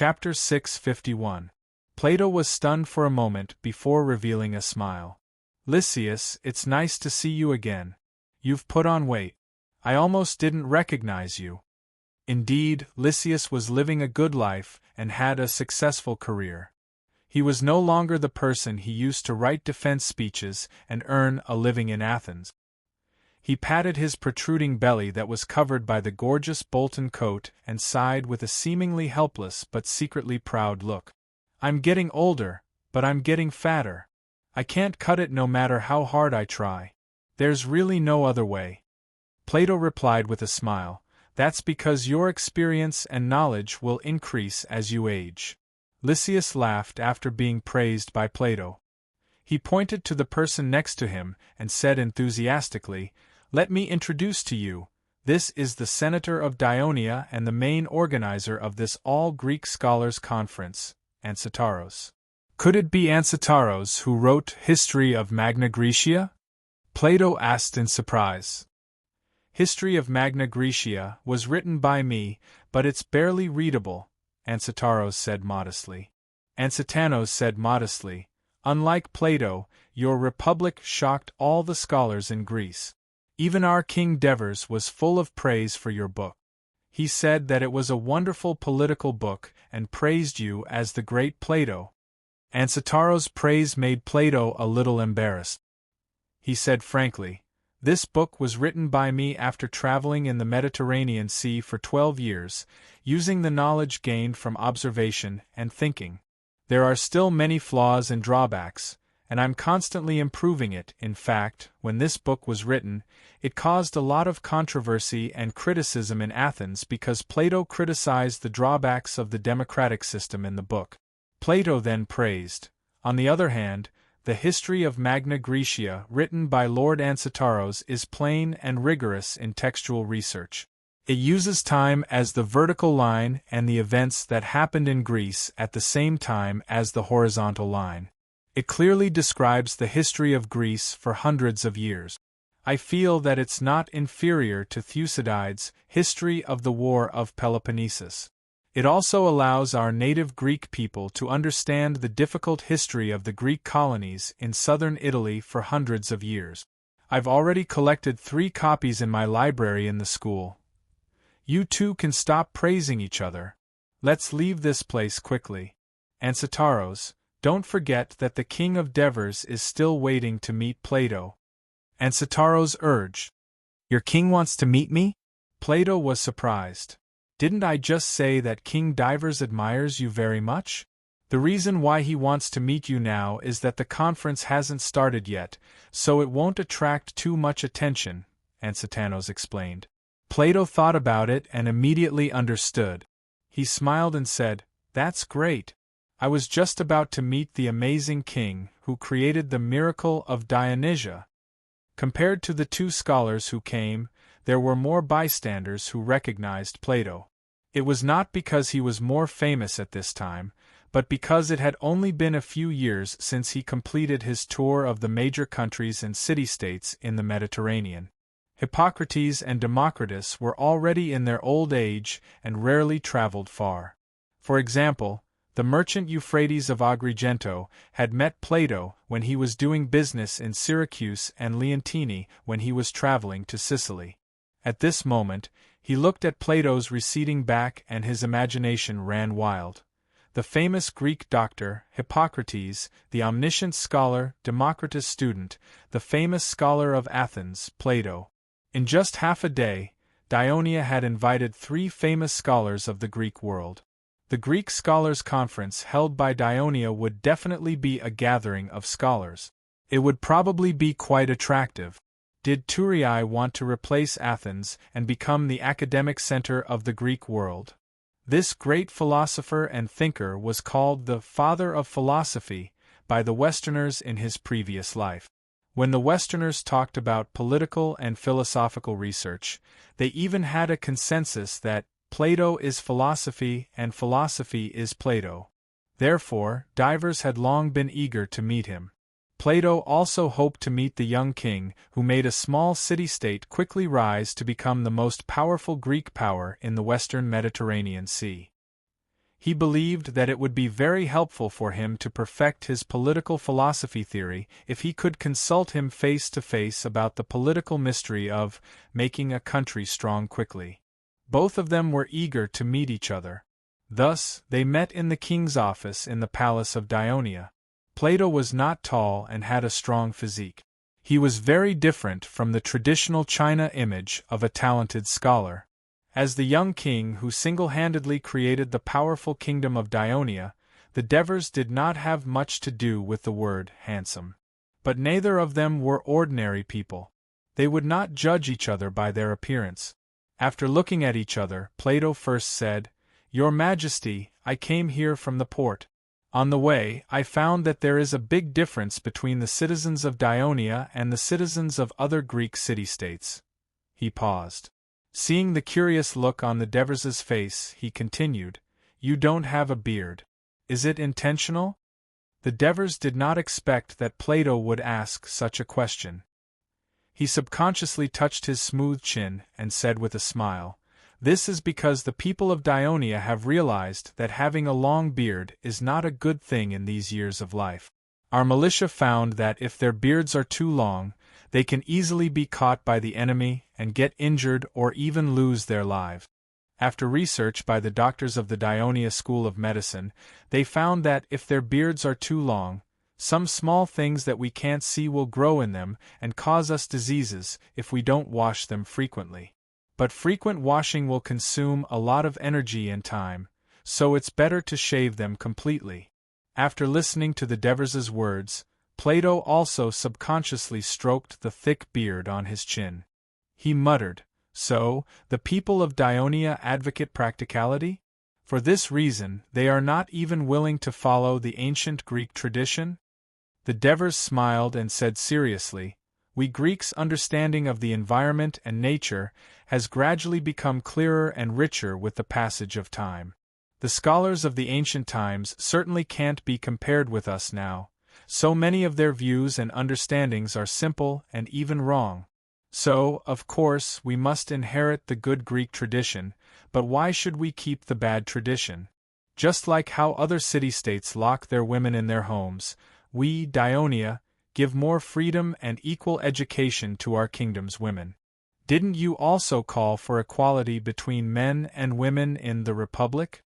Chapter 651. Plato was stunned for a moment before revealing a smile. Lysias, it's nice to see you again. You've put on weight. I almost didn't recognize you. Indeed, Lysias was living a good life and had a successful career. He was no longer the person he used to write defense speeches and earn a living in Athens. He patted his protruding belly that was covered by the gorgeous Bolton coat and sighed with a seemingly helpless but secretly proud look. I'm getting older, but I'm getting fatter. I can't cut it no matter how hard I try. There's really no other way. Plato replied with a smile, that's because your experience and knowledge will increase as you age. Lysias laughed after being praised by Plato. He pointed to the person next to him and said enthusiastically, let me introduce to you, this is the senator of Dionia and the main organizer of this all-Greek scholars' conference, Ancitaros. Could it be Ancitaros who wrote History of Magna Graecia? Plato asked in surprise. History of Magna Graecia was written by me, but it's barely readable, Ancitaros said modestly. Ancitanos said modestly, unlike Plato, your republic shocked all the scholars in Greece. Even our King Devers was full of praise for your book. He said that it was a wonderful political book and praised you as the great Plato. Ancitaros' praise made Plato a little embarrassed. He said frankly, this book was written by me after traveling in the Mediterranean Sea for 12 years, using the knowledge gained from observation and thinking. There are still many flaws and drawbacks, and I'm constantly improving it. In fact, when this book was written, it caused a lot of controversy and criticism in Athens because Plato criticized the drawbacks of the democratic system in the book. Plato then praised, on the other hand, the History of Magna Graecia written by Lord Ancitaros is plain and rigorous in textual research. It uses time as the vertical line and the events that happened in Greece at the same time as the horizontal line. It clearly describes the history of Greece for hundreds of years. I feel that it's not inferior to Thucydides' History of the War of Peloponnesus. It also allows our native Greek people to understand the difficult history of the Greek colonies in southern Italy for hundreds of years. I've already collected 3 copies in my library in the school. You two can stop praising each other. Let's leave this place quickly. Ancitaros, don't forget that the king of Devers is still waiting to meet Plato. Ancitaros urged. Your king wants to meet me? Plato was surprised. Didn't I just say that King Divers admires you very much? The reason why he wants to meet you now is that the conference hasn't started yet, so it won't attract too much attention, Ancitanos explained. Plato thought about it and immediately understood. He smiled and said, that's great. I was just about to meet the amazing king who created the miracle of Dionysia. Compared to the 2 scholars who came, there were more bystanders who recognized Plato. It was not because he was more famous at this time, but because it had only been a few years since he completed his tour of the major countries and city-states in the Mediterranean. Hippocrates and Democritus were already in their old age and rarely traveled far. For example, the merchant Euphrates of Agrigento had met Plato when he was doing business in Syracuse and Leontini when he was traveling to Sicily. At this moment, he looked at Plato's receding back and his imagination ran wild. The famous Greek doctor, Hippocrates, the omniscient scholar, Democritus' student, the famous scholar of Athens, Plato. In just half a day, Dionia had invited 3 famous scholars of the Greek world. The Greek Scholars' Conference held by Dionia would definitely be a gathering of scholars. It would probably be quite attractive. Did Thurii want to replace Athens and become the academic center of the Greek world? This great philosopher and thinker was called the father of philosophy by the Westerners in his previous life. When the Westerners talked about political and philosophical research, they even had a consensus that Plato is philosophy and philosophy is Plato. Therefore, Divers had long been eager to meet him. Plato also hoped to meet the young king who made a small city-state quickly rise to become the most powerful Greek power in the western Mediterranean Sea. He believed that it would be very helpful for him to perfect his political philosophy theory if he could consult him face to face about the political mystery of making a country strong quickly. Both of them were eager to meet each other. Thus, they met in the king's office in the palace of Dionia. Plato was not tall and had a strong physique. He was very different from the traditional China image of a talented scholar. As the young king who single-handedly created the powerful kingdom of Dionia, the Devers did not have much to do with the word handsome. But neither of them were ordinary people. They would not judge each other by their appearance. After looking at each other, Plato first said, "Your Majesty, I came here from the port. On the way, I found that there is a big difference between the citizens of Dionia and the citizens of other Greek city-states." He paused. Seeing the curious look on the Devers's face, he continued, "You don't have a beard. Is it intentional?" The Devers did not expect that Plato would ask such a question. He subconsciously touched his smooth chin and said with a smile, "This is because the people of Dionia have realized that having a long beard is not a good thing in these years of life. Our militia found that if their beards are too long, they can easily be caught by the enemy and get injured or even lose their lives. After research by the doctors of the Dionia School of Medicine, they found that if their beards are too long, some small things that we can't see will grow in them and cause us diseases if we don't wash them frequently. But frequent washing will consume a lot of energy and time, so it's better to shave them completely." After listening to the Devers's words, Plato also subconsciously stroked the thick beard on his chin. He muttered, "So, the people of Dionia advocate practicality? For this reason, they are not even willing to follow the ancient Greek tradition?" The Devers smiled and said seriously, "We Greeks' understanding of the environment and nature has gradually become clearer and richer with the passage of time. The scholars of the ancient times certainly can't be compared with us now. So many of their views and understandings are simple and even wrong. So, of course, we must inherit the good Greek tradition, but why should we keep the bad tradition? Just like how other city-states lock their women in their homes, we, Dionia, give more freedom and equal education to our kingdom's women. Didn't you also call for equality between men and women in the Republic?"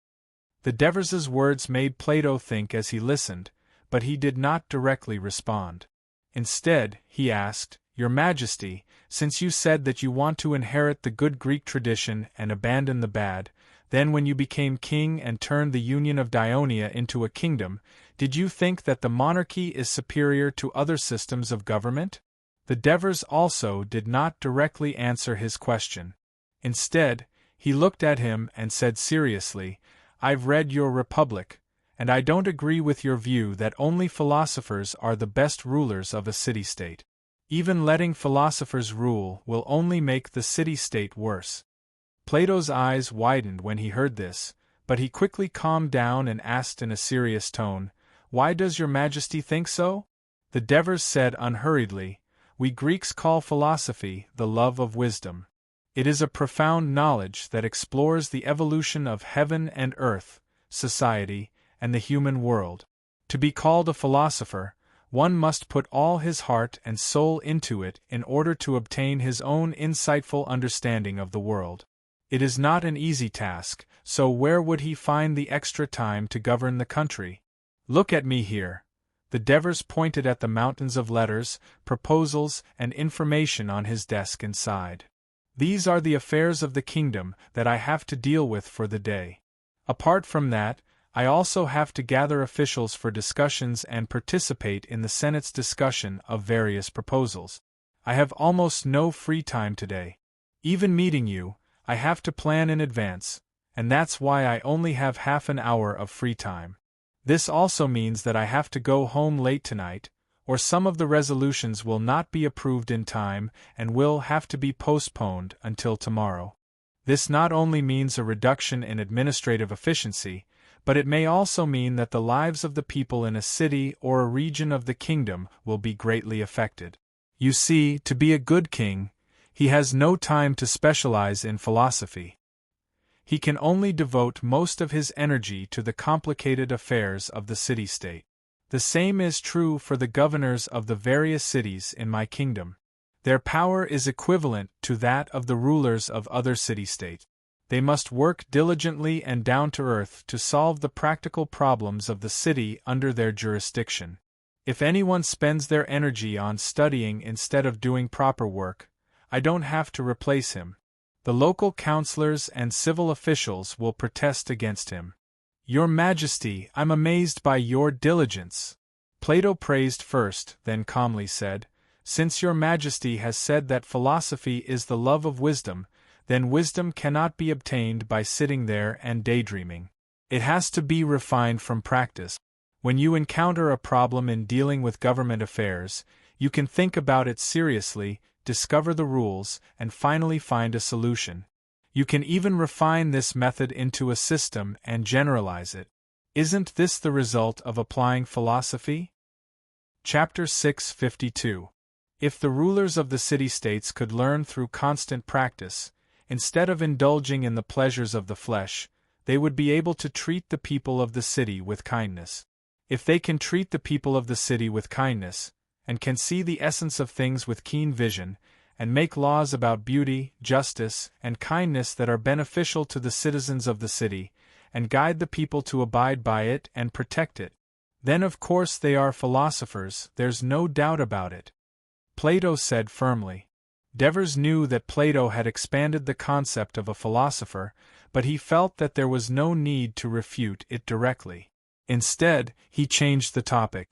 The Devers's words made Plato think as he listened, but he did not directly respond. Instead, he asked, "Your Majesty, since you said that you want to inherit the good Greek tradition and abandon the bad, then when you became king and turned the Union of Dionia into a kingdom, did you think that the monarchy is superior to other systems of government?" The Devers also did not directly answer his question. Instead, he looked at him and said seriously, "I've read your Republic, and I don't agree with your view that only philosophers are the best rulers of a city-state. Even letting philosophers rule will only make the city-state worse." Plato's eyes widened when he heard this, but he quickly calmed down and asked in a serious tone, "Why does your Majesty think so?" The Devers said unhurriedly, "We Greeks call philosophy the love of wisdom. It is a profound knowledge that explores the evolution of heaven and earth, society, and the human world. To be called a philosopher, one must put all his heart and soul into it in order to obtain his own insightful understanding of the world. It is not an easy task, so where would he find the extra time to govern the country? Look at me here." The Devers pointed at the mountains of letters, proposals, and information on his desk inside. "These are the affairs of the kingdom that I have to deal with for the day. Apart from that, I also have to gather officials for discussions and participate in the Senate's discussion of various proposals. I have almost no free time today. Even meeting you, I have to plan in advance, and that's why I only have half an hour of free time. This also means that I have to go home late tonight, or some of the resolutions will not be approved in time and will have to be postponed until tomorrow. This not only means a reduction in administrative efficiency, but it may also mean that the lives of the people in a city or a region of the kingdom will be greatly affected. You see, to be a good king, he has no time to specialize in philosophy. He can only devote most of his energy to the complicated affairs of the city-state. The same is true for the governors of the various cities in my kingdom. Their power is equivalent to that of the rulers of other city-states. They must work diligently and down to earth to solve the practical problems of the city under their jurisdiction. If anyone spends their energy on studying instead of doing proper work, I don't have to replace him. The local councillors and civil officials will protest against him. Your Majesty, I'm amazed by your diligence. Plato praised first, then calmly said, Since your Majesty has said that philosophy is the love of wisdom, then wisdom cannot be obtained by sitting there and daydreaming. It has to be refined from practice. When you encounter a problem in dealing with government affairs, you can think about it seriously, discover the rules, and finally find a solution. You can even refine this method into a system and generalize it. Isn't this the result of applying philosophy? Chapter 652. If the rulers of the city-states could learn through constant practice, instead of indulging in the pleasures of the flesh, they would be able to treat the people of the city with kindness. If they can treat the people of the city with kindness, and can see the essence of things with keen vision, and make laws about beauty, justice, and kindness that are beneficial to the citizens of the city, and guide the people to abide by it and protect it, then of course they are philosophers, there's no doubt about it. Plato said firmly. Devers knew that Plato had expanded the concept of a philosopher, but he felt that there was no need to refute it directly. Instead, he changed the topic.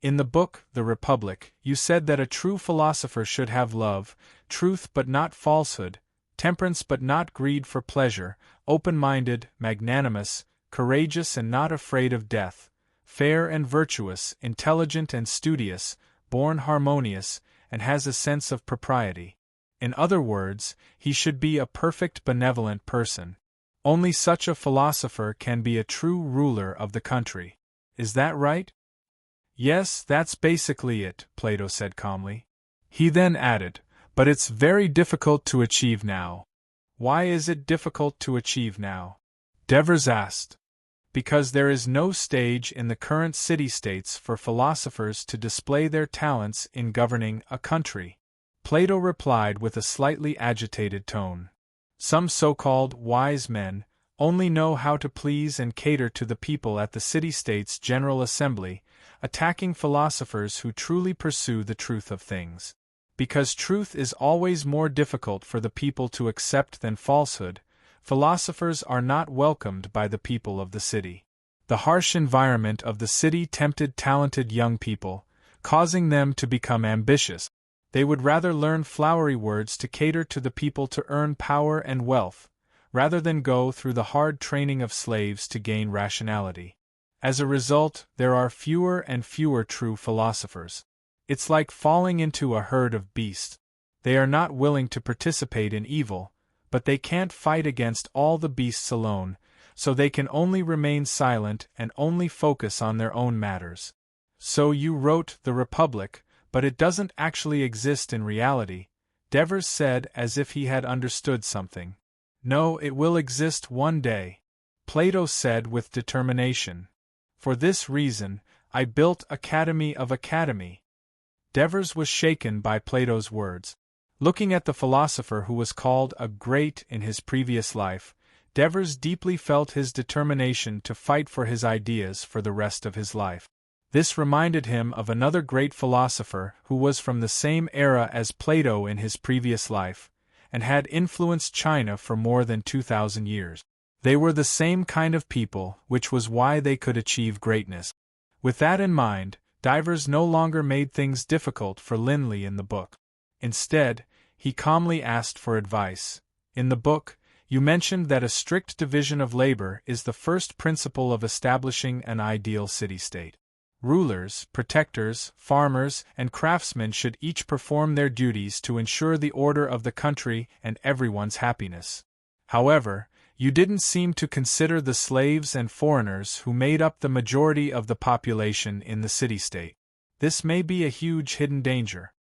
In the book, The Republic, you said that a true philosopher should have love, truth but not falsehood, temperance but not greed for pleasure, open-minded, magnanimous, courageous and not afraid of death, fair and virtuous, intelligent and studious, born harmonious, and has a sense of propriety. In other words, he should be a perfect benevolent person. Only such a philosopher can be a true ruler of the country. Is that right? Yes, that's basically it, Plato said calmly. He then added, but it's very difficult to achieve now. Why is it difficult to achieve now? Devers asked. Because there is no stage in the current city-states for philosophers to display their talents in governing a country. Plato replied with a slightly agitated tone. Some so-called wise men only know how to please and cater to the people at the city-states General Assembly, attacking philosophers who truly pursue the truth of things. Because truth is always more difficult for the people to accept than falsehood, philosophers are not welcomed by the people of the city. The harsh environment of the city tempted talented young people, causing them to become ambitious. They would rather learn flowery words to cater to the people to earn power and wealth, rather than go through the hard training of slaves to gain rationality. As a result, there are fewer and fewer true philosophers. It's like falling into a herd of beasts. They are not willing to participate in evil, but they can't fight against all the beasts alone, so they can only remain silent and only focus on their own matters. So you wrote The Republic, but it doesn't actually exist in reality, Devers said as if he had understood something. No, it will exist one day, Plato said with determination. For this reason, I built Academy of Academy. Devers was shaken by Plato's words. Looking at the philosopher who was called a great in his previous life, Devers deeply felt his determination to fight for his ideas for the rest of his life. This reminded him of another great philosopher who was from the same era as Plato in his previous life, and had influenced China for more than 2,000 years. They were the same kind of people, which was why they could achieve greatness. With that in mind, Devers no longer made things difficult for Linley in the book. Instead, he calmly asked for advice. In the book, you mentioned that a strict division of labor is the first principle of establishing an ideal city-state. Rulers, protectors, farmers, and craftsmen should each perform their duties to ensure the order of the country and everyone's happiness. However, you didn't seem to consider the slaves and foreigners who made up the majority of the population in the city-state. This may be a huge hidden danger.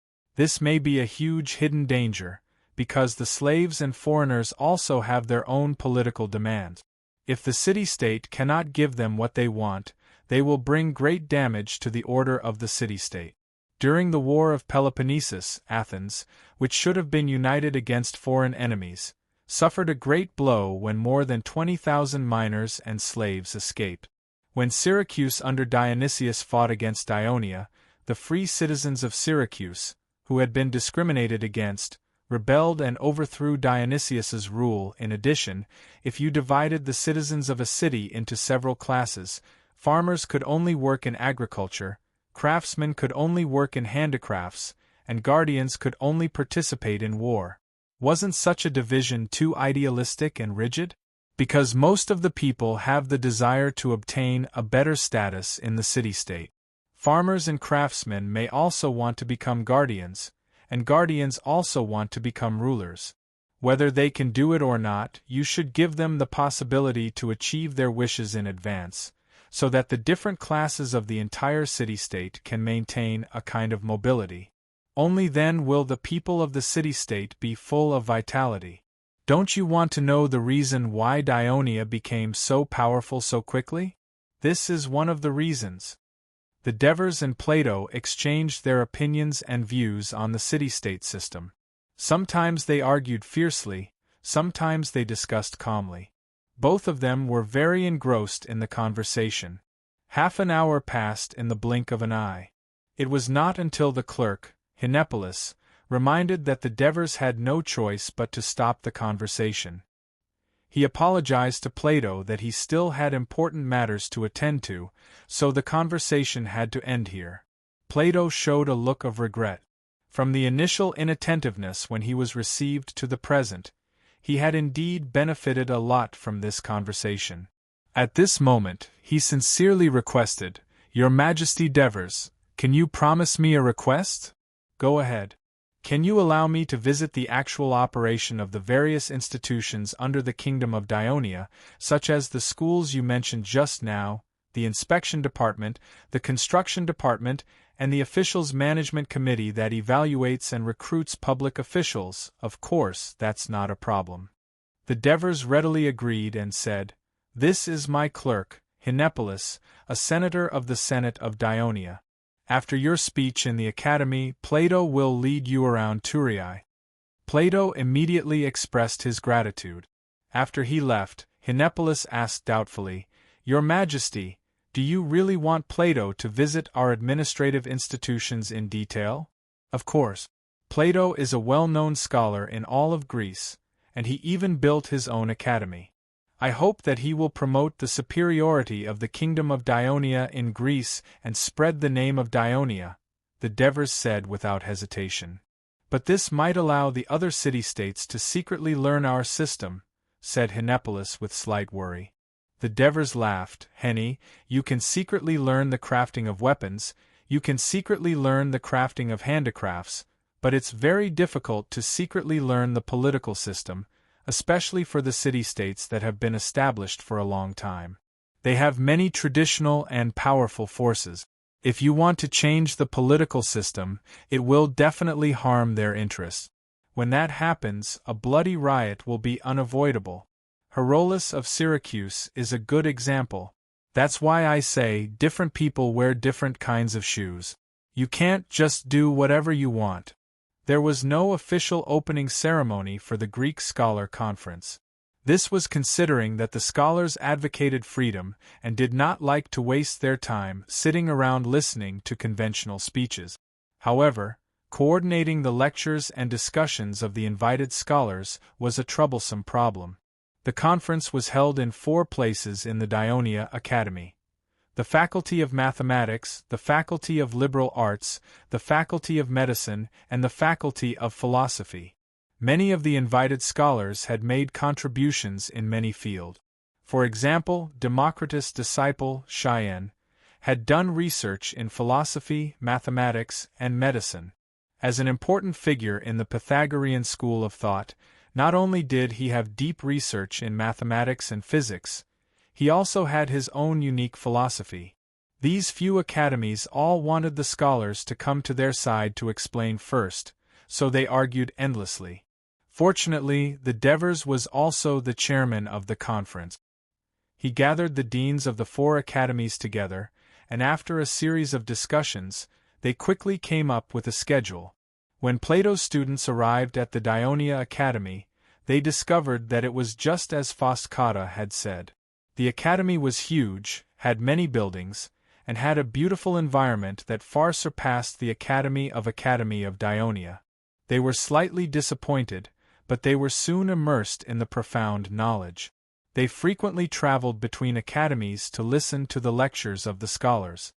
because the slaves and foreigners also have their own political demands. If the city-state cannot give them what they want, they will bring great damage to the order of the city-state. During the War of Peloponnesus, Athens, which should have been united against foreign enemies, suffered a great blow when more than 20,000 miners and slaves escaped. When Syracuse under Dionysius fought against Ionia, the free citizens of Syracuse, who had been discriminated against, rebelled and overthrew Dionysius's rule. In addition, if you divided the citizens of a city into several classes, farmers could only work in agriculture, craftsmen could only work in handicrafts, and guardians could only participate in war. Wasn't such a division too idealistic and rigid? Because most of the people have the desire to obtain a better status in the city-state. Farmers and craftsmen may also want to become guardians, and guardians also want to become rulers. Whether they can do it or not, you should give them the possibility to achieve their wishes in advance, so that the different classes of the entire city-state can maintain a kind of mobility. Only then will the people of the city-state be full of vitality. Don't you want to know the reason why Dionia became so powerful so quickly? This is one of the reasons. The Devers and Plato exchanged their opinions and views on the city-state system. Sometimes they argued fiercely, sometimes they discussed calmly. Both of them were very engrossed in the conversation. Half an hour passed in the blink of an eye. It was not until the clerk, Hinepolis, reminded that the Devers had no choice but to stop the conversation. He apologized to Plato that he still had important matters to attend to, so the conversation had to end here. Plato showed a look of regret. From the initial inattentiveness when he was received to the present, he had indeed benefited a lot from this conversation. At this moment, he sincerely requested, "Your Majesty Devers, can you promise me a request?" "Go ahead." "Can you allow me to visit the actual operation of the various institutions under the Kingdom of Dionia, such as the schools you mentioned just now, the inspection department, the construction department, and the officials management committee that evaluates and recruits public officials?" "Of course, that's not a problem." The Devers readily agreed and said, "This is my clerk, Hinepolis, a senator of the Senate of Dionia. After your speech in the Academy, Plato will lead you around Thurii." Plato immediately expressed his gratitude. After he left, Hinepolis asked doubtfully, "Your Majesty, do you really want Plato to visit our administrative institutions in detail?" "Of course. Plato is a well-known scholar in all of Greece, and he even built his own academy. I hope that he will promote the superiority of the Kingdom of Dionia in Greece and spread the name of Dionia," the Devers said without hesitation. "But this might allow the other city-states to secretly learn our system," said Hinepolis with slight worry. The Devers laughed. "Henny, you can secretly learn the crafting of weapons, you can secretly learn the crafting of handicrafts, but it's very difficult to secretly learn the political system, especially for the city-states that have been established for a long time. They have many traditional and powerful forces. If you want to change the political system, it will definitely harm their interests. When that happens, a bloody riot will be unavoidable. Herolas of Syracuse is a good example. That's why I say different people wear different kinds of shoes. You can't just do whatever you want." There was no official opening ceremony for the Greek Scholar Conference. This was considering that the scholars advocated freedom and did not like to waste their time sitting around listening to conventional speeches. However, coordinating the lectures and discussions of the invited scholars was a troublesome problem. The conference was held in 4 places in the Dionia Academy: the Faculty of Mathematics, the Faculty of Liberal Arts, the Faculty of Medicine, and the Faculty of Philosophy. Many of the invited scholars had made contributions in many fields. For example, Democritus' disciple, Cheyenne, had done research in philosophy, mathematics, and medicine. As an important figure in the Pythagorean school of thought, not only did he have deep research in mathematics and physics, he also had his own unique philosophy. These few academies all wanted the scholars to come to their side to explain first, so they argued endlessly. Fortunately, the Devers was also the chairman of the conference. He gathered the deans of the 4 academies together, and after a series of discussions, they quickly came up with a schedule. When Plato's students arrived at the Dionia Academy, they discovered that it was just as Faust-Cotta had said. The academy was huge, had many buildings, and had a beautiful environment that far surpassed the Academy of Dionia. They were slightly disappointed, but they were soon immersed in the profound knowledge. They frequently traveled between academies to listen to the lectures of the scholars.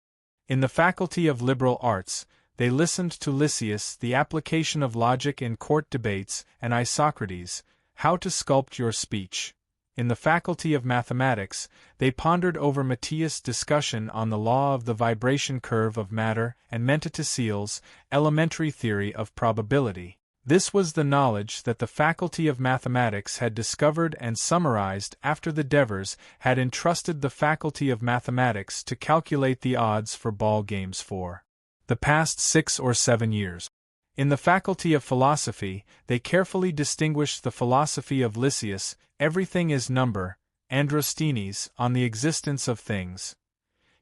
In the Faculty of Liberal Arts, they listened to Lysias, the application of logic in court debates, and Isocrates, how to sculpt your speech. In the Faculty of Mathematics, they pondered over Matthias' discussion on the law of the vibration curve of matter and Mentitesiel's elementary theory of probability. This was the knowledge that the Faculty of Mathematics had discovered and summarized after the Devers had entrusted the Faculty of Mathematics to calculate the odds for ball games for the past 6 or 7 years. In the Faculty of Philosophy, they carefully distinguished the philosophy of Lysias, everything is number, Androsthenes, on the existence of things.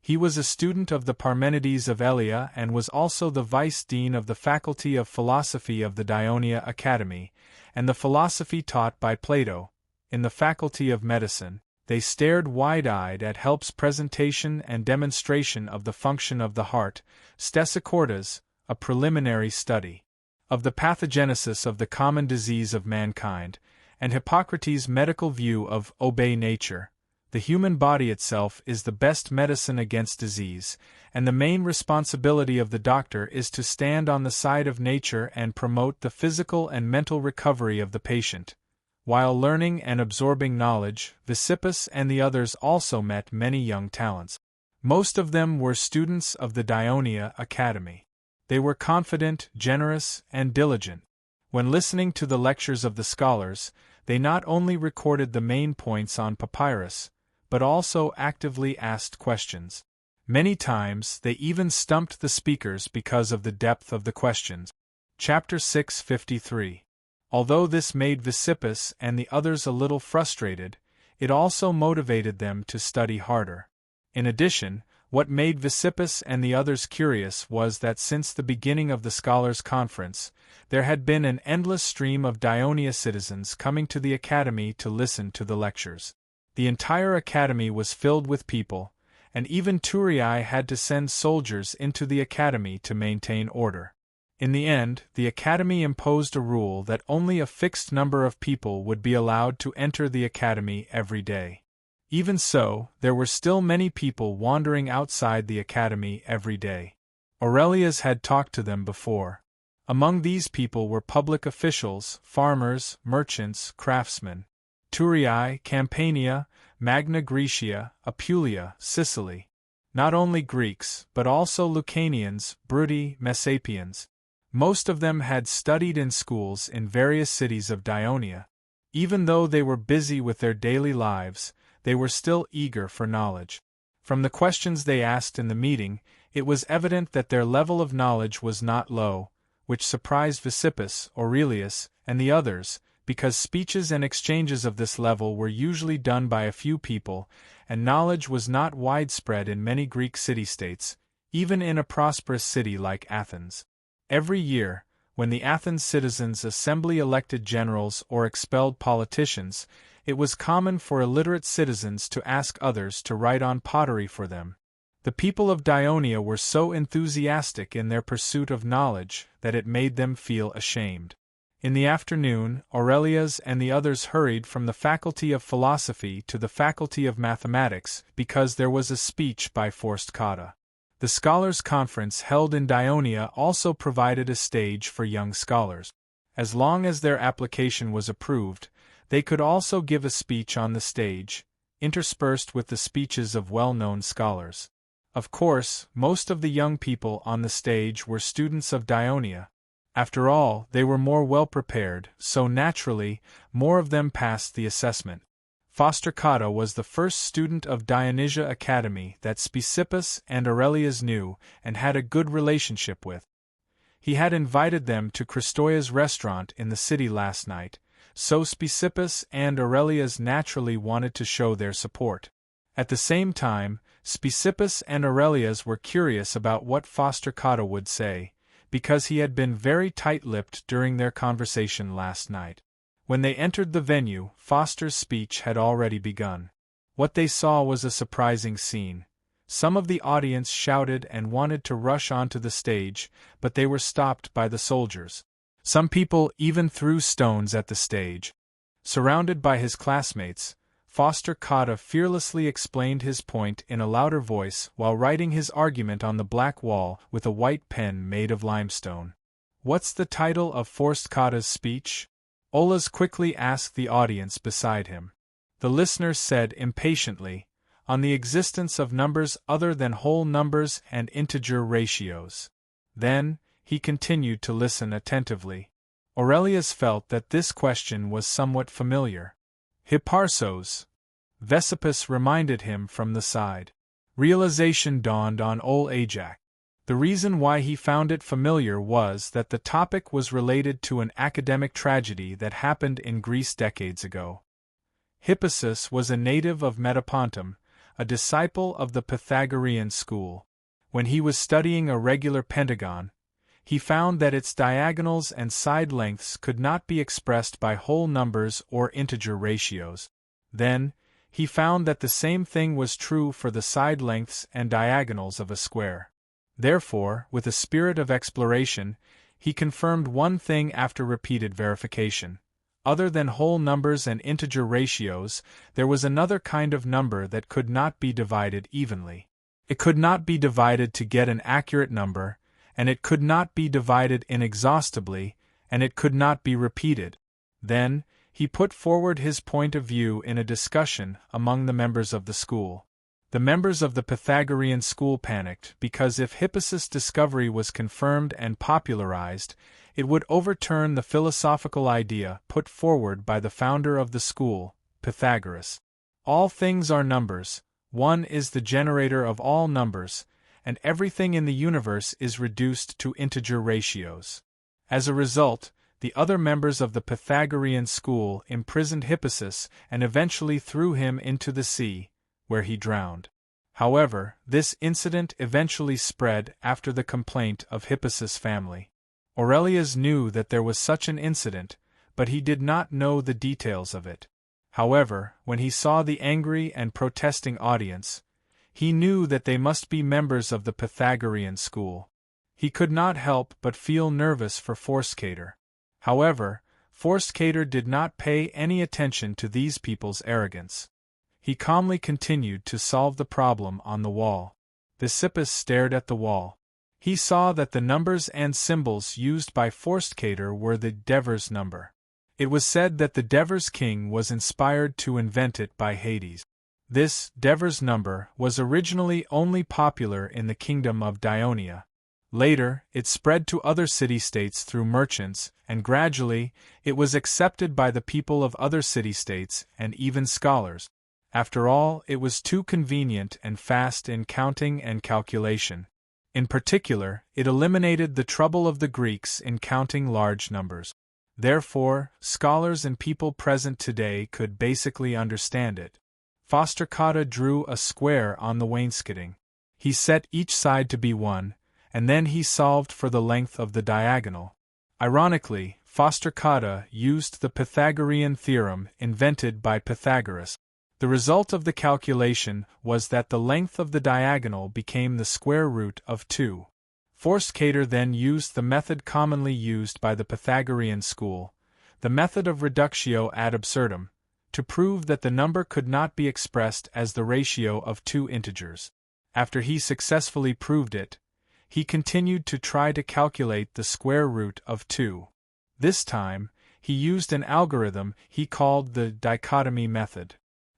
He was a student of the Parmenides of Elea and was also the vice-dean of the Faculty of Philosophy of the Dionia Academy, and the philosophy taught by Plato. In the Faculty of Medicine, they stared wide-eyed at Help's presentation and demonstration of the function of the heart, Stesichordas, a preliminary study of the pathogenesis of the common disease of mankind, and Hippocrates' medical view of obey nature. The human body itself is the best medicine against disease, and the main responsibility of the doctor is to stand on the side of nature and promote the physical and mental recovery of the patient. While learning and absorbing knowledge, Vysippus and the others also met many young talents. Most of them were students of the Dionia Academy. They were confident, generous, and diligent. When listening to the lectures of the scholars, they not only recorded the main points on papyrus, but also actively asked questions. Many times they even stumped the speakers because of the depth of the questions. Chapter 653. Although this made Vysippus and the others a little frustrated, it also motivated them to study harder. In addition, what made Vysippus and the others curious was that since the beginning of the Scholars' Conference, there had been an endless stream of Dionia citizens coming to the academy to listen to the lectures. The entire academy was filled with people, and even Turiae had to send soldiers into the academy to maintain order. In the end, the academy imposed a rule that only a fixed number of people would be allowed to enter the academy every day. Even so, there were still many people wandering outside the academy every day. Aurelius had talked to them before. Among these people were public officials, farmers, merchants, craftsmen. Turiae, Campania, Magna Graecia, Apulia, Sicily. Not only Greeks, but also Lucanians, Bruti, Messapians. Most of them had studied in schools in various cities of Dionia. Even though they were busy with their daily lives, they were still eager for knowledge. From the questions they asked in the meeting, it was evident that their level of knowledge was not low, which surprised Vysippus, Aurelius, and the others, because speeches and exchanges of this level were usually done by a few people, and knowledge was not widespread in many Greek city-states, even in a prosperous city like Athens. Every year, when the Athens citizens' assembly elected generals or expelled politicians, it was common for illiterate citizens to ask others to write on pottery for them. The people of Dionia were so enthusiastic in their pursuit of knowledge that it made them feel ashamed. In the afternoon, Aurelius and the others hurried from the Faculty of Philosophy to the Faculty of Mathematics because there was a speech by Faust-Cotta. The Scholars' Conference held in Dionia also provided a stage for young scholars. As long as their application was approved, they could also give a speech on the stage, interspersed with the speeches of well-known scholars. Of course, most of the young people on the stage were students of Dionia. After all, they were more well-prepared, so naturally, more of them passed the assessment. Faust-Cotta was the first student of Dionysia Academy that Speusippus and Aurelius knew and had a good relationship with. He had invited them to Christoia's restaurant in the city last night, so Speusippus and Aurelius naturally wanted to show their support. At the same time, Speusippus and Aurelius were curious about what Foster Cotta would say, because he had been very tight-lipped during their conversation last night. When they entered the venue, Foster's speech had already begun. What they saw was a surprising scene. Some of the audience shouted and wanted to rush onto the stage, but they were stopped by the soldiers. Some people even threw stones at the stage. Surrounded by his classmates, Foster Cotta fearlessly explained his point in a louder voice while writing his argument on the black wall with a white pen made of limestone. "What's the title of Forst Cotta's speech?" Olaus quickly asked the audience beside him. The listeners said impatiently, "On the existence of numbers other than whole numbers and integer ratios." Then, he continued to listen attentively. Aurelius felt that this question was somewhat familiar. "Hipparsos," Vesippus reminded him from the side. Realization dawned on old Ajax. The reason why he found it familiar was that the topic was related to an academic tragedy that happened in Greece decades ago. Hippasus was a native of Metapontum, a disciple of the Pythagorean school. When he was studying a regular pentagon, he found that its diagonals and side lengths could not be expressed by whole numbers or integer ratios. Then, he found that the same thing was true for the side lengths and diagonals of a square. Therefore, with a spirit of exploration, he confirmed one thing after repeated verification. Other than whole numbers and integer ratios, there was another kind of number that could not be divided evenly. It could not be divided to get an accurate number, and it could not be divided inexhaustibly, and it could not be repeated. Then, he put forward his point of view in a discussion among the members of the school. The members of the Pythagorean school panicked because if Hippasus' discovery was confirmed and popularized, it would overturn the philosophical idea put forward by the founder of the school, Pythagoras. All things are numbers, one is the generator of all numbers, and everything in the universe is reduced to integer ratios. As a result, the other members of the Pythagorean school imprisoned Hippasus and eventually threw him into the sea, where he drowned. However, this incident eventually spread after the complaint of Hippasus' family. Aurelius knew that there was such an incident, but he did not know the details of it. However, when he saw the angry and protesting audience, he knew that they must be members of the Pythagorean school. He could not help but feel nervous for Forskator. However, Forskator did not pay any attention to these people's arrogance. He calmly continued to solve the problem on the wall. Vesippus stared at the wall. He saw that the numbers and symbols used by Forskator were the Devers number. It was said that the Devers king was inspired to invent it by Hades. This Devers number was originally only popular in the kingdom of Dionia. Later, it spread to other city-states through merchants, and gradually, it was accepted by the people of other city-states and even scholars. After all, it was too convenient and fast in counting and calculation. In particular, it eliminated the trouble of the Greeks in counting large numbers. Therefore, scholars and people present today could basically understand it. Foster Cotta drew a square on the wainscoting. He set each side to be 1, and then he solved for the length of the diagonal. Ironically, Foster Cotta used the Pythagorean theorem invented by Pythagoras. The result of the calculation was that the length of the diagonal became the square root of 2. Forskator then used the method commonly used by the Pythagorean school, the method of reductio ad absurdum, to prove that the number could not be expressed as the ratio of two integers. After he successfully proved it, he continued to try to calculate the square root of 2. This time, he used an algorithm he called the dichotomy method.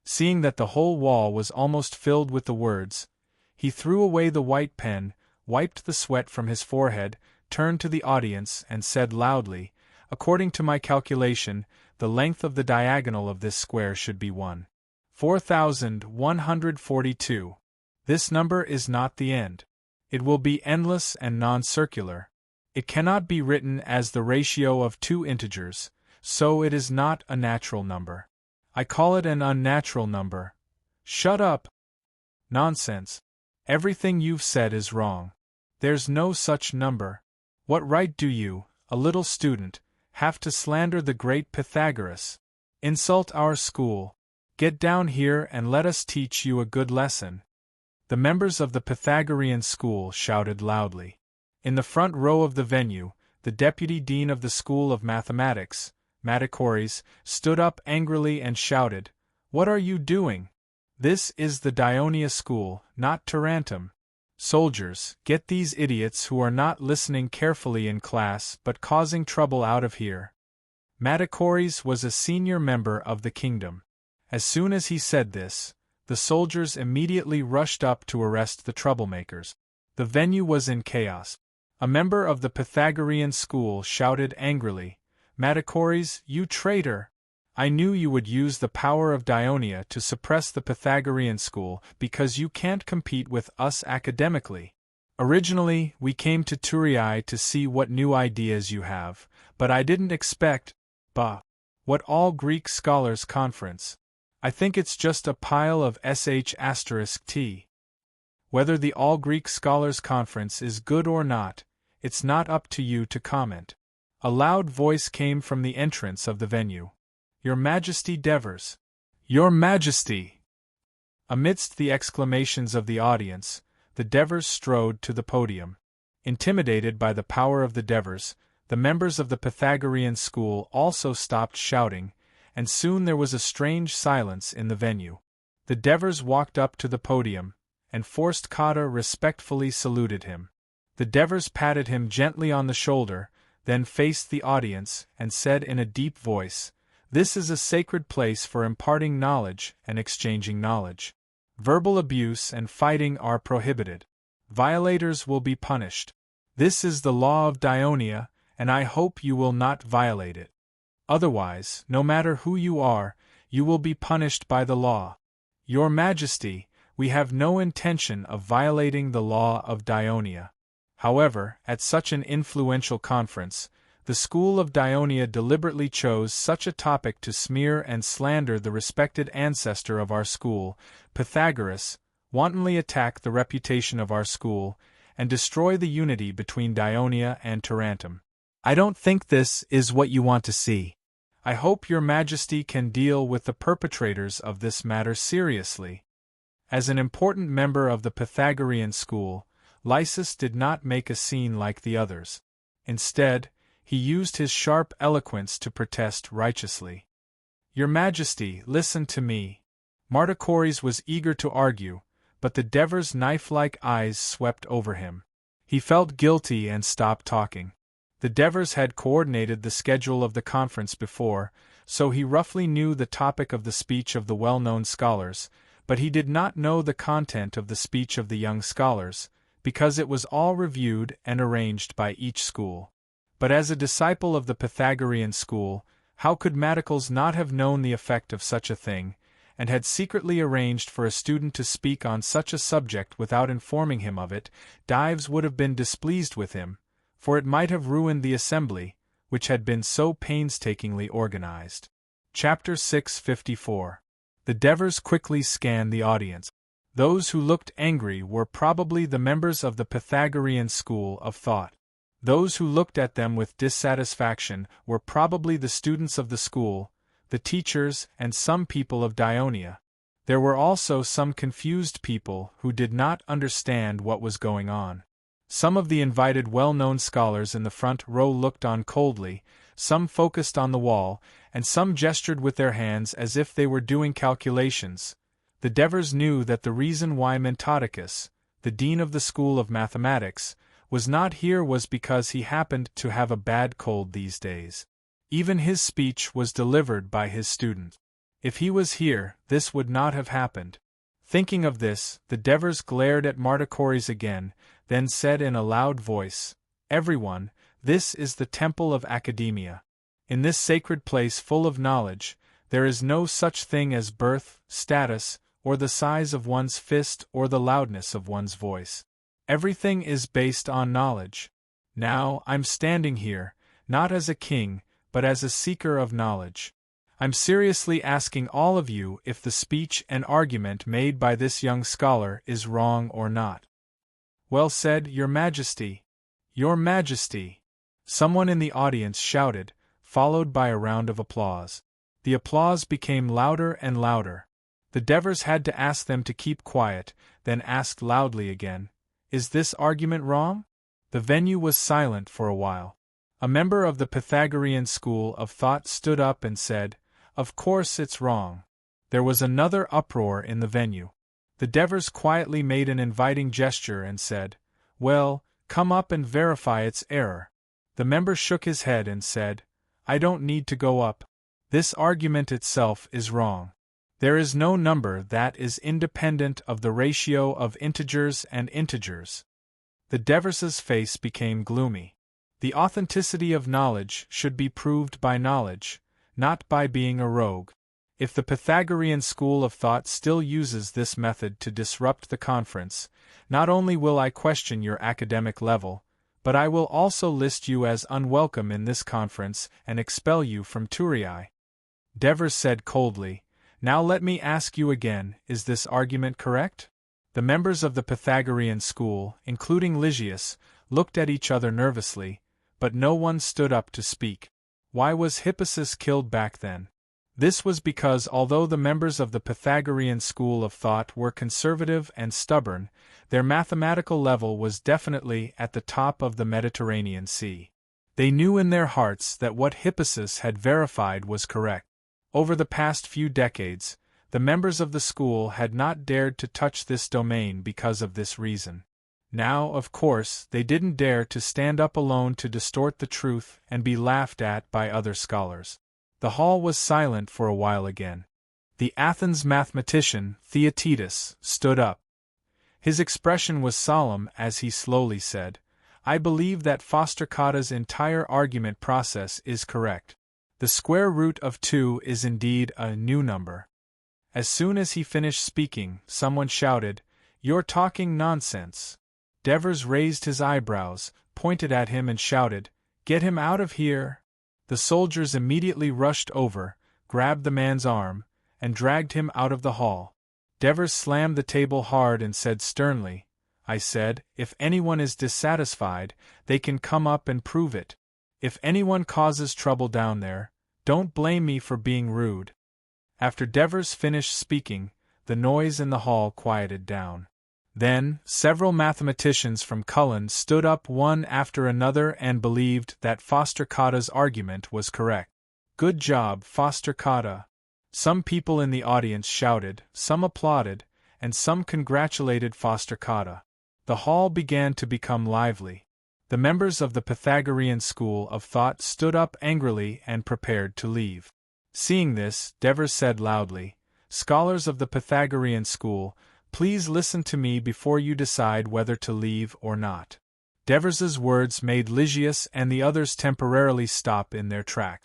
Seeing that the whole wall was almost filled with the words, he threw away the white pen, wiped the sweat from his forehead, turned to the audience and said loudly, "According to my calculation, the length of the diagonal of this square should be 1. 4142. This number is not the end. It will be endless and non-circular. It cannot be written as the ratio of two integers, so it is not a natural number. I call it an unnatural number. Shut up! Nonsense. Everything you've said is wrong. There's no such number. What right do you, a little student, have to slander the great Pythagoras? Insult our school. Get down here and let us teach you a good lesson. The members of the Pythagorean school shouted loudly. In the front row of the venue, the deputy dean of the School of Mathematics, Matacores, stood up angrily and shouted, "What are you doing? This is the Dionia school, not Tarentum. Soldiers, get these idiots who are not listening carefully in class but causing trouble out of here." Matacores was a senior member of the kingdom. As soon as he said this, the soldiers immediately rushed up to arrest the troublemakers. The venue was in chaos. A member of the Pythagorean school shouted angrily, "Matacores, you traitor! I knew you would use the power of Dionia to suppress the Pythagorean school because you can't compete with us academically. Originally, we came to Turii to see what new ideas you have, but I didn't expect, what all Greek scholars conference. I think it's just a pile of sh*t. Whether the All Greek Scholars Conference is good or not, it's not up to you to comment." A loud voice came from the entrance of the venue. "Your Majesty Devers! Your Majesty!" Amidst the exclamations of the audience, the Devers strode to the podium. Intimidated by the power of the Devers, the members of the Pythagorean school also stopped shouting, and soon there was a strange silence in the venue. The Devers walked up to the podium, and Forced Cotta respectfully saluted him. The Devers patted him gently on the shoulder, then faced the audience and said in a deep voice, "This is a sacred place for imparting knowledge and exchanging knowledge. Verbal abuse and fighting are prohibited. Violators will be punished. This is the law of Dionia, and I hope you will not violate it. Otherwise, no matter who you are, you will be punished by the law. Your Majesty, we have no intention of violating the law of Dionia." However, at such an influential conference, the school of Dionia deliberately chose such a topic to smear and slander the respected ancestor of our school, Pythagoras, wantonly attack the reputation of our school, and destroy the unity between Dionia and Tarentum. I don't think this is what you want to see. I hope your Majesty can deal with the perpetrators of this matter seriously. As an important member of the Pythagorean school, Lysis did not make a scene like the others. Instead, he used his sharp eloquence to protest righteously. "Your Majesty, listen to me." Matacores was eager to argue, but the Devers' knife-like eyes swept over him. He felt guilty and stopped talking. The Devers had coordinated the schedule of the conference before, so he roughly knew the topic of the speech of the well-known scholars, but he did not know the content of the speech of the young scholars, because it was all reviewed and arranged by each school. But as a disciple of the Pythagorean school, how could Matacles not have known the effect of such a thing, and had secretly arranged for a student to speak on such a subject without informing him of it? Dives would have been displeased with him, for it might have ruined the assembly, which had been so painstakingly organized. Chapter 654. The Devers quickly scanned the audience. Those who looked angry were probably the members of the Pythagorean school of thought. Those who looked at them with dissatisfaction were probably the students of the school, the teachers, and some people of Dionia. There were also some confused people who did not understand what was going on. Some of the invited well-known scholars in the front row looked on coldly, some focused on the wall, and some gestured with their hands as if they were doing calculations. The Devers knew that the reason why Mentodicus, the dean of the School of Mathematics, was not here was because he happened to have a bad cold these days. Even his speech was delivered by his student. If he was here, this would not have happened. Thinking of this, the Devers glared at Matacores again, then said in a loud voice, "Everyone, this is the temple of academia. In this sacred place full of knowledge, there is no such thing as birth, status, or the size of one's fist or the loudness of one's voice. Everything is based on knowledge. Now, I'm standing here, not as a king, but as a seeker of knowledge. I'm seriously asking all of you if the speech and argument made by this young scholar is wrong or not. Well said, Your Majesty. Your Majesty! Someone in the audience shouted, followed by a round of applause. The applause became louder and louder. The Devers had to ask them to keep quiet, then asked loudly again, Is this argument wrong? The venue was silent for a while. A member of the Pythagorean school of thought stood up and said, Of course it's wrong. There was another uproar in the venue. The Devers quietly made an inviting gesture and said, Well, come up and verify its error. The member shook his head and said, I don't need to go up. This argument itself is wrong. There is no number that is independent of the ratio of integers and integers. The Devers's face became gloomy. The authenticity of knowledge should be proved by knowledge, not by being a rogue. If the Pythagorean school of thought still uses this method to disrupt the conference, not only will I question your academic level, but I will also list you as unwelcome in this conference and expel you from Turii. Devers said coldly, Now let me ask you again, is this argument correct? The members of the Pythagorean school, including Lysias, looked at each other nervously, but no one stood up to speak. Why was Hippasus killed back then? This was because although the members of the Pythagorean school of thought were conservative and stubborn, their mathematical level was definitely at the top of the Mediterranean Sea. They knew in their hearts that what Hippasus had verified was correct. Over the past few decades, the members of the school had not dared to touch this domain because of this reason. Now, of course, they didn't dare to stand up alone to distort the truth and be laughed at by other scholars. The hall was silent for a while again. The Athens mathematician, Theaetetus, stood up. His expression was solemn as he slowly said, I believe that Foster-Cotta's entire argument process is correct. The square root of 2 is indeed a new number. As soon as he finished speaking, someone shouted, You're talking nonsense. Devers raised his eyebrows, pointed at him and shouted, Get him out of here! The soldiers immediately rushed over, grabbed the man's arm, and dragged him out of the hall. Devers slammed the table hard and said sternly, I said, if anyone is dissatisfied, they can come up and prove it. If anyone causes trouble down there, don't blame me for being rude. After Devers finished speaking, the noise in the hall quieted down. Then, several mathematicians from Cullen stood up one after another and believed that Foster-Cotta's argument was correct. Good job, Foster-Cotta! Some people in the audience shouted, some applauded, and some congratulated Foster-Cotta. The hall began to become lively. The members of the Pythagorean school of thought stood up angrily and prepared to leave. Seeing this, Devers said loudly, Scholars of the Pythagorean school, please listen to me before you decide whether to leave or not. Devers's words made Lysias and the others temporarily stop in their track.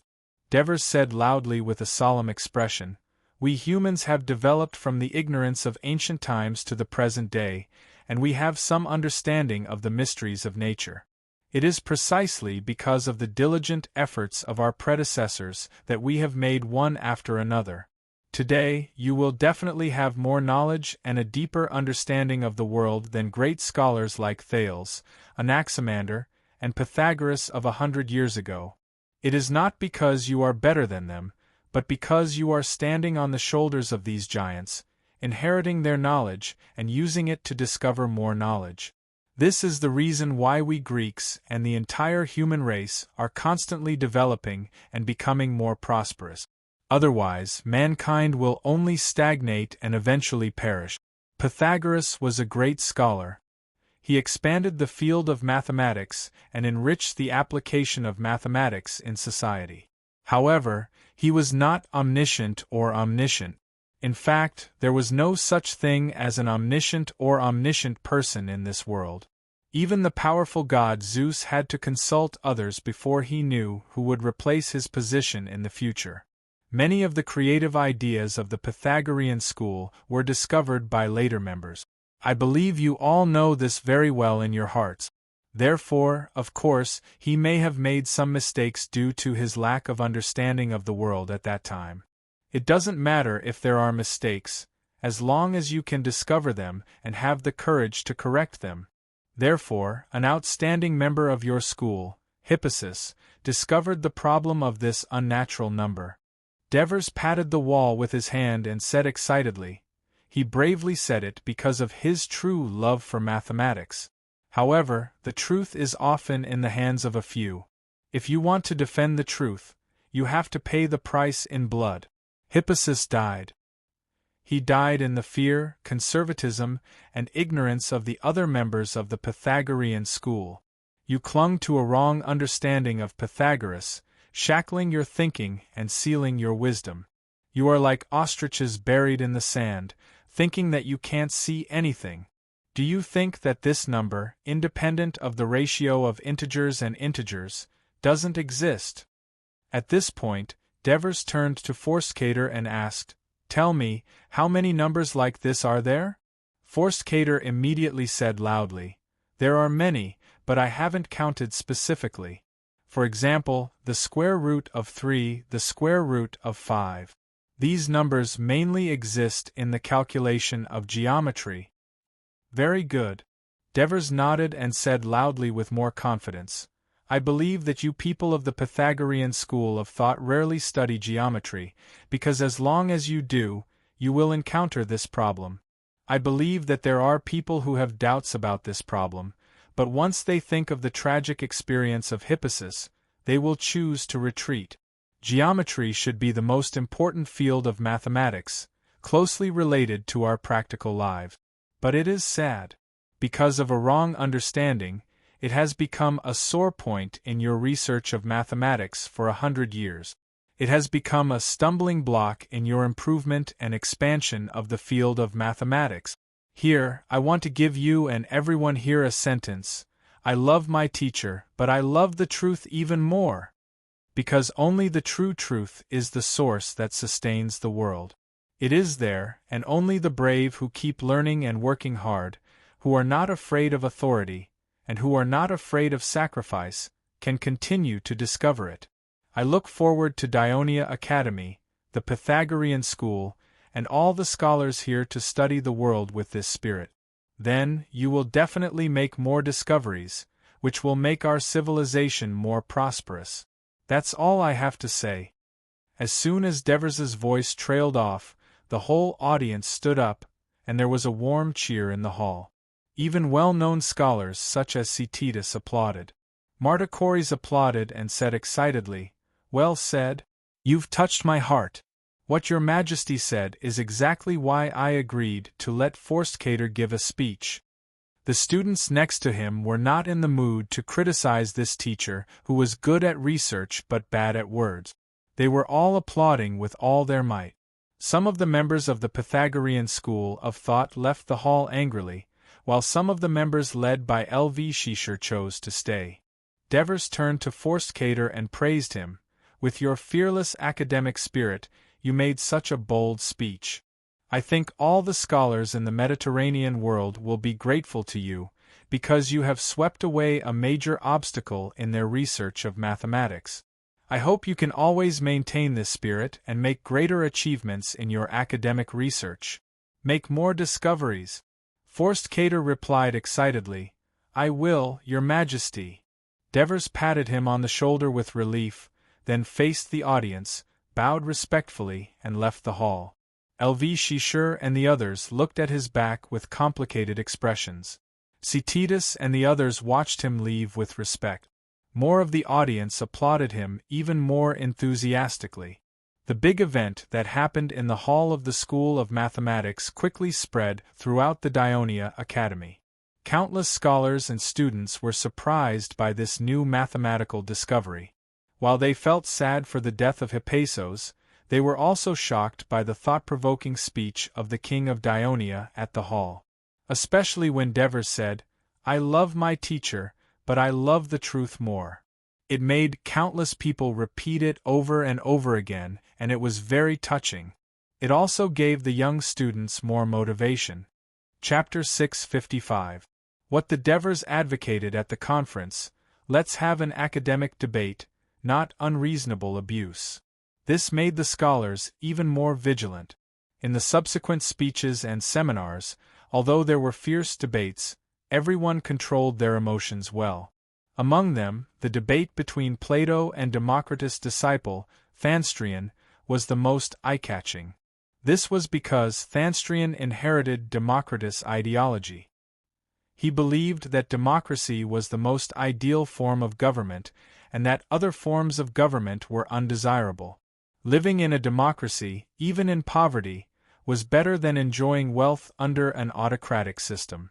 Devers said loudly with a solemn expression, We humans have developed from the ignorance of ancient times to the present day, and we have some understanding of the mysteries of nature. It is precisely because of the diligent efforts of our predecessors that we have made one after another. Today, you will definitely have more knowledge and a deeper understanding of the world than great scholars like Thales, Anaximander, and Pythagoras of 100 years ago. It is not because you are better than them, but because you are standing on the shoulders of these giants, inheriting their knowledge and using it to discover more knowledge. This is the reason why we Greeks and the entire human race are constantly developing and becoming more prosperous. Otherwise, mankind will only stagnate and eventually perish. Pythagoras was a great scholar. He expanded the field of mathematics and enriched the application of mathematics in society. However, he was not omniscient or omniscient. In fact, there was no such thing as an omniscient or omniscient person in this world. Even the powerful god Zeus had to consult others before he knew who would replace his position in the future. Many of the creative ideas of the Pythagorean school were discovered by later members. I believe you all know this very well in your hearts. Therefore, of course, he may have made some mistakes due to his lack of understanding of the world at that time. It doesn't matter if there are mistakes, as long as you can discover them and have the courage to correct them. Therefore, an outstanding member of your school, Hippasus, discovered the problem of this unnatural number. Devers patted the wall with his hand and said excitedly, he bravely said it because of his true love for mathematics. However, the truth is often in the hands of a few. If you want to defend the truth, you have to pay the price in blood. Hippasus died. He died in the fear, conservatism, and ignorance of the other members of the Pythagorean school. You clung to a wrong understanding of Pythagoras, shackling your thinking and sealing your wisdom. You are like ostriches buried in the sand, thinking that you can't see anything. Do you think that this number, independent of the ratio of integers and integers, doesn't exist? At this point, Devers turned to Forskater and asked, tell me, how many numbers like this are there? Forskater immediately said loudly, there are many, but I haven't counted specifically. For example, the square root of 3, the square root of 5. These numbers mainly exist in the calculation of geometry. Very good. Devers nodded and said loudly with more confidence, I believe that you people of the Pythagorean school of thought rarely study geometry, because as long as you do, you will encounter this problem. I believe that there are people who have doubts about this problem, but once they think of the tragic experience of Hippasus, they will choose to retreat. Geometry should be the most important field of mathematics, closely related to our practical lives. But it is sad. Because of a wrong understanding, it has become a sore point in your research of mathematics for 100 years. It has become a stumbling block in your improvement and expansion of the field of mathematics. Here, I want to give you and everyone here a sentence. I love my teacher, but I love the truth even more. Because only the true truth is the source that sustains the world. It is there, and only the brave who keep learning and working hard, who are not afraid of authority, and who are not afraid of sacrifice, can continue to discover it. I look forward to Dionia Academy, the Pythagorean school, and all the scholars here to study the world with this spirit. Then, you will definitely make more discoveries, which will make our civilization more prosperous. That's all I have to say. As soon as Devers's voice trailed off, the whole audience stood up, and there was a warm cheer in the hall. Even well-known scholars such as Cetetus applauded. Martocores applauded and said excitedly, well said. You've touched my heart. What your Majesty said is exactly why I agreed to let Forskater give a speech. The students next to him were not in the mood to criticize this teacher who was good at research but bad at words. They were all applauding with all their might. Some of the members of the Pythagorean school of thought left the hall angrily, while some of the members led by L.V. Shisher chose to stay. Devers turned to Forskater and praised him. With your fearless academic spirit, you made such a bold speech. I think all the scholars in the Mediterranean world will be grateful to you, because you have swept away a major obstacle in their research of mathematics. I hope you can always maintain this spirit and make greater achievements in your academic research. Make more discoveries. Forskater replied excitedly, I will, Your Majesty. Devers patted him on the shoulder with relief, then faced the audience, bowed respectfully, and left the hall. L.V. Shisher and the others looked at his back with complicated expressions. Cetetus and the others watched him leave with respect. More of the audience applauded him even more enthusiastically. The big event that happened in the hall of the School of Mathematics quickly spread throughout the Dionia Academy. Countless scholars and students were surprised by this new mathematical discovery. While they felt sad for the death of Hippasus, they were also shocked by the thought-provoking speech of the king of Dionia at the hall. Especially when Devers said, I love my teacher, but I love the truth more. It made countless people repeat it over and over again, and it was very touching. It also gave the young students more motivation. Chapter 655. What the Devers advocated at the conference: let's have an academic debate, not unreasonable abuse. This made the scholars even more vigilant. In the subsequent speeches and seminars, although there were fierce debates, everyone controlled their emotions well. Among them, the debate between Plato and Democritus' disciple, Thanstrian, was the most eye-catching. This was because Thanstrian inherited Democritus' ideology. He believed that democracy was the most ideal form of government, and that other forms of government were undesirable. Living in a democracy, even in poverty, was better than enjoying wealth under an autocratic system.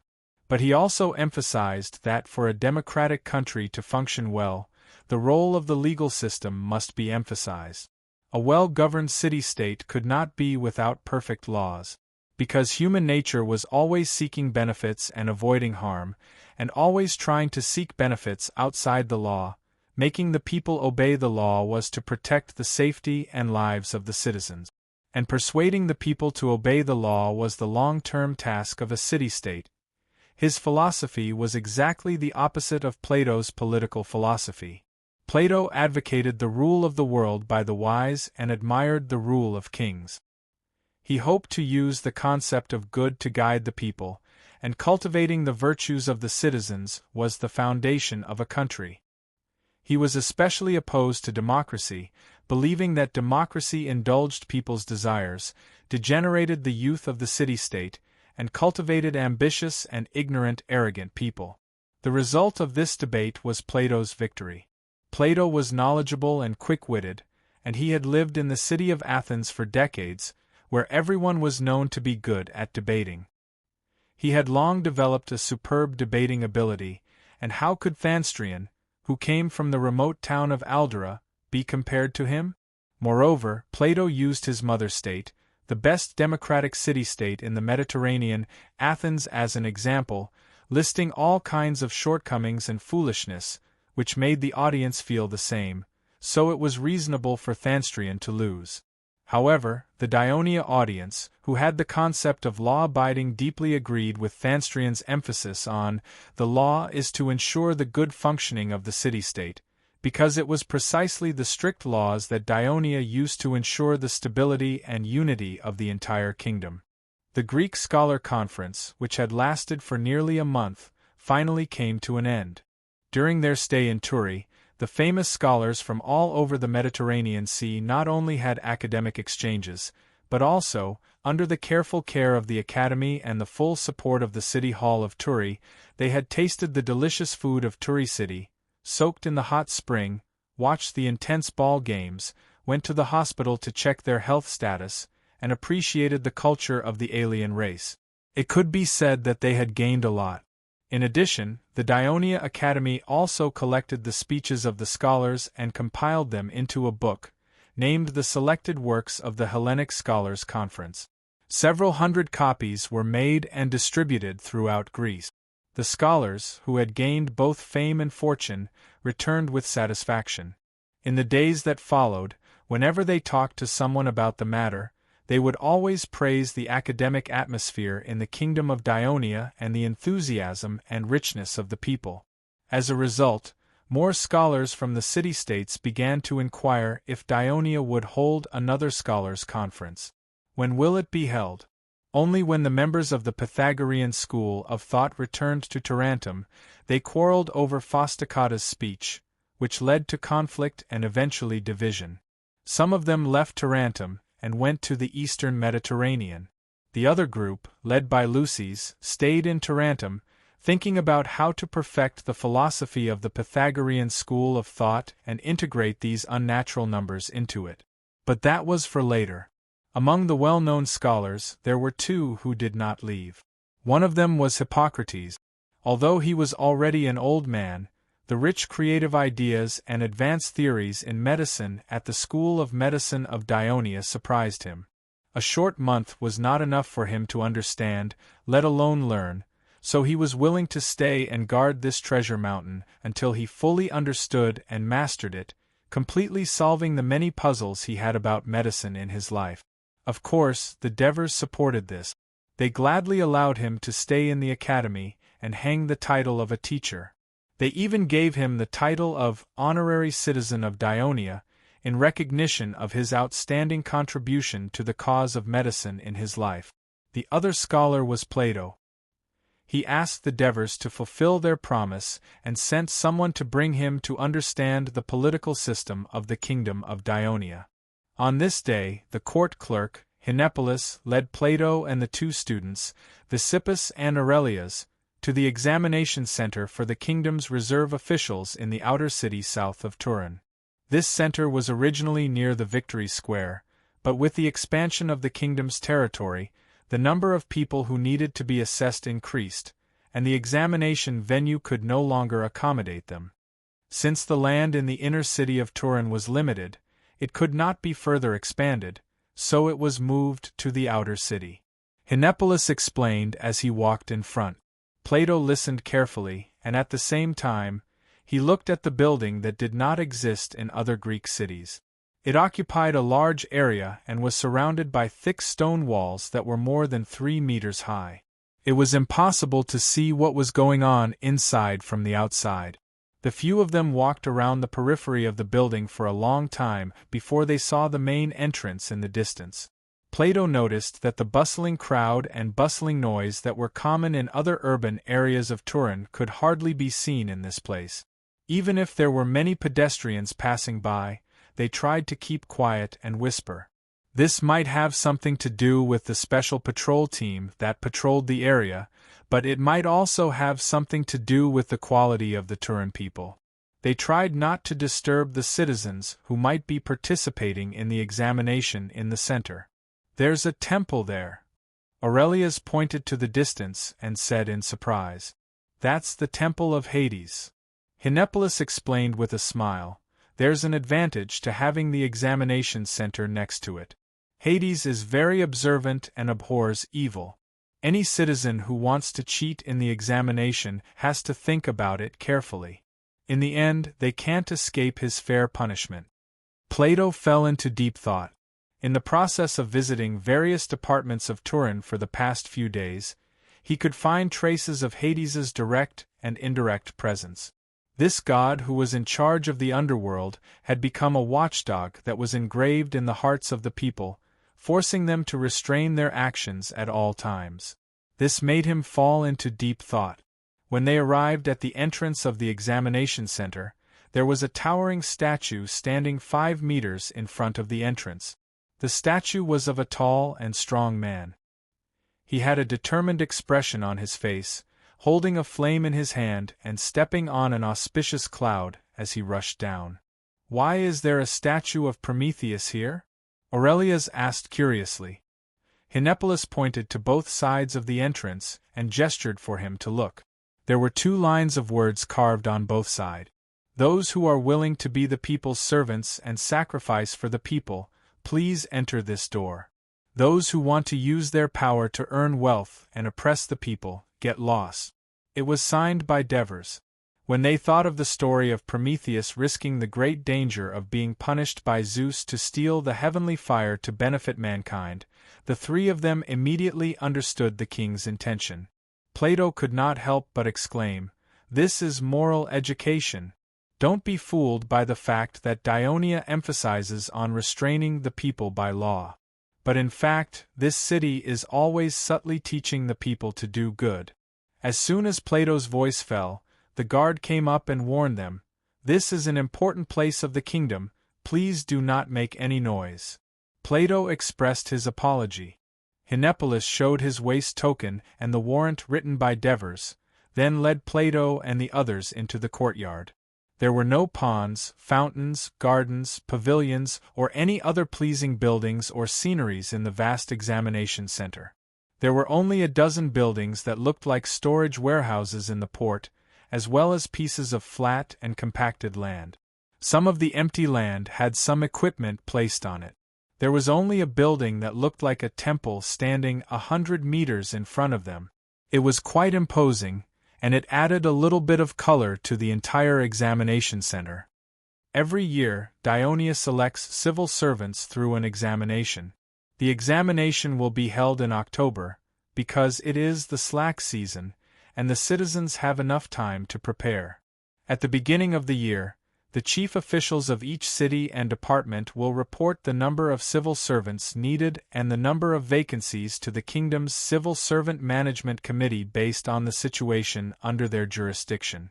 But he also emphasized that for a democratic country to function well, the role of the legal system must be emphasized. A well-governed city-state could not be without perfect laws, because human nature was always seeking benefits and avoiding harm, and always trying to seek benefits outside the law. Making the people obey the law was to protect the safety and lives of the citizens. And persuading the people to obey the law was the long-term task of a city-state. His philosophy was exactly the opposite of Plato's political philosophy. Plato advocated the rule of the world by the wise and admired the rule of kings. He hoped to use the concept of good to guide the people, and cultivating the virtues of the citizens was the foundation of a country. He was especially opposed to democracy, believing that democracy indulged people's desires, degenerated the youth of the city-state, and cultivated ambitious and ignorant, arrogant people. The result of this debate was Plato's victory. Plato was knowledgeable and quick-witted, and he had lived in the city of Athens for decades, where everyone was known to be good at debating. He had long developed a superb debating ability, and how could Thanstrian, who came from the remote town of Aldera, be compared to him? Moreover, Plato used his mother state, the best democratic city-state in the Mediterranean, Athens, as an example, listing all kinds of shortcomings and foolishness, which made the audience feel the same, so it was reasonable for Thanstrian to lose. However, the Dionia audience, who had the concept of law-abiding, deeply agreed with Thanstrian's emphasis on the law is to ensure the good functioning of the city-state, because it was precisely the strict laws that Dionia used to ensure the stability and unity of the entire kingdom. The Greek Scholar Conference, which had lasted for nearly a month, finally came to an end. During their stay in Turi, the famous scholars from all over the Mediterranean Sea not only had academic exchanges, but also, under the careful care of the Academy and the full support of the City Hall of Turi, they had tasted the delicious food of Turi city, soaked in the hot spring, watched the intense ball games, went to the hospital to check their health status, and appreciated the culture of the alien race. It could be said that they had gained a lot. In addition, the Dionia Academy also collected the speeches of the scholars and compiled them into a book, named The Selected Works of the Hellenic Scholars Conference. Several hundred copies were made and distributed throughout Greece. The scholars, who had gained both fame and fortune, returned with satisfaction. In the days that followed, whenever they talked to someone about the matter, they would always praise the academic atmosphere in the kingdom of Dionia and the enthusiasm and richness of the people. As a result, more scholars from the city-states began to inquire if Dionia would hold another scholars' conference. When will it be held? Only when the members of the Pythagorean school of thought returned to Tarentum, they quarreled over Phastocata's speech, which led to conflict and eventually division. Some of them left Tarentum and went to the eastern Mediterranean. The other group, led by Luces, stayed in Tarentum, thinking about how to perfect the philosophy of the Pythagorean school of thought and integrate these unnatural numbers into it. But that was for later. Among the well-known scholars, there were two who did not leave. One of them was Hippocrates. Although he was already an old man, the rich creative ideas and advanced theories in medicine at the School of Medicine of Dionia surprised him. A short month was not enough for him to understand, let alone learn, so he was willing to stay and guard this treasure mountain until he fully understood and mastered it, completely solving the many puzzles he had about medicine in his life. Of course, the Devers supported this. They gladly allowed him to stay in the academy, and hang the title of a teacher. They even gave him the title of honorary citizen of Dionia, in recognition of his outstanding contribution to the cause of medicine in his life. The other scholar was Plato. He asked the Devers to fulfill their promise and sent someone to bring him to understand the political system of the kingdom of Dionia. On this day, the court clerk, Hinepolis, led Plato and the two students, Visippus and Aurelius, to the examination center for the kingdom's reserve officials in the outer city south of Turin. This center was originally near the Victory Square, but with the expansion of the kingdom's territory, the number of people who needed to be assessed increased, and the examination venue could no longer accommodate them. Since the land in the inner city of Turin was limited, it could not be further expanded, so it was moved to the outer city. Hinepolis explained as he walked in front. Plato listened carefully, and at the same time, he looked at the building that did not exist in other Greek cities. It occupied a large area and was surrounded by thick stone walls that were more than 3 meters high. It was impossible to see what was going on inside from the outside. The few of them walked around the periphery of the building for a long time before they saw the main entrance in the distance. Plato noticed that the bustling crowd and bustling noise that were common in other urban areas of Turin could hardly be seen in this place. Even if there were many pedestrians passing by, they tried to keep quiet and whisper. This might have something to do with the special patrol team that patrolled the area, but it might also have something to do with the quality of the Turin people. They tried not to disturb the citizens who might be participating in the examination in the center. "There's a temple there." Aurelius pointed to the distance and said in surprise. "That's the temple of Hades." Hinepolis explained with a smile, "There's an advantage to having the examination center next to it. Hades is very observant and abhors evil. Any citizen who wants to cheat in the examination has to think about it carefully. In the end, they can't escape his fair punishment." Plato fell into deep thought. In the process of visiting various departments of Turin for the past few days, he could find traces of Hades's direct and indirect presence. This god who was in charge of the underworld had become a watchdog that was engraved in the hearts of the people, forcing them to restrain their actions at all times. This made him fall into deep thought. When they arrived at the entrance of the examination center, there was a towering statue standing 5 meters in front of the entrance. The statue was of a tall and strong man. He had a determined expression on his face, holding a flame in his hand and stepping on an auspicious cloud as he rushed down. "Why is there a statue of Prometheus here?" Aurelius asked curiously. Hinepolis pointed to both sides of the entrance and gestured for him to look. There were 2 lines of words carved on both sides. "Those who are willing to be the people's servants and sacrifice for the people, please enter this door. Those who want to use their power to earn wealth and oppress the people, get lost." It was signed by Devers. When they thought of the story of Prometheus risking the great danger of being punished by Zeus to steal the heavenly fire to benefit mankind, the 3 of them immediately understood the king's intention. Plato could not help but exclaim, "This is moral education. Don't be fooled by the fact that Dionia emphasizes on restraining the people by law. But in fact, this city is always subtly teaching the people to do good." As soon as Plato's voice fell, the guard came up and warned them, "This is an important place of the kingdom, please do not make any noise." Plato expressed his apology. Hinepolis showed his waist token and the warrant written by Devers, then led Plato and the others into the courtyard. There were no ponds, fountains, gardens, pavilions, or any other pleasing buildings or sceneries in the vast examination center. There were only a dozen buildings that looked like storage warehouses in the port, as well as pieces of flat and compacted land. Some of the empty land had some equipment placed on it. There was only a building that looked like a temple standing 100 meters in front of them. It was quite imposing, and it added a little bit of color to the entire examination center. Every year, Dionia selects civil servants through an examination. The examination will be held in October, because it is the slack season, and the citizens have enough time to prepare. At the beginning of the year, the chief officials of each city and department will report the number of civil servants needed and the number of vacancies to the kingdom's Civil Servant Management Committee based on the situation under their jurisdiction.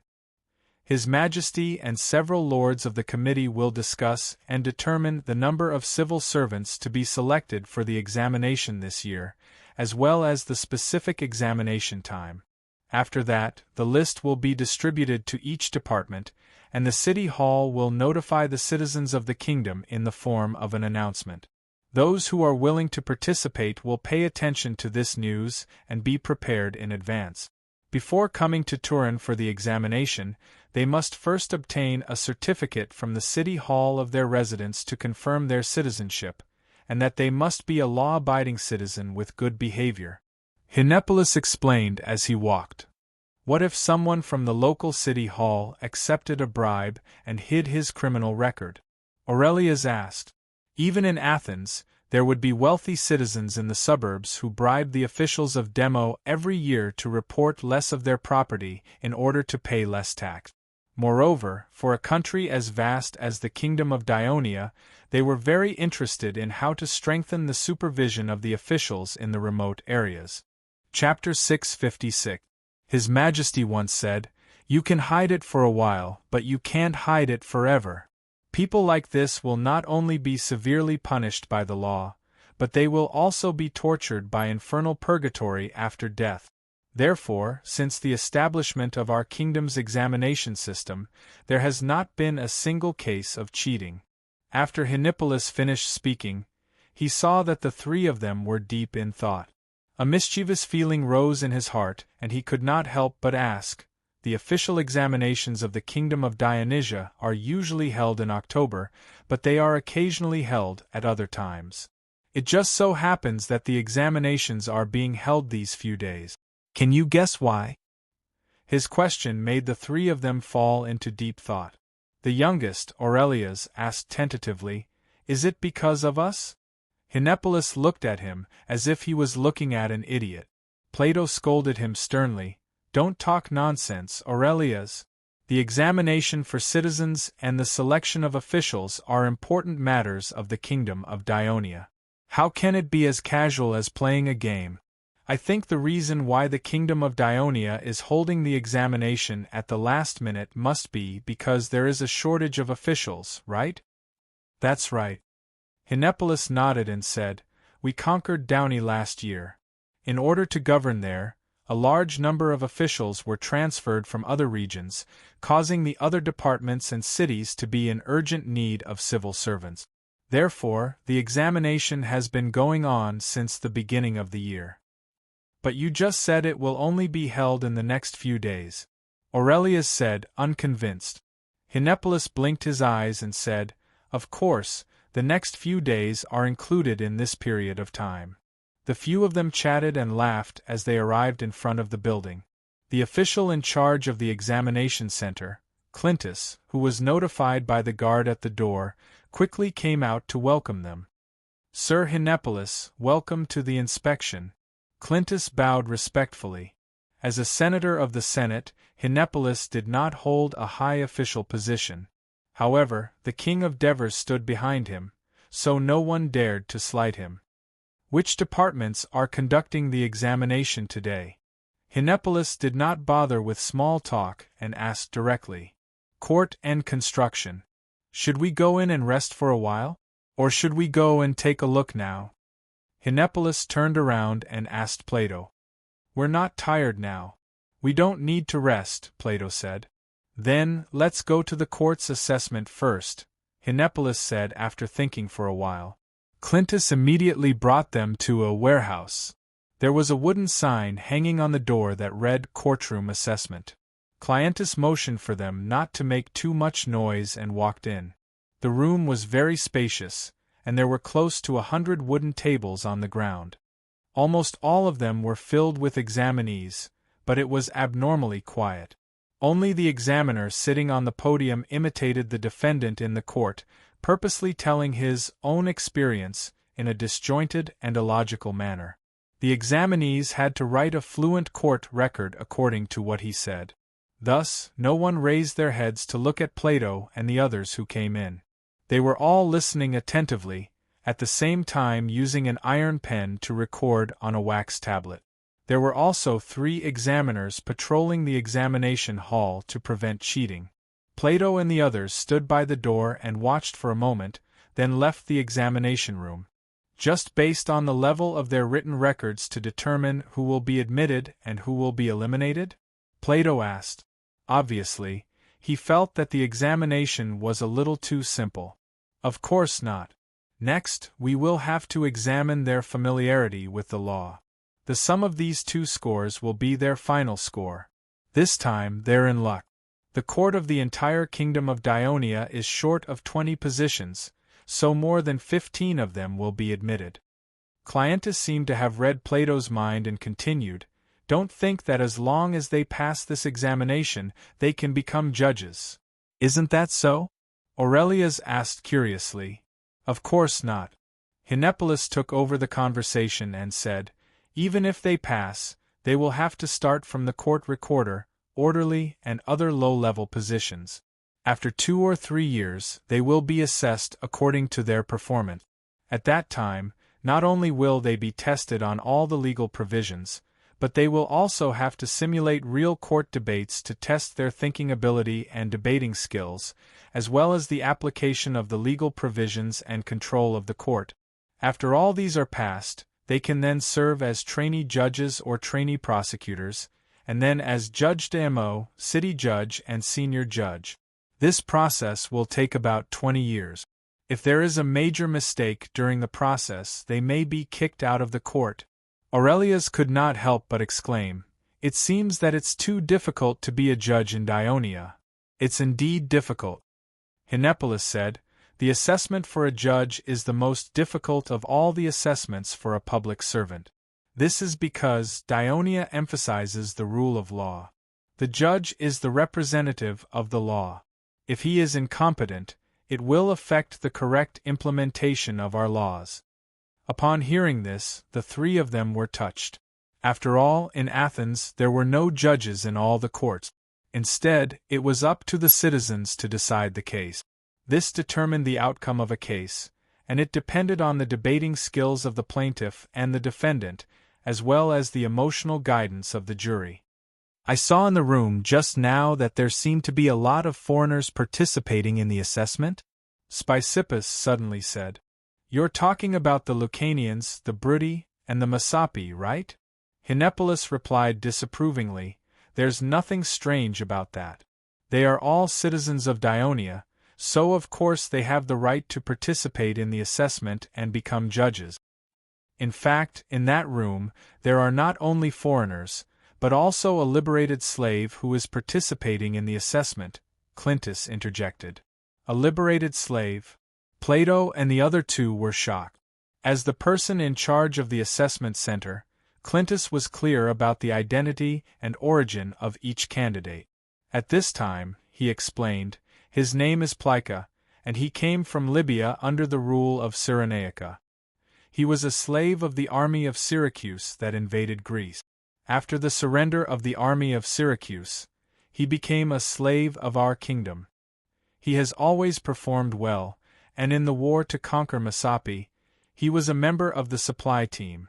His Majesty and several lords of the committee will discuss and determine the number of civil servants to be selected for the examination this year, as well as the specific examination time. After that, the list will be distributed to each department, and the City Hall will notify the citizens of the kingdom in the form of an announcement. Those who are willing to participate will pay attention to this news and be prepared in advance. Before coming to Turin for the examination, they must first obtain a certificate from the City Hall of their residence to confirm their citizenship, and that they must be a law-abiding citizen with good behavior. Hinepolis explained as he walked. What if someone from the local city hall accepted a bribe and hid his criminal record? Aurelius asked. Even in Athens, there would be wealthy citizens in the suburbs who bribed the officials of Demo every year to report less of their property in order to pay less tax. Moreover, for a country as vast as the Kingdom of Dionia, they were very interested in how to strengthen the supervision of the officials in the remote areas. Chapter 656. His Majesty once said, "You can hide it for a while, but you can't hide it forever." People like this will not only be severely punished by the law, but they will also be tortured by infernal purgatory after death. Therefore, since the establishment of our kingdom's examination system, there has not been a single case of cheating. After Hinepolis finished speaking, he saw that the three of them were deep in thought. A mischievous feeling rose in his heart, and he could not help but ask, "The official examinations of the Kingdom of Dionysia are usually held in October, but they are occasionally held at other times. It just so happens that the examinations are being held these few days. Can you guess why?" His question made the three of them fall into deep thought. The youngest, Aurelius, asked tentatively, "Is it because of us?" Hinepolis looked at him as if he was looking at an idiot. Plato scolded him sternly, "Don't talk nonsense, Aurelius. The examination for citizens and the selection of officials are important matters of the Kingdom of Dionia. How can it be as casual as playing a game? I think the reason why the Kingdom of Dionia is holding the examination at the last minute must be because there is a shortage of officials, right?" "That's right." Hinepolis nodded and said, "We conquered Downey last year. In order to govern there, a large number of officials were transferred from other regions, causing the other departments and cities to be in urgent need of civil servants. Therefore, the examination has been going on since the beginning of the year." "But you just said it will only be held in the next few days," Aurelius said, unconvinced. Hinepolis blinked his eyes and said, "Of course, the next few days are included in this period of time." The few of them chatted and laughed as they arrived in front of the building. The official in charge of the examination center, Clintus, who was notified by the guard at the door, quickly came out to welcome them. "Sir Hinepolis, welcome to the inspection." Clintus bowed respectfully. As a senator of the Senate, Hinepolis did not hold a high official position. However, the king of Devers stood behind him, so no one dared to slight him. "Which departments are conducting the examination today?" Hinepolis did not bother with small talk and asked directly. "Court and construction. Should we go in and rest for a while? Or should we go and take a look now?" Hinepolis turned around and asked Plato. "We're not tired now. We don't need to rest," Plato said. "Then, let's go to the court's assessment first," Hinepolis said after thinking for a while. Clintus immediately brought them to a warehouse. There was a wooden sign hanging on the door that read "Courtroom Assessment." Clintus motioned for them not to make too much noise and walked in. The room was very spacious, and there were close to 100 wooden tables on the ground. Almost all of them were filled with examinees, but it was abnormally quiet. Only the examiner sitting on the podium imitated the defendant in the court, purposely telling his own experience in a disjointed and illogical manner. The examinees had to write a fluent court record according to what he said. Thus, no one raised their heads to look at Plato and the others who came in. They were all listening attentively, at the same time using an iron pen to record on a wax tablet. There were also 3 examiners patrolling the examination hall to prevent cheating. Plato and the others stood by the door and watched for a moment, then left the examination room. Just based on the level of their written records to determine who will be admitted and who will be eliminated? Plato asked. Obviously, he felt that the examination was a little too simple. Of course not. Next, we will have to examine their familiarity with the law. The sum of these 2 scores will be their final score. This time, they're in luck. The court of the entire kingdom of Dionia is short of 20 positions, so more than 15 of them will be admitted. Cleanthes seemed to have read Plato's mind and continued, "Don't think that as long as they pass this examination, they can become judges. Isn't that so?" Aurelius asked curiously. "Of course not." Hinepolis took over the conversation and said, "Even if they pass, they will have to start from the court recorder, orderly, and other low-level positions. After 2 or 3 years, they will be assessed according to their performance. At that time, not only will they be tested on all the legal provisions, but they will also have to simulate real court debates to test their thinking ability and debating skills, as well as the application of the legal provisions and control of the court. After all these are passed, they can then serve as trainee judges or trainee prosecutors, and then as judge d'amo, city judge and senior judge. This process will take about 20 years. If there is a major mistake during the process, they may be kicked out of the court." Aurelius could not help but exclaim, "It seems that it's too difficult to be a judge in Dionia." "It's indeed difficult," Hinepolis said. "The assessment for a judge is the most difficult of all the assessments for a public servant. This is because Dionia emphasizes the rule of law. The judge is the representative of the law. If he is incompetent, it will affect the correct implementation of our laws." Upon hearing this, the 3 of them were touched. After all, in Athens there were no judges in all the courts. Instead, it was up to the citizens to decide the case. This determined the outcome of a case, and it depended on the debating skills of the plaintiff and the defendant, as well as the emotional guidance of the jury. "I saw in the room just now that there seemed to be a lot of foreigners participating in the assessment," Spicippus suddenly said. "You're talking about the Lucanians, the Brudi, and the Messapi, right?" Hinepolis replied disapprovingly, "There's nothing strange about that. They are all citizens of Dionia, so of course they have the right to participate in the assessment and become judges. In fact, in that room, there are not only foreigners, but also a liberated slave who is participating in the assessment," Cleanthes interjected. "A liberated slave?" Plato and the other 2 were shocked. As the person in charge of the assessment center, Cleanthes was clear about the identity and origin of each candidate. "At this time," he explained, "his name is Plica, and he came from Libya under the rule of Cyrenaica. He was a slave of the army of Syracuse that invaded Greece. After the surrender of the army of Syracuse, he became a slave of our kingdom. He has always performed well, and in the war to conquer Messapi, he was a member of the supply team.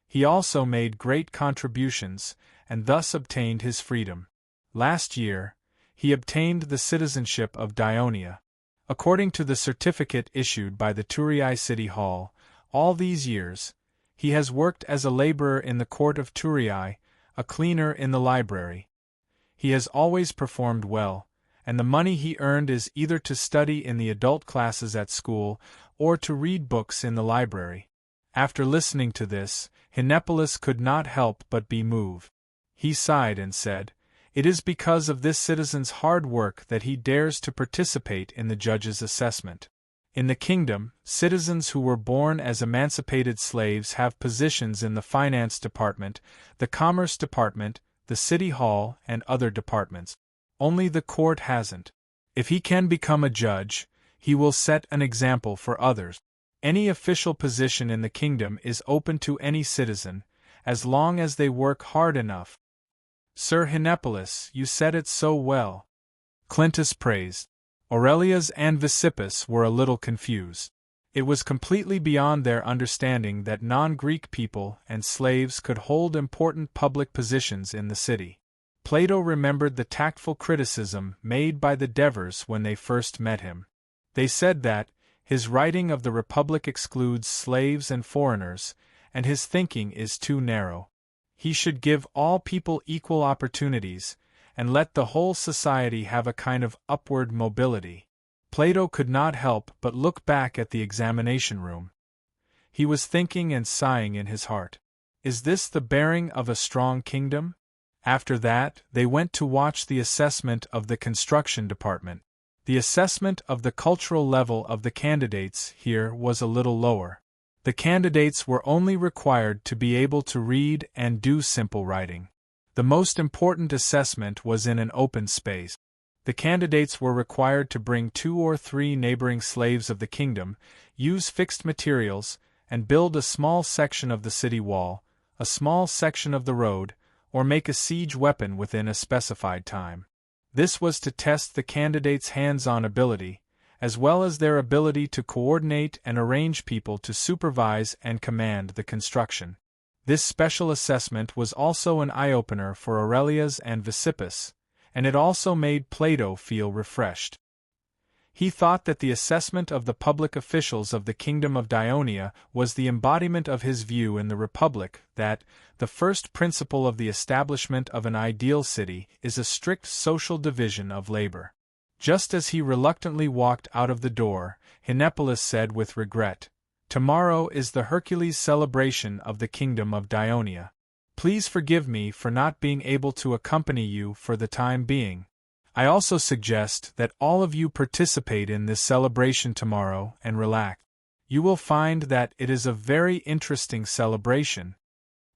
He also made great contributions, and thus obtained his freedom. Last year, he obtained the citizenship of Dionia. According to the certificate issued by the Thurii City Hall, all these years, he has worked as a laborer in the court of Thurii, a cleaner in the library. He has always performed well, and the money he earned is either to study in the adult classes at school or to read books in the library." After listening to this, Hinepolis could not help but be moved. He sighed and said, "It is because of this citizen's hard work that he dares to participate in the judge's assessment. In the kingdom, citizens who were born as emancipated slaves have positions in the finance department, the commerce department, the city hall, and other departments. Only the court hasn't. If he can become a judge, he will set an example for others. Any official position in the kingdom is open to any citizen, as long as they work hard enough. Sir Hinepolis, you said it so well, Clintus praised. Aurelius and Visippus were a little confused. It was completely beyond their understanding that non-Greek people and slaves could hold important public positions in the city. Plato remembered the tactful criticism made by the Devers when they first met him. They said that his writing of the Republic excludes slaves and foreigners, and his thinking is too narrow. He should give all people equal opportunities, and let the whole society have a kind of upward mobility. Plato could not help but look back at the examination room. He was thinking and sighing in his heart. Is this the bearing of a strong kingdom? After that, they went to watch the assessment of the construction department. The assessment of the cultural level of the candidates here was a little lower. The candidates were only required to be able to read and do simple writing. The most important assessment was in an open space. The candidates were required to bring 2 or 3 neighboring slaves of the kingdom, use fixed materials, and build a small section of the city wall, a small section of the road, or make a siege weapon within a specified time. This was to test the candidates' hands-on ability, as well as their ability to coordinate and arrange people to supervise and command the construction. This special assessment was also an eye-opener for Aurelius and Visippus, and it also made Plato feel refreshed. He thought that the assessment of the public officials of the kingdom of Dionia was the embodiment of his view in the Republic that the first principle of the establishment of an ideal city is a strict social division of labor. Just as he reluctantly walked out of the door, Hinepolis said with regret, "Tomorrow is the Hercules celebration of the kingdom of Dionia. Please forgive me for not being able to accompany you for the time being. I also suggest that all of you participate in this celebration tomorrow and relax. You will find that it is a very interesting celebration."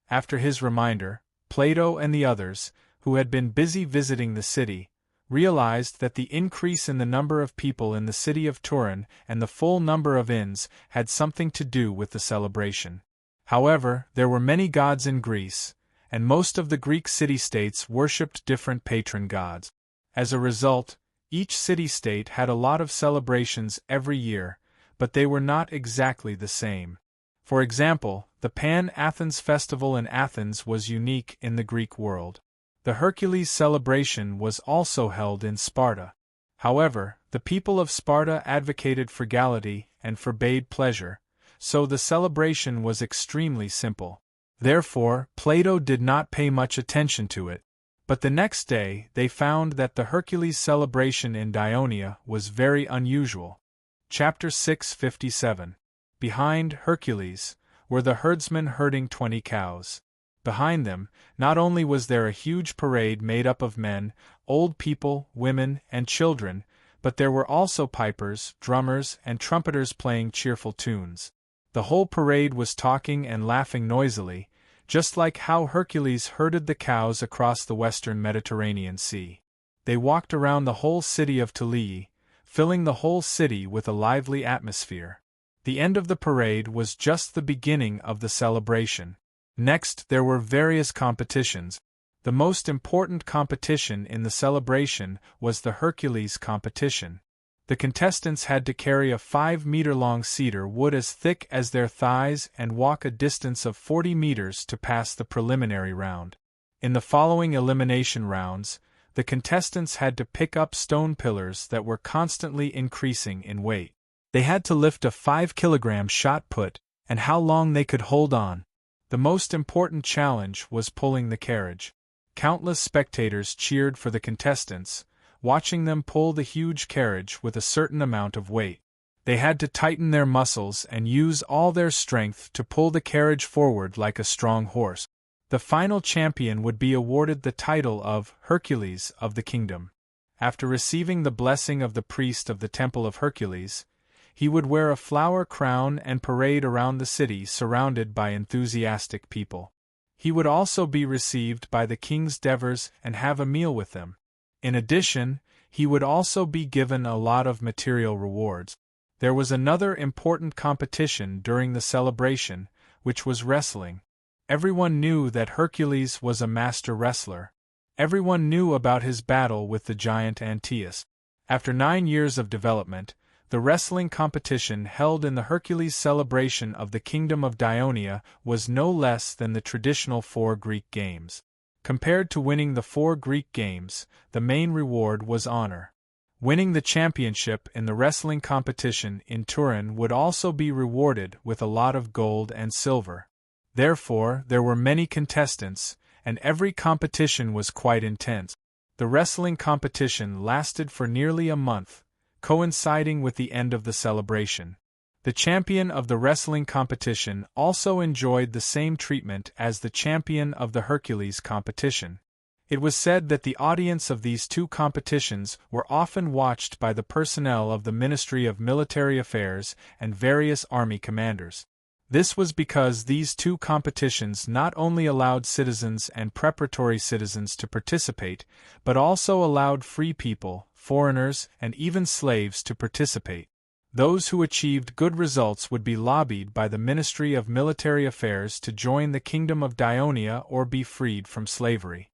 After his reminder, Plato and the others, who had been busy visiting the city, realized that the increase in the number of people in the city of Turin and the full number of inns had something to do with the celebration. However, there were many gods in Greece, and most of the Greek city-states worshipped different patron gods. As a result, each city-state had a lot of celebrations every year, but they were not exactly the same. For example, the Pan-Athens festival in Athens was unique in the Greek world. The Hercules celebration was also held in Sparta. However, the people of Sparta advocated frugality and forbade pleasure, so the celebration was extremely simple. Therefore, Plato did not pay much attention to it. But the next day they found that the Hercules celebration in Dionia was very unusual. Chapter 657. Behind Hercules were the herdsmen herding 20 cows. Behind them, not only was there a huge parade made up of men, old people, women, and children, but there were also pipers, drummers, and trumpeters playing cheerful tunes. The whole parade was talking and laughing noisily, just like how Hercules herded the cows across the western Mediterranean Sea. They walked around the whole city of Tulii, filling the whole city with a lively atmosphere. The end of the parade was just the beginning of the celebration. Next, there were various competitions. The most important competition in the celebration was the Hercules competition. The contestants had to carry a 5-meter-long cedar wood as thick as their thighs and walk a distance of 40 meters to pass the preliminary round. In the following elimination rounds, the contestants had to pick up stone pillars that were constantly increasing in weight. They had to lift a 5-kilogram shot put, and how long they could hold on. The most important challenge was pulling the carriage. Countless spectators cheered for the contestants, watching them pull the huge carriage with a certain amount of weight. They had to tighten their muscles and use all their strength to pull the carriage forward like a strong horse. The final champion would be awarded the title of Hercules of the Kingdom. After receiving the blessing of the priest of the Temple of Hercules, he would wear a flower crown and parade around the city surrounded by enthusiastic people. He would also be received by the king's Devers and have a meal with them. In addition, he would also be given a lot of material rewards. There was another important competition during the celebration, which was wrestling. Everyone knew that Hercules was a master wrestler. Everyone knew about his battle with the giant Antaeus. After 9 years of development, the wrestling competition held in the Hercules celebration of the Kingdom of Dionia was no less than the traditional 4 Greek games. Compared to winning the 4 Greek games, the main reward was honor. Winning the championship in the wrestling competition in Turin would also be rewarded with a lot of gold and silver. Therefore, there were many contestants, and every competition was quite intense. The wrestling competition lasted for nearly a month, coinciding with the end of the celebration. The champion of the wrestling competition also enjoyed the same treatment as the champion of the Hercules competition. It was said that the audience of these 2 competitions were often watched by the personnel of the Ministry of Military Affairs and various army commanders. This was because these 2 competitions not only allowed citizens and preparatory citizens to participate, but also allowed free people, foreigners, and even slaves to participate. Those who achieved good results would be lobbied by the Ministry of Military Affairs to join the Kingdom of Dionia or be freed from slavery.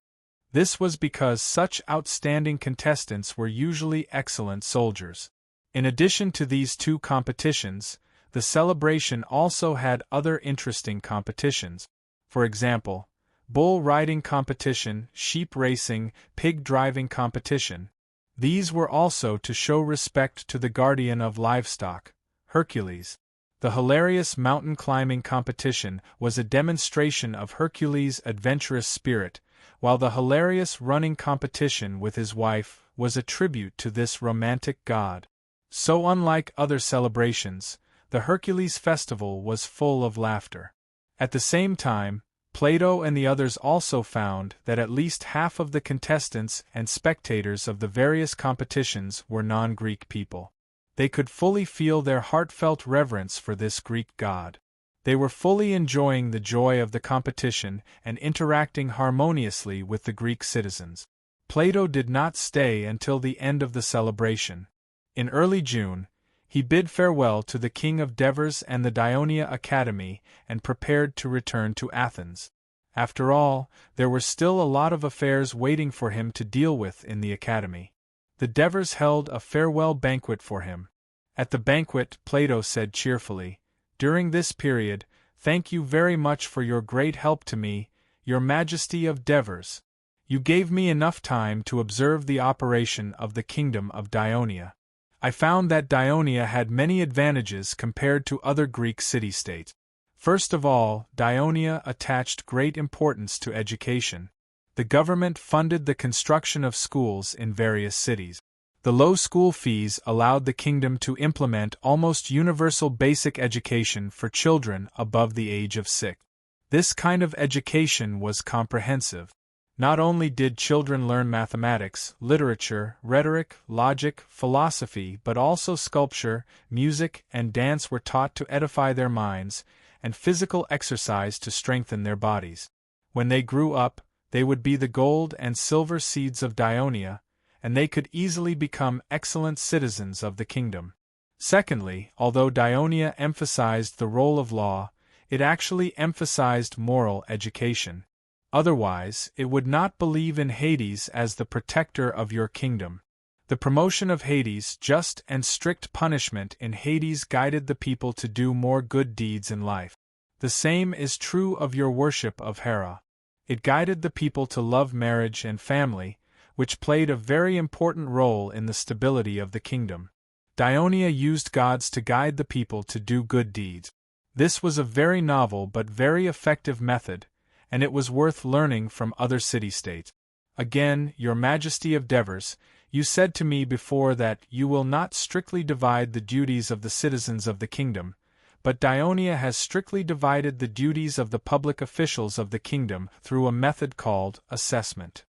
This was because such outstanding contestants were usually excellent soldiers. In addition to these 2 competitions, the celebration also had other interesting competitions. For example, bull riding competition, sheep racing, pig driving competition. These were also to show respect to the guardian of livestock, Hercules. The hilarious mountain climbing competition was a demonstration of Hercules' adventurous spirit, while the hilarious running competition with his wife was a tribute to this romantic god. So unlike other celebrations, the Hercules festival was full of laughter. At the same time, Plato and the others also found that at least half of the contestants and spectators of the various competitions were non-Greek people. They could fully feel their heartfelt reverence for this Greek god. They were fully enjoying the joy of the competition and interacting harmoniously with the Greek citizens. Plato did not stay until the end of the celebration. In early June, he bid farewell to the king of Devers and the Dionia Academy and prepared to return to Athens. After all, there were still a lot of affairs waiting for him to deal with in the academy. The Devers held a farewell banquet for him. At the banquet, Plato said cheerfully, "During this period, thank you very much for your great help to me, Your Majesty of Devers. You gave me enough time to observe the operation of the Kingdom of Dionia. I found that Dionia had many advantages compared to other Greek city-states. First of all, Dionia attached great importance to education. The government funded the construction of schools in various cities. The low school fees allowed the kingdom to implement almost universal basic education for children above the age of 6. This kind of education was comprehensive. Not only did children learn mathematics, literature, rhetoric, logic, philosophy, but also sculpture, music, and dance were taught to edify their minds, and physical exercise to strengthen their bodies. When they grew up, they would be the gold and silver seeds of Dionia, and they could easily become excellent citizens of the kingdom. Secondly, although Dionia emphasized the role of law, it actually emphasized moral education. Otherwise, it would not believe in Hades as the protector of your kingdom. The promotion of Hades, just and strict punishment in Hades guided the people to do more good deeds in life. The same is true of your worship of Hera. It guided the people to love marriage and family, which played a very important role in the stability of the kingdom. Dionia used gods to guide the people to do good deeds. This was a very novel but very effective method, and it was worth learning from other city-states. Again, Your Majesty of Devers, you said to me before that you will not strictly divide the duties of the citizens of the kingdom, but Dionia has strictly divided the duties of the public officials of the kingdom through a method called assessment.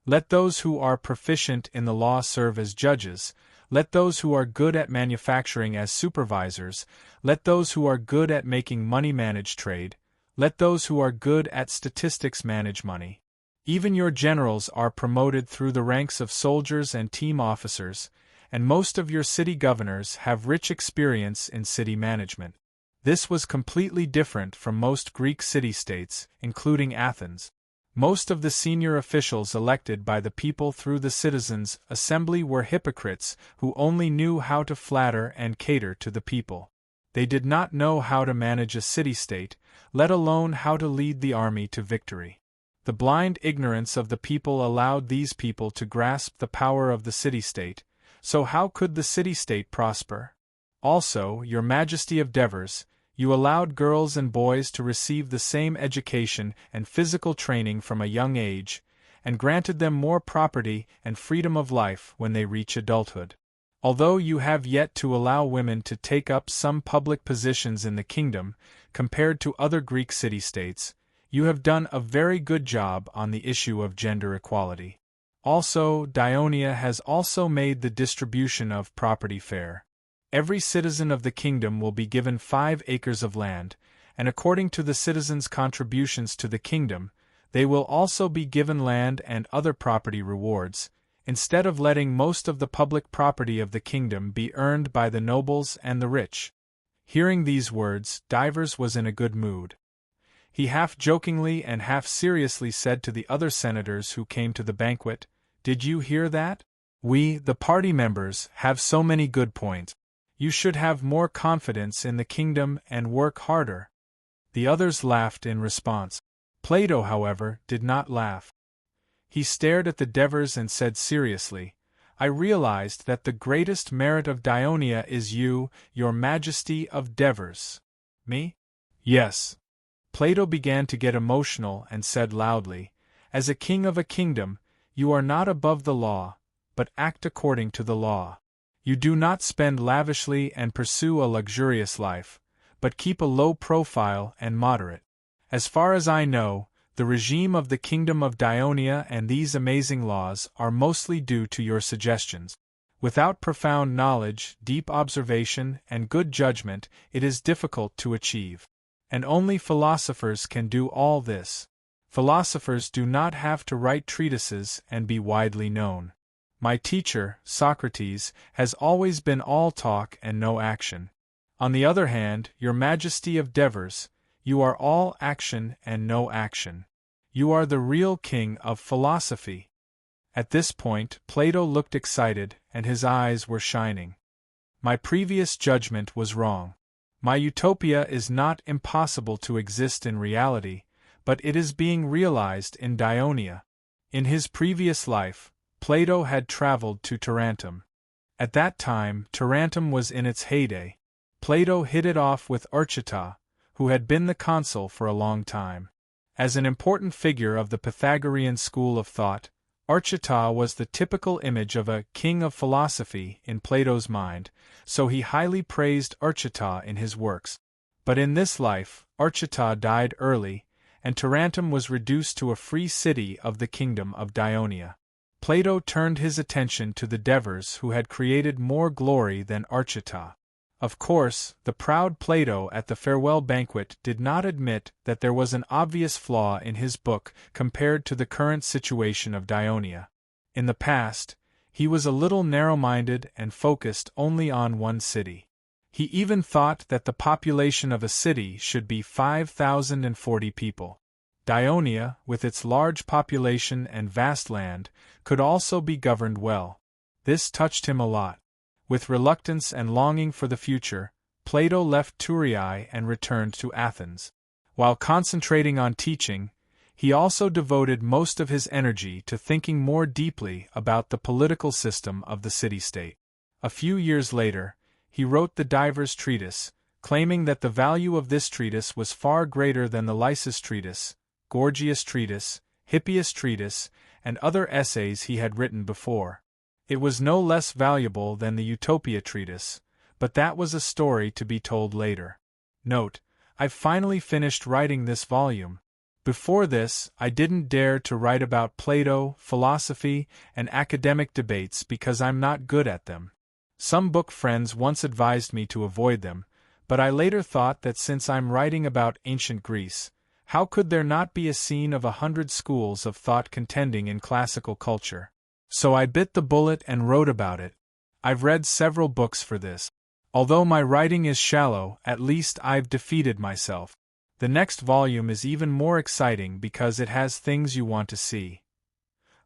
Let those who are proficient in the law serve as judges, let those who are good at manufacturing as supervisors, let those who are good at making money manage trade, let those who are good at statistics manage money. Even your generals are promoted through the ranks of soldiers and team officers, and most of your city governors have rich experience in city management. This was completely different from most Greek city-states, including Athens. Most of the senior officials elected by the people through the citizens' assembly were hypocrites who only knew how to flatter and cater to the people. They did not know how to manage a city-state, let alone how to lead the army to victory. The blind ignorance of the people allowed these people to grasp the power of the city-state, so how could the city-state prosper? Also, your Majesty of Devers, you allowed girls and boys to receive the same education and physical training from a young age, and granted them more property and freedom of life when they reach adulthood. Although you have yet to allow women to take up some public positions in the kingdom, compared to other Greek city-states, you have done a very good job on the issue of gender equality. Also, Dionia has also made the distribution of property fair. Every citizen of the kingdom will be given 5 acres of land, and according to the citizens' contributions to the kingdom, they will also be given land and other property rewards, instead of letting most of the public property of the kingdom be earned by the nobles and the rich. Hearing these words, Divers was in a good mood. He half-jokingly and half-seriously said to the other senators who came to the banquet, "Did you hear that? We, the party members, have so many good points. You should have more confidence in the kingdom and work harder." The others laughed in response. Plato, however, did not laugh. He stared at the Devers and said seriously, "I realized that the greatest merit of Dionia is you, your Majesty of Devers." "Me?" "Yes." Plato began to get emotional and said loudly, "As a king of a kingdom, you are not above the law, but act according to the law. You do not spend lavishly and pursue a luxurious life, but keep a low profile and moderate. As far as I know, the regime of the kingdom of Dionia and these amazing laws are mostly due to your suggestions. Without profound knowledge, deep observation, and good judgment, it is difficult to achieve. And only philosophers can do all this. Philosophers do not have to write treatises and be widely known. My teacher, Socrates, has always been all talk and no action. On the other hand, your Majesty of Devers, you are all action and no action. You are the real king of philosophy." At this point, Plato looked excited, and his eyes were shining. "My previous judgment was wrong. My utopia is not impossible to exist in reality, but it is being realized in Dionia." In his previous life, Plato had traveled to Tarentum. At that time, Tarentum was in its heyday. Plato hit it off with Archita, who had been the consul for a long time. As an important figure of the Pythagorean school of thought, Archita was the typical image of a king of philosophy in Plato's mind, so he highly praised Archita in his works. But in this life, Archita died early, and Tarentum was reduced to a free city of the kingdom of Dionia. Plato turned his attention to the Devers who had created more glory than Archita. Of course, the proud Plato at the farewell banquet did not admit that there was an obvious flaw in his book compared to the current situation of Dionia. In the past, he was a little narrow-minded and focused only on one city. He even thought that the population of a city should be 5,040 people. Dionia, with its large population and vast land, could also be governed well. This touched him a lot. With reluctance and longing for the future, Plato left Thurii and returned to Athens. While concentrating on teaching, he also devoted most of his energy to thinking more deeply about the political system of the city-state. A few years later, he wrote the Divers Treatise, claiming that the value of this treatise was far greater than the Lysis Treatise, Gorgias Treatise, Hippias Treatise, and other essays he had written before. It was no less valuable than the Utopia Treatise, but that was a story to be told later. Note: I've finally finished writing this volume. Before this, I didn't dare to write about Plato, philosophy, and academic debates because I'm not good at them. Some book friends once advised me to avoid them, but I later thought that since I'm writing about ancient Greece, how could there not be a scene of 100 schools of thought contending in classical culture? So I bit the bullet and wrote about it. I've read several books for this. Although my writing is shallow, at least I've defeated myself. The next volume is even more exciting because it has things you want to see.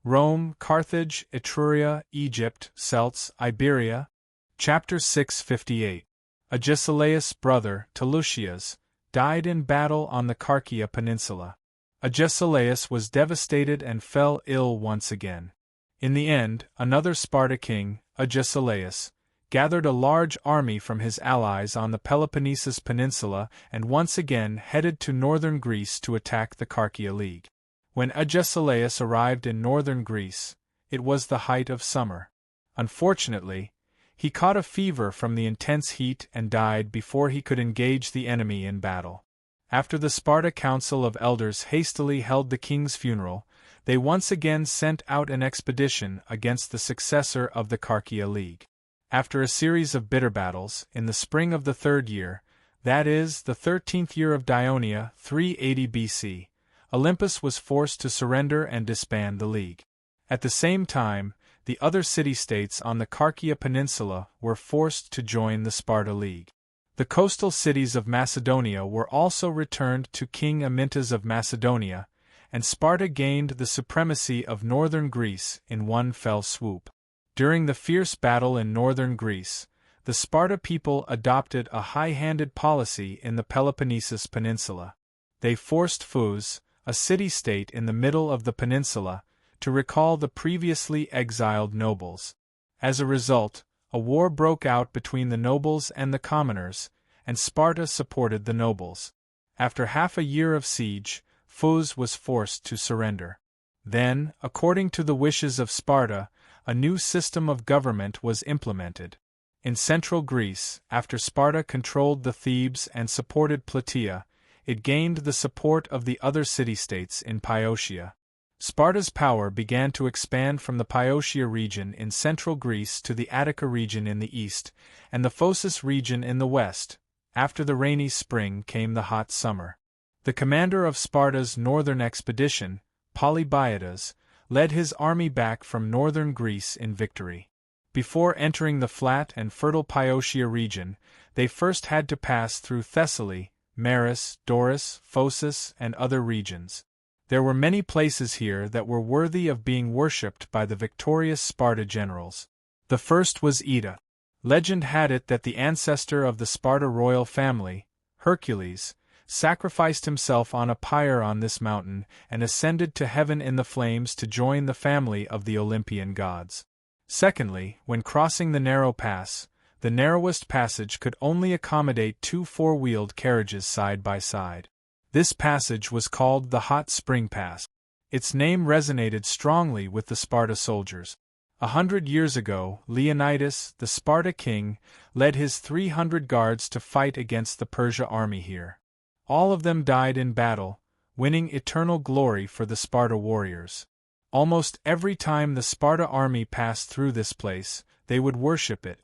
Rome, Carthage, Etruria, Egypt, Celts, Iberia. Chapter 658. Agesilaus' brother, Teleucius, died in battle on the Carchia Peninsula. Agesilaus was devastated and fell ill once again. In the end, another Sparta king, Agesilaus, gathered a large army from his allies on the Peloponnesus Peninsula and once again headed to northern Greece to attack the Carchia League. When Agesilaus arrived in northern Greece, it was the height of summer. Unfortunately, he caught a fever from the intense heat and died before he could engage the enemy in battle. After the Sparta Council of Elders hastily held the king's funeral, they once again sent out an expedition against the successor of the Carchia League. After a series of bitter battles, in the spring of the third year, that is, the 13th year of Dionia, 380 BC, Olympus was forced to surrender and disband the league. At the same time, the other city-states on the Carchia Peninsula were forced to join the Sparta League. The coastal cities of Macedonia were also returned to King Amyntas of Macedonia, and Sparta gained the supremacy of northern Greece in one fell swoop. During the fierce battle in northern Greece, the Sparta people adopted a high-handed policy in the Peloponnesus Peninsula. They forced Phus, a city-state in the middle of the peninsula, to recall the previously exiled nobles. As a result, a war broke out between the nobles and the commoners, and Sparta supported the nobles. After half a year of siege, Phus was forced to surrender. Then, according to the wishes of Sparta, a new system of government was implemented. In central Greece, after Sparta controlled the Thebes and supported Plataea, it gained the support of the other city-states in Boeotia. Sparta's power began to expand from the Boeotia region in central Greece to the Attica region in the east, and the Phocis region in the west. After the rainy spring came the hot summer. The commander of Sparta's northern expedition, Polybiades, led his army back from northern Greece in victory. Before entering the flat and fertile Boeotia region, they first had to pass through Thessaly, Maris, Doris, Phocis, and other regions. There were many places here that were worthy of being worshipped by the victorious Sparta generals. The first was Ida. Legend had it that the ancestor of the Sparta royal family, Hercules, sacrificed himself on a pyre on this mountain and ascended to heaven in the flames to join the family of the Olympian gods. Secondly, when crossing the narrow pass, the narrowest passage could only accommodate 2 four-wheeled carriages side by side. This passage was called the Hot Spring Pass. Its name resonated strongly with the Sparta soldiers. 100 years ago, Leonidas, the Sparta king, led his 300 guards to fight against the Persia army here. All of them died in battle, winning eternal glory for the Sparta warriors. Almost every time the Sparta army passed through this place, they would worship it.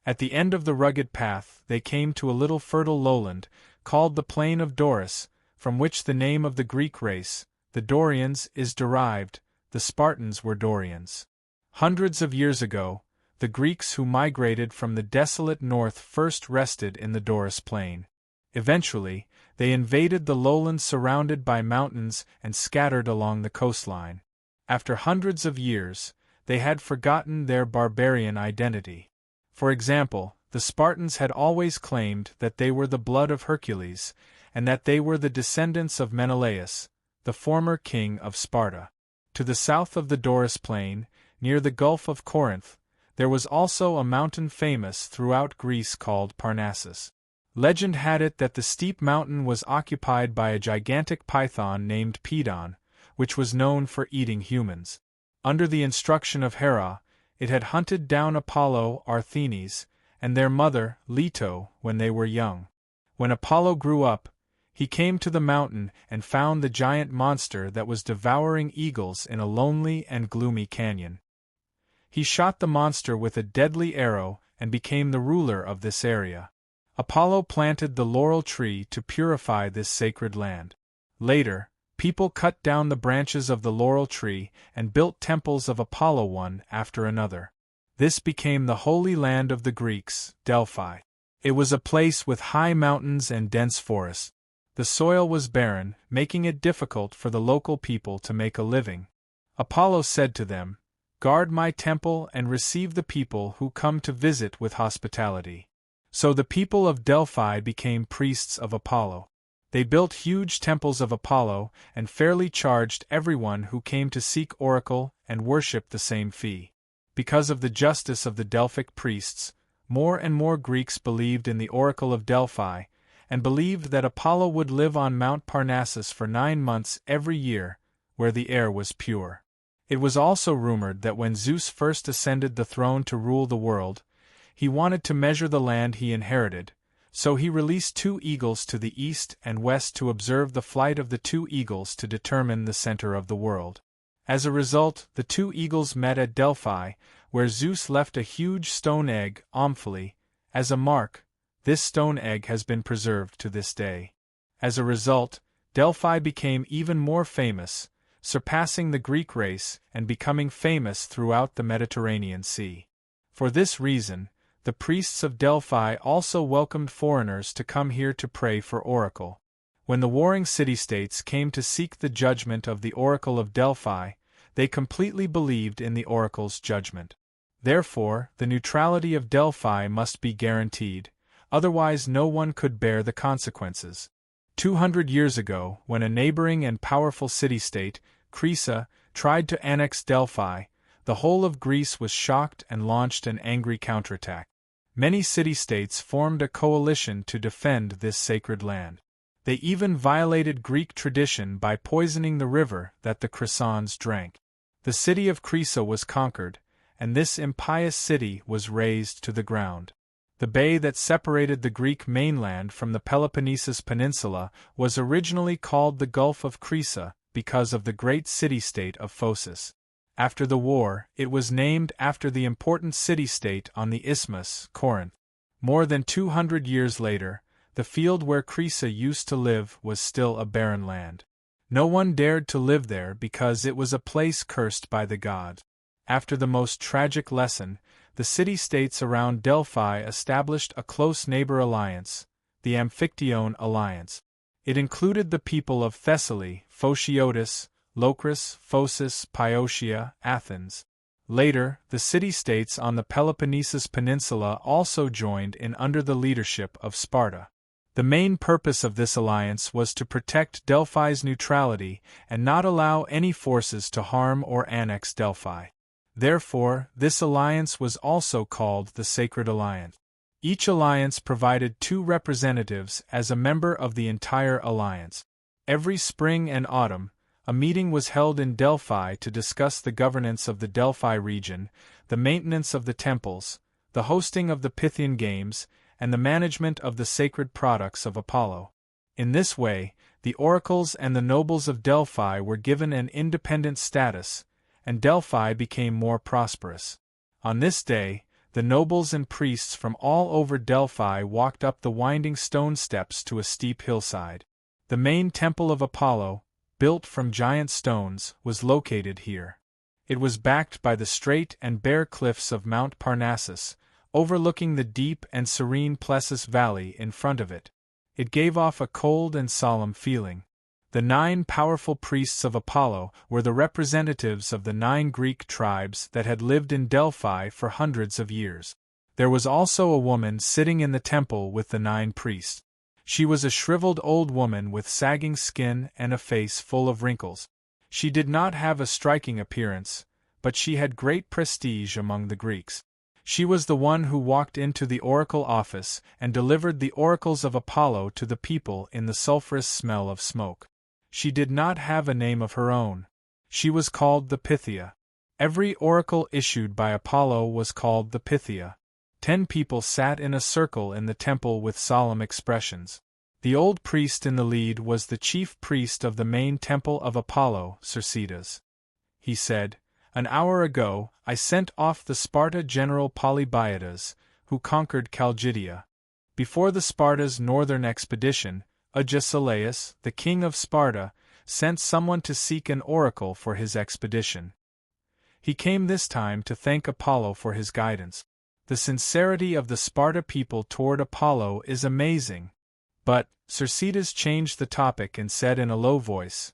At the end of the rugged path, they came to a little fertile lowland, called the Plain of Doris, from which the name of the Greek race, the Dorians, is derived. The Spartans were Dorians. Hundreds of years ago, the Greeks who migrated from the desolate north first rested in the Doris Plain. Eventually, they invaded the lowlands surrounded by mountains and scattered along the coastline. After hundreds of years, they had forgotten their barbarian identity. For example, the Spartans had always claimed that they were the blood of Hercules, and that they were the descendants of Menelaus, the former king of Sparta. To the south of the Doris Plain, near the Gulf of Corinth, there was also a mountain famous throughout Greece called Parnassus. Legend had it that the steep mountain was occupied by a gigantic python named Pedon, which was known for eating humans. Under the instruction of Hera, it had hunted down Apollo, Arthenes, and their mother, Leto, when they were young. When Apollo grew up, he came to the mountain and found the giant monster that was devouring eagles in a lonely and gloomy canyon. He shot the monster with a deadly arrow and became the ruler of this area. Apollo planted the laurel tree to purify this sacred land. Later, people cut down the branches of the laurel tree and built temples of Apollo one after another. This became the holy land of the Greeks, Delphi. It was a place with high mountains and dense forests. The soil was barren, making it difficult for the local people to make a living. Apollo said to them, "Guard my temple and receive the people who come to visit with hospitality." So the people of Delphi became priests of Apollo. They built huge temples of Apollo and fairly charged everyone who came to seek oracle and worship the same fee. Because of the justice of the Delphic priests, more and more Greeks believed in the oracle of Delphi, and believed that Apollo would live on Mount Parnassus for 9 months every year, where the air was pure. It was also rumored that when Zeus first ascended the throne to rule the world, he wanted to measure the land he inherited, so he released 2 eagles to the east and west to observe the flight of the 2 eagles to determine the center of the world. As a result, the 2 eagles met at Delphi, where Zeus left a huge stone egg, Omphale, as a mark. This stone egg has been preserved to this day. As a result, Delphi became even more famous, surpassing the Greek race and becoming famous throughout the Mediterranean Sea. For this reason, the priests of Delphi also welcomed foreigners to come here to pray for oracle. When the warring city-states came to seek the judgment of the oracle of Delphi, they completely believed in the oracle's judgment. Therefore, the neutrality of Delphi must be guaranteed, otherwise no one could bear the consequences. 200 years ago, when a neighboring and powerful city-state, Crisa, tried to annex Delphi, the whole of Greece was shocked and launched an angry counterattack. Many city-states formed a coalition to defend this sacred land. They even violated Greek tradition by poisoning the river that the Crisans drank. The city of Crisa was conquered, and this impious city was razed to the ground. The bay that separated the Greek mainland from the Peloponnesus Peninsula was originally called the Gulf of Crisa because of the great city-state of Phocis. After the war, it was named after the important city-state on the isthmus, Corinth. More than 200 years later, the field where Crisa used to live was still a barren land. No one dared to live there because it was a place cursed by the gods. After the most tragic lesson, the city-states around Delphi established a close neighbor alliance, the Amphictyon Alliance. It included the people of Thessaly, Phociotis, Locris, Phocis, Piotia, Athens. Later, the city-states on the Peloponnesus Peninsula also joined in under the leadership of Sparta. The main purpose of this alliance was to protect Delphi's neutrality and not allow any forces to harm or annex Delphi. Therefore, this alliance was also called the Sacred Alliance. Each alliance provided 2 representatives as a member of the entire alliance. Every spring and autumn, a meeting was held in Delphi to discuss the governance of the Delphi region, the maintenance of the temples, the hosting of the Pythian Games, and the management of the sacred products of Apollo. In this way, the oracles and the nobles of Delphi were given an independent status, and Delphi became more prosperous. On this day, the nobles and priests from all over Delphi walked up the winding stone steps to a steep hillside. The main temple of Apollo, built from giant stones, was located here. It was backed by the straight and bare cliffs of Mount Parnassus, overlooking the deep and serene Plessis Valley in front of it. It gave off a cold and solemn feeling. The 9 powerful priests of Apollo were the representatives of the 9 Greek tribes that had lived in Delphi for hundreds of years. There was also a woman sitting in the temple with the 9 priests. She was a shriveled old woman with sagging skin and a face full of wrinkles. She did not have a striking appearance, but she had great prestige among the Greeks. She was the one who walked into the oracle office and delivered the oracles of Apollo to the people in the sulphurous smell of smoke. She did not have a name of her own. She was called the Pythia. Every oracle issued by Apollo was called the Pythia. 10 people sat in a circle in the temple with solemn expressions. The old priest in the lead was the chief priest of the main temple of Apollo, Cercidas. He said, "An hour ago, I sent off the Sparta general Polybiades, who conquered Chalcidia. Before the Sparta's northern expedition, Agesilaus, the king of Sparta, sent someone to seek an oracle for his expedition. He came this time to thank Apollo for his guidance. The sincerity of the Sparta people toward Apollo is amazing. But Cercidas changed the topic and said in a low voice,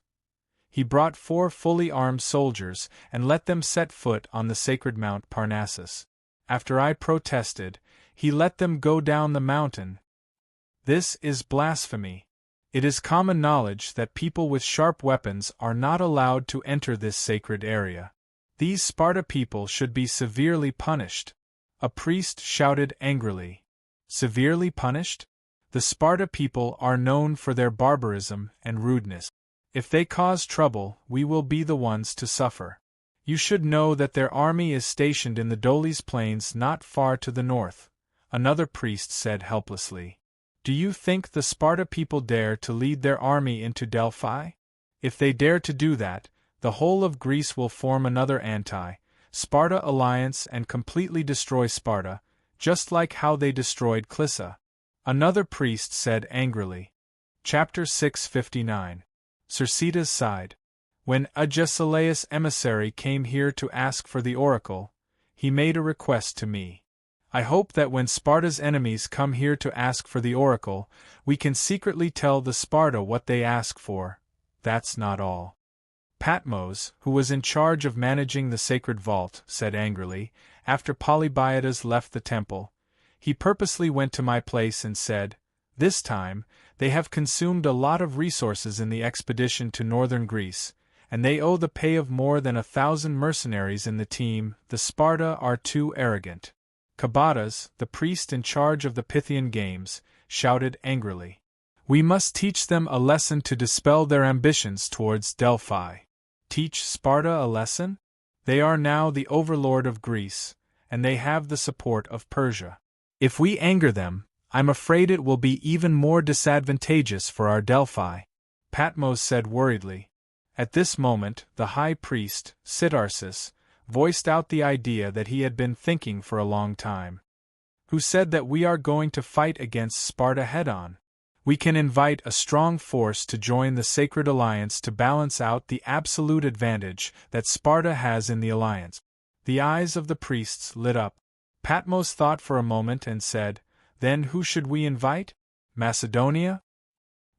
"He brought 4 fully armed soldiers and let them set foot on the sacred Mount Parnassus. After I protested, he let them go down the mountain. This is blasphemy. It is common knowledge that people with sharp weapons are not allowed to enter this sacred area. These Sparta people should be severely punished." A priest shouted angrily. "Severely punished? The Sparta people are known for their barbarism and rudeness. If they cause trouble, we will be the ones to suffer. You should know that their army is stationed in the Dolis plains not far to the north," another priest said helplessly. "Do you think the Sparta people dare to lead their army into Delphi? If they dare to do that, the whole of Greece will form another anti-Sparta alliance and completely destroy Sparta, just like how they destroyed Clyssa," another priest said angrily. Chapter 659. Cercidas sighed. "When Agesilaus' emissary came here to ask for the oracle, he made a request to me. I hope that when Sparta's enemies come here to ask for the oracle, we can secretly tell the Sparta what they ask for. That's not all." Patmos, who was in charge of managing the sacred vault, said angrily, after Polybiades left the temple. He purposely went to my place and said, "This time, they have consumed a lot of resources in the expedition to northern Greece, and they owe the pay of more than 1,000 mercenaries in the team. The Sparta are too arrogant." Kabatas, the priest in charge of the Pythian games, shouted angrily, "We must teach them a lesson to dispel their ambitions towards Delphi." Teach Sparta a lesson? They are now the overlord of Greece, and they have the support of Persia. If we anger them, I'm afraid it will be even more disadvantageous for our Delphi," Patmos said worriedly. At this moment, the high priest, Sitarsis, voiced out the idea that he had been thinking for a long time. "Who said that we are going to fight against Sparta head-on? We can invite a strong force to join the sacred alliance to balance out the absolute advantage that Sparta has in the alliance." The eyes of the priests lit up. Patmos thought for a moment and said, "Then who should we invite? Macedonia?"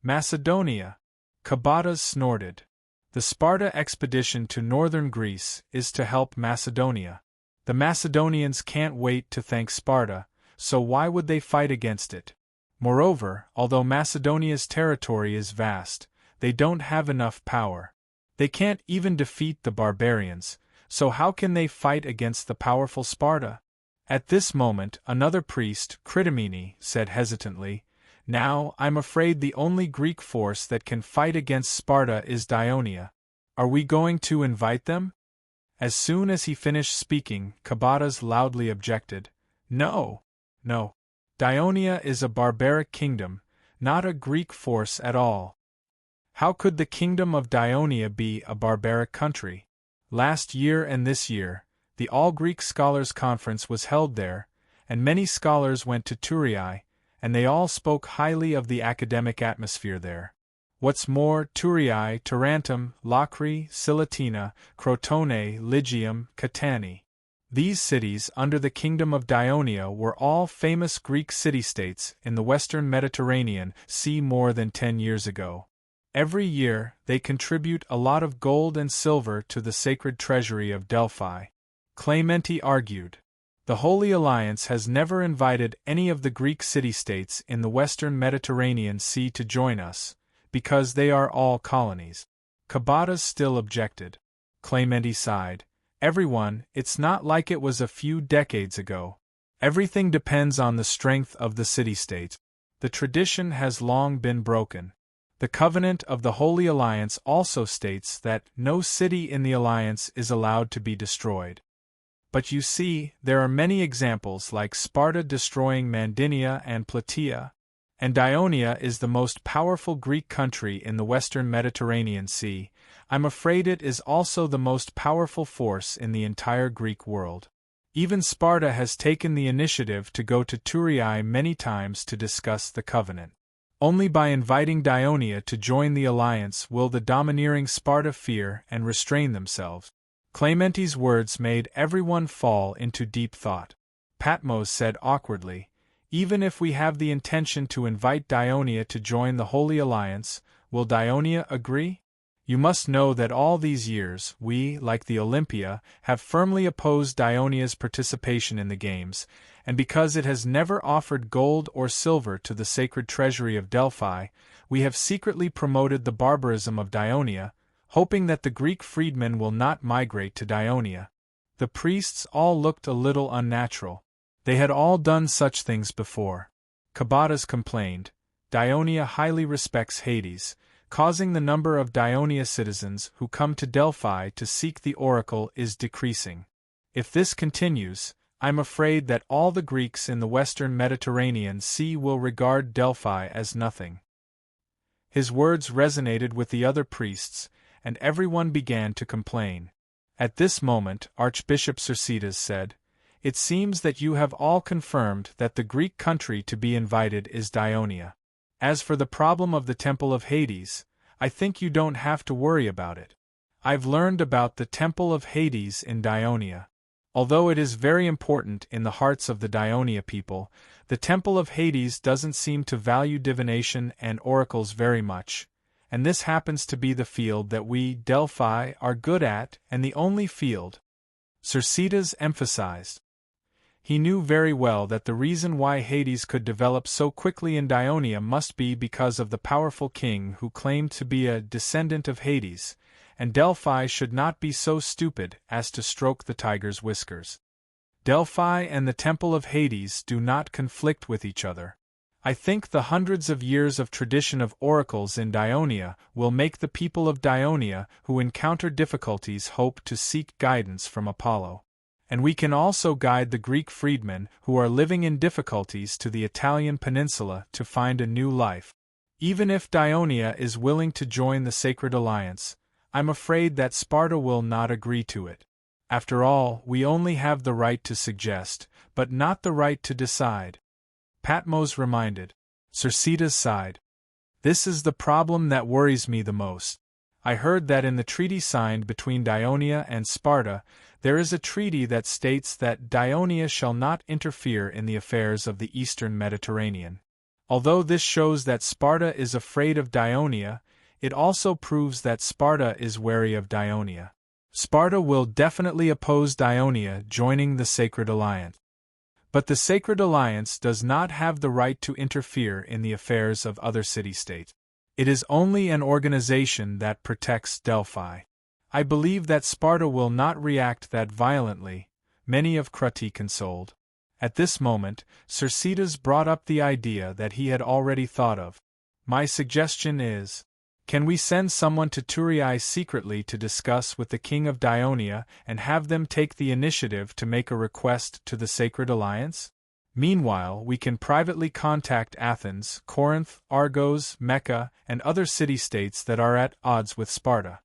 "Macedonia!" Kabatas snorted. "The Sparta expedition to northern Greece is to help Macedonia. The Macedonians can't wait to thank Sparta, so why would they fight against it? Moreover, although Macedonia's territory is vast, they don't have enough power. They can't even defeat the barbarians, so how can they fight against the powerful Sparta?" At this moment, another priest, Critomene, said hesitantly, "Now, I'm afraid the only Greek force that can fight against Sparta is Dionia. Are we going to invite them?" As soon as he finished speaking, Kabatas loudly objected, "No, no. Dionia is a barbaric kingdom, not a Greek force at all. How could the kingdom of Dionia be a barbaric country? Last year and this year, the All-Greek Scholars' Conference was held there, and many scholars went to Thurii, and they all spoke highly of the academic atmosphere there. What's more, Thurii, Tarentum, Locri, Silatina, Crotone, Lygium, Catani. These cities under the kingdom of Dionia were all famous Greek city-states in the western Mediterranean Sea more than 10 years ago. Every year, they contribute a lot of gold and silver to the sacred treasury of Delphi." Clementi argued. "The Holy Alliance has never invited any of the Greek city-states in the western Mediterranean Sea to join us, because they are all colonies." Kabatas still objected. Clementi sighed. "Everyone, it's not like it was a few decades ago. Everything depends on the strength of the city-states. The tradition has long been broken. The covenant of the Holy Alliance also states that no city in the alliance is allowed to be destroyed. But you see, there are many examples like Sparta destroying Mandinia and Plataea, and Dionia is the most powerful Greek country in the western Mediterranean Sea. I'm afraid it is also the most powerful force in the entire Greek world. Even Sparta has taken the initiative to go to Thurii many times to discuss the covenant. Only by inviting Dionia to join the alliance will the domineering Sparta fear and restrain themselves." Clementi's words made everyone fall into deep thought. Patmos said awkwardly, "Even if we have the intention to invite Dionia to join the Holy Alliance, will Dionia agree? You must know that all these years, we, like the Olympia, have firmly opposed Dionia's participation in the games, and because it has never offered gold or silver to the sacred treasury of Delphi, we have secretly promoted the barbarism of Dionia, hoping that the Greek freedmen will not migrate to Dionia." The priests all looked a little unnatural. They had all done such things before. Cabatas complained, "Dionia highly respects Hades, causing the number of Dionia citizens who come to Delphi to seek the oracle is decreasing. If this continues, I'm afraid that all the Greeks in the western Mediterranean Sea will regard Delphi as nothing." His words resonated with the other priests, and everyone began to complain. At this moment, Archbishop Cercidas said, "It seems that you have all confirmed that the Greek country to be invited is Dionia. As for the problem of the Temple of Hades, I think you don't have to worry about it. I've learned about the Temple of Hades in Dionia. Although it is very important in the hearts of the Dionia people, the Temple of Hades doesn't seem to value divination and oracles very much, and this happens to be the field that we, Delphi, are good at and the only field," Cercidas emphasized. He knew very well that the reason why Hades could develop so quickly in Dionia must be because of the powerful king who claimed to be a descendant of Hades, and Delphi should not be so stupid as to stroke the tiger's whiskers. Delphi and the Temple of Hades do not conflict with each other. I think the hundreds of years of tradition of oracles in Dionia will make the people of Dionia who encounter difficulties hope to seek guidance from Apollo. And we can also guide the Greek freedmen who are living in difficulties to the Italian peninsula to find a new life. Even if Dionia is willing to join the Sacred Alliance, I'm afraid that Sparta will not agree to it. After all, we only have the right to suggest, but not the right to decide," Patmos reminded. Cercidas sighed. "This is the problem that worries me the most. I heard that in the treaty signed between Dionia and Sparta, there is a treaty that states that Dionia shall not interfere in the affairs of the eastern Mediterranean. Although this shows that Sparta is afraid of Dionia, it also proves that Sparta is wary of Dionia. Sparta will definitely oppose Dionia joining the Sacred Alliance. But the Sacred Alliance does not have the right to interfere in the affairs of other city-states. It is only an organization that protects Delphi. I believe that Sparta will not react that violently," many of Crati consoled. At this moment, Cercidas brought up the idea that he had already thought of. "My suggestion is, can we send someone to Thurii secretly to discuss with the king of Dionia and have them take the initiative to make a request to the Sacred Alliance? Meanwhile, we can privately contact Athens, Corinth, Argos, Mecca, and other city-states that are at odds with Sparta.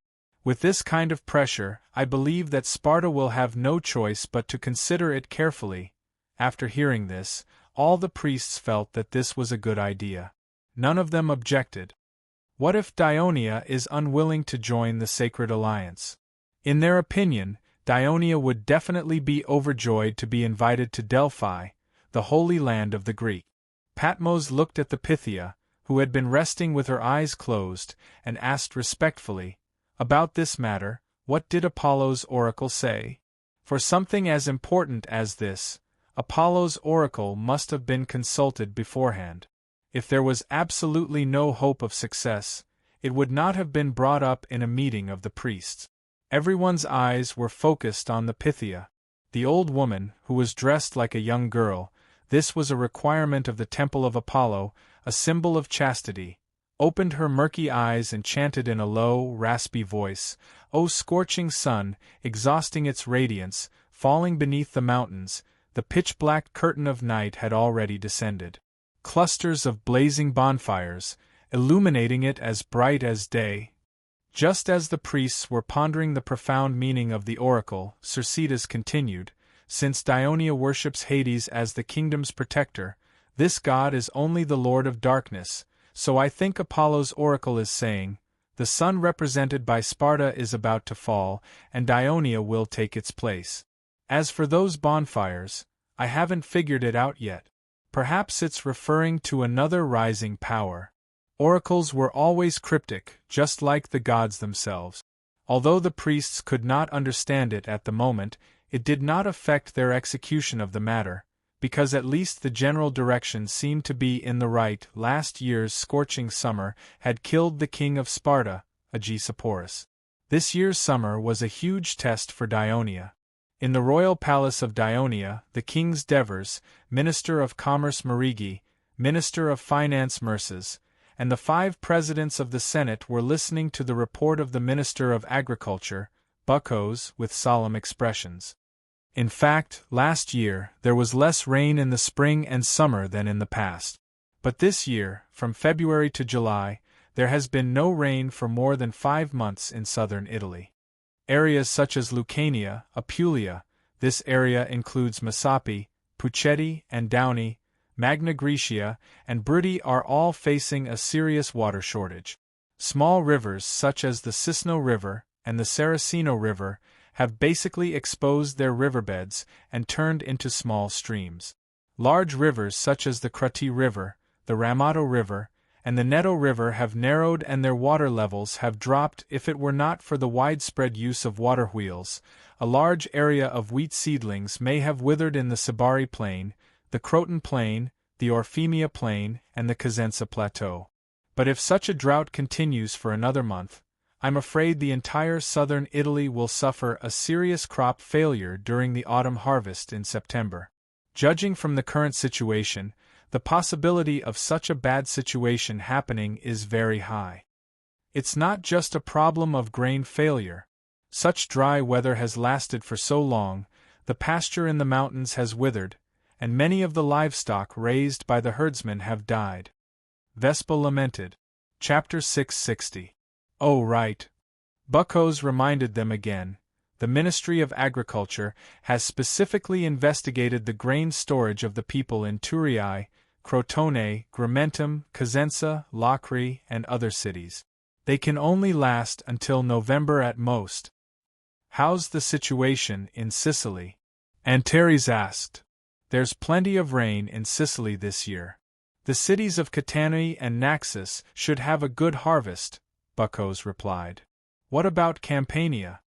With this kind of pressure, I believe that Sparta will have no choice but to consider it carefully." After hearing this, all the priests felt that this was a good idea. None of them objected. What if Dionia is unwilling to join the Sacred Alliance? In their opinion, Dionia would definitely be overjoyed to be invited to Delphi, the holy land of the Greek. Patmos looked at the Pythia, who had been resting with her eyes closed, and asked respectfully, "About this matter, what did Apollo's oracle say?" For something as important as this, Apollo's oracle must have been consulted beforehand. If there was absolutely no hope of success, it would not have been brought up in a meeting of the priests. Everyone's eyes were focused on the Pythia. The old woman, who was dressed like a young girl, this was a requirement of the Temple of Apollo, a symbol of chastity, opened her murky eyes and chanted in a low, raspy voice, "O scorching sun, exhausting its radiance, falling beneath the mountains, the pitch-black curtain of night had already descended. Clusters of blazing bonfires, illuminating it as bright as day." Just as the priests were pondering the profound meaning of the oracle, Cercidas continued, "Since Dionia worships Hades as the kingdom's protector, this god is only the lord of darkness, so I think Apollo's oracle is saying, The sun represented by Sparta is about to fall, and Dionia will take its place. As for those bonfires, I haven't figured it out yet. Perhaps it's referring to another rising power. Oracles were always cryptic, just like the gods themselves. Although the priests could not understand it at the moment, it did not affect their execution of the matter, because at least the general direction seemed to be in the right. Last year's scorching summer had killed the king of Sparta, Agesiporus. This year's summer was a huge test for Dionia. In the royal palace of Dionia, the king's Devers, Minister of Commerce Marigi, Minister of Finance Murses, and the 5 presidents of the Senate were listening to the report of the Minister of Agriculture, Buckos, with solemn expressions. In fact, last year, there was less rain in the spring and summer than in the past. But this year, from February to July, there has been no rain for more than 5 months in southern Italy. Areas such as Lucania, Apulia, this area includes Masapi, Puccetti and Downey, Magna Graecia, and Brudi are all facing a serious water shortage. Small rivers such as the Cisno River and the Saraceno River have basically exposed their riverbeds and turned into small streams. Large rivers such as the Crati River, the Ramato River, and the Neto River have narrowed and their water levels have dropped. If it were not for the widespread use of water wheels, a large area of wheat seedlings may have withered in the Sibari Plain, the Croton Plain, the Orfemia Plain, and the Cosenza Plateau. But if such a drought continues for another month, I'm afraid the entire southern Italy will suffer a serious crop failure during the autumn harvest in September. Judging from the current situation, the possibility of such a bad situation happening is very high. It's not just a problem of grain failure. Such dry weather has lasted for so long, the pasture in the mountains has withered, and many of the livestock raised by the herdsmen have died. Vespa lamented. Chapter 660. Oh, right. Buckos reminded them again. The Ministry of Agriculture has specifically investigated the grain storage of the people in Turiae, Crotone, Grimentum, Cosenza, Locri, and other cities. They can only last until November at most. How's the situation in Sicily? Antares asked. There's plenty of rain in Sicily this year. The cities of Catania and Naxos should have a good harvest, Buckos replied. What about Campania?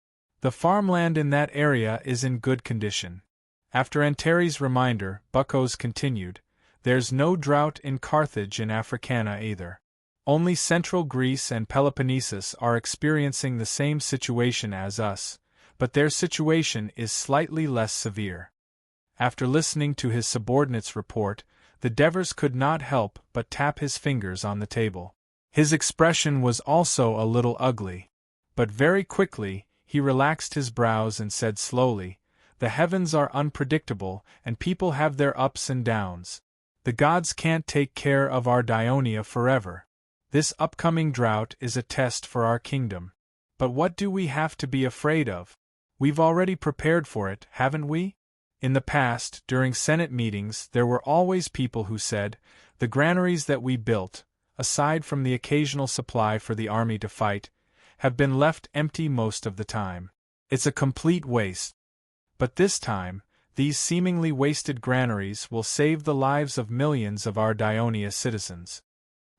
The farmland in that area is in good condition. After Antares' reminder, Buckos continued, there's no drought in Carthage and Africana either. Only central Greece and Peloponnesus are experiencing the same situation as us, but their situation is slightly less severe. After listening to his subordinate's report, the Devers could not help but tap his fingers on the table. His expression was also a little ugly. But very quickly, he relaxed his brows and said slowly, the heavens are unpredictable and people have their ups and downs. The gods can't take care of our Dionia forever. This upcoming drought is a test for our kingdom. But what do we have to be afraid of? We've already prepared for it, haven't we? In the past, during Senate meetings, there were always people who said, the granaries that we built, aside from the occasional supply for the army to fight, have been left empty most of the time. It's a complete waste. But this time, these seemingly wasted granaries will save the lives of millions of our Dionia citizens.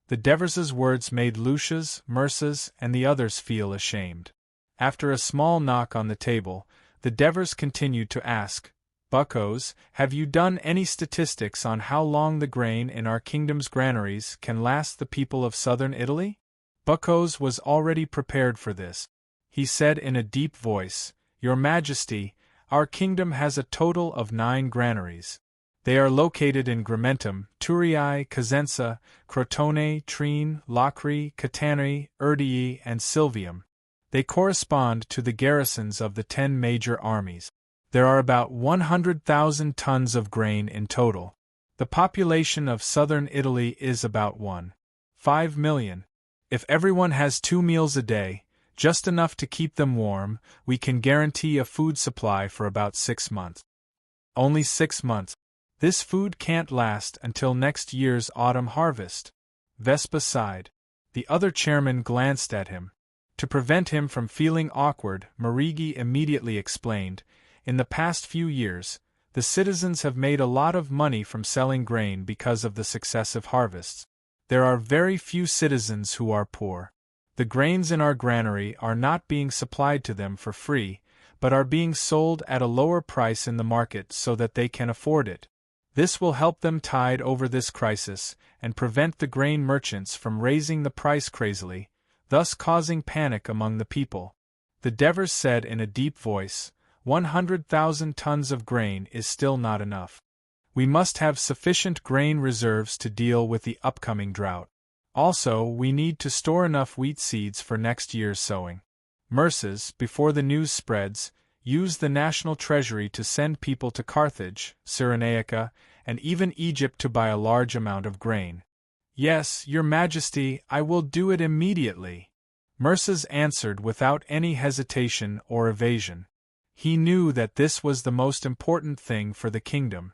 The Devers' words made Lucius, Murses, and the others feel ashamed. After a small knock on the table, the Devers continued to ask, Buckos, have you done any statistics on how long the grain in our kingdom's granaries can last the people of southern Italy? Buckos was already prepared for this. He said in a deep voice, Your Majesty, our kingdom has a total of 9 granaries. They are located in Grimentum, Turiae, Cosenza, Crotone, Trine, Locri, Catani, Urdii, and Silvium. They correspond to the garrisons of the 10 major armies. There are about 100,000 tons of grain in total. The population of southern Italy is about 1.5 million. If everyone has 2 meals a day, just enough to keep them warm, we can guarantee a food supply for about 6 months. Only 6 months. This food can't last until next year's autumn harvest. Vespa sighed. The other chairman glanced at him. To prevent him from feeling awkward, Marigi immediately explained, "In the past few years, the citizens have made a lot of money from selling grain because of the successive harvests. There are very few citizens who are poor. The grains in our granary are not being supplied to them for free, but are being sold at a lower price in the market so that they can afford it. This will help them tide over this crisis and prevent the grain merchants from raising the price crazily, thus causing panic among the people." The Devers said in a deep voice, 100,000 tons of grain is still not enough. We must have sufficient grain reserves to deal with the upcoming drought. Also, we need to store enough wheat seeds for next year's sowing. Merces, before the news spreads, use the national treasury to send people to Carthage, Cyrenaica, and even Egypt to buy a large amount of grain. "Yes, Your Majesty, I will do it immediately," Merces answered without any hesitation or evasion. He knew that this was the most important thing for the kingdom.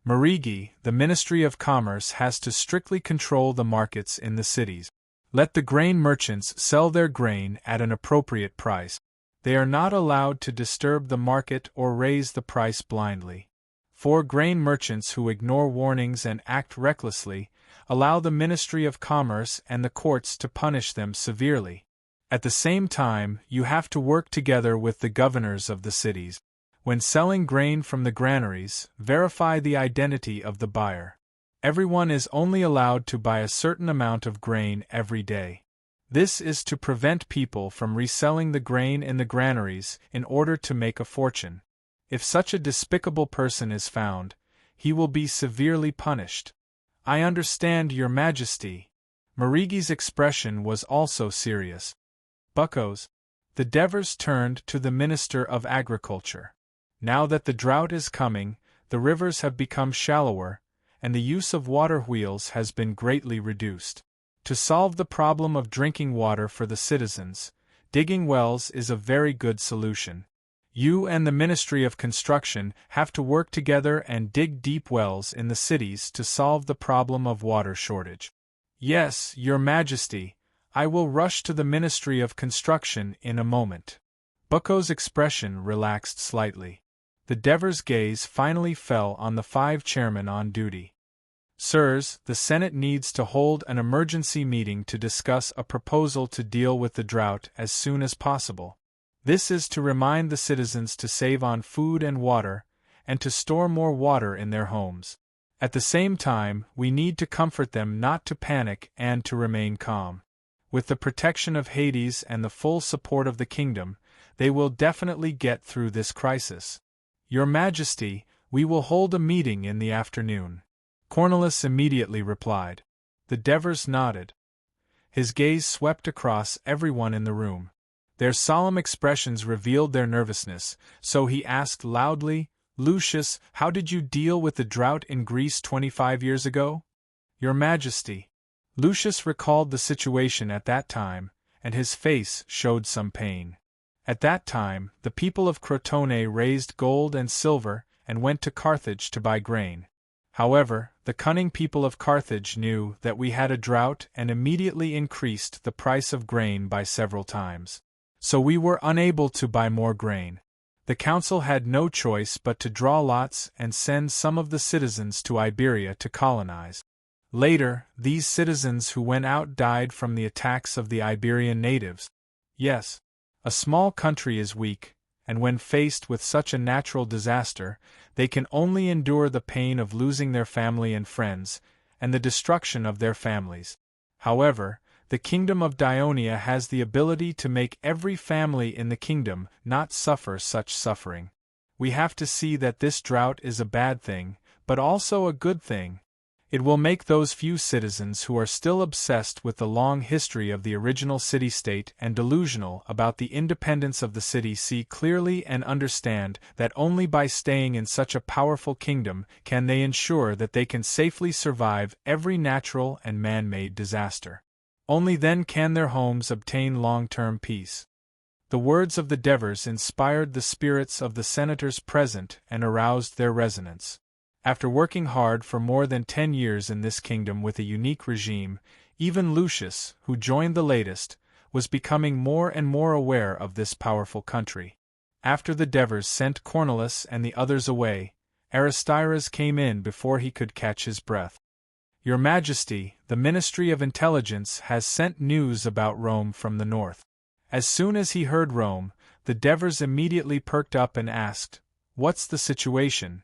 Marigi, the Ministry of Commerce, has to strictly control the markets in the cities. Let the grain merchants sell their grain at an appropriate price. They are not allowed to disturb the market or raise the price blindly. For grain merchants who ignore warnings and act recklessly, allow the Ministry of Commerce and the courts to punish them severely. At the same time, you have to work together with the governors of the cities. When selling grain from the granaries, verify the identity of the buyer. Everyone is only allowed to buy a certain amount of grain every day. This is to prevent people from reselling the grain in the granaries in order to make a fortune. If such a despicable person is found, he will be severely punished. "I understand, Your Majesty." Marigi's expression was also serious. "Buckos." The Devers turned to the Minister of Agriculture. "Now that the drought is coming, the rivers have become shallower, and the use of water wheels has been greatly reduced. To solve the problem of drinking water for the citizens, digging wells is a very good solution. You and the Ministry of Construction have to work together and dig deep wells in the cities to solve the problem of water shortage." "Yes, Your Majesty, I will rush to the Ministry of Construction in a moment." Bucco's expression relaxed slightly. The Devers' gaze finally fell on the 5 chairmen on duty. "Sirs, the Senate needs to hold an emergency meeting to discuss a proposal to deal with the drought as soon as possible. This is to remind the citizens to save on food and water, and to store more water in their homes. At the same time, we need to comfort them not to panic and to remain calm. With the protection of Hades and the full support of the kingdom, they will definitely get through this crisis. Your Majesty, we will hold a meeting in the afternoon." Cornelius immediately replied. The Devers nodded. His gaze swept across everyone in the room. Their solemn expressions revealed their nervousness, so he asked loudly, "Lucius, how did you deal with the drought in Greece 25 years ago?" "Your Majesty." Lucius recalled the situation at that time, and his face showed some pain. At that time, the people of Crotone raised gold and silver and went to Carthage to buy grain. However, the cunning people of Carthage knew that we had a drought and immediately increased the price of grain by several times. So we were unable to buy more grain. The council had no choice but to draw lots and send some of the citizens to Iberia to colonize. Later, these citizens who went out died from the attacks of the Iberian natives. Yes, a small country is weak, and when faced with such a natural disaster, they can only endure the pain of losing their family and friends, and the destruction of their families. However, the kingdom of Dionia has the ability to make every family in the kingdom not suffer such suffering. We have to see that this drought is a bad thing, but also a good thing. It will make those few citizens who are still obsessed with the long history of the original city-state and delusional about the independence of the city see clearly and understand that only by staying in such a powerful kingdom can they ensure that they can safely survive every natural and man-made disaster. Only then can their homes obtain long-term peace. The words of the Devers inspired the spirits of the senators present and aroused their resonance. After working hard for more than 10 years in this kingdom with a unique regime, even Lucius, who joined the latest, was becoming more and more aware of this powerful country. After the Devers sent Cornelius and the others away, Aristides came in before he could catch his breath. "Your Majesty, the Ministry of Intelligence has sent news about Rome from the north." As soon as he heard Rome, the Devers immediately perked up and asked, "What's the situation?"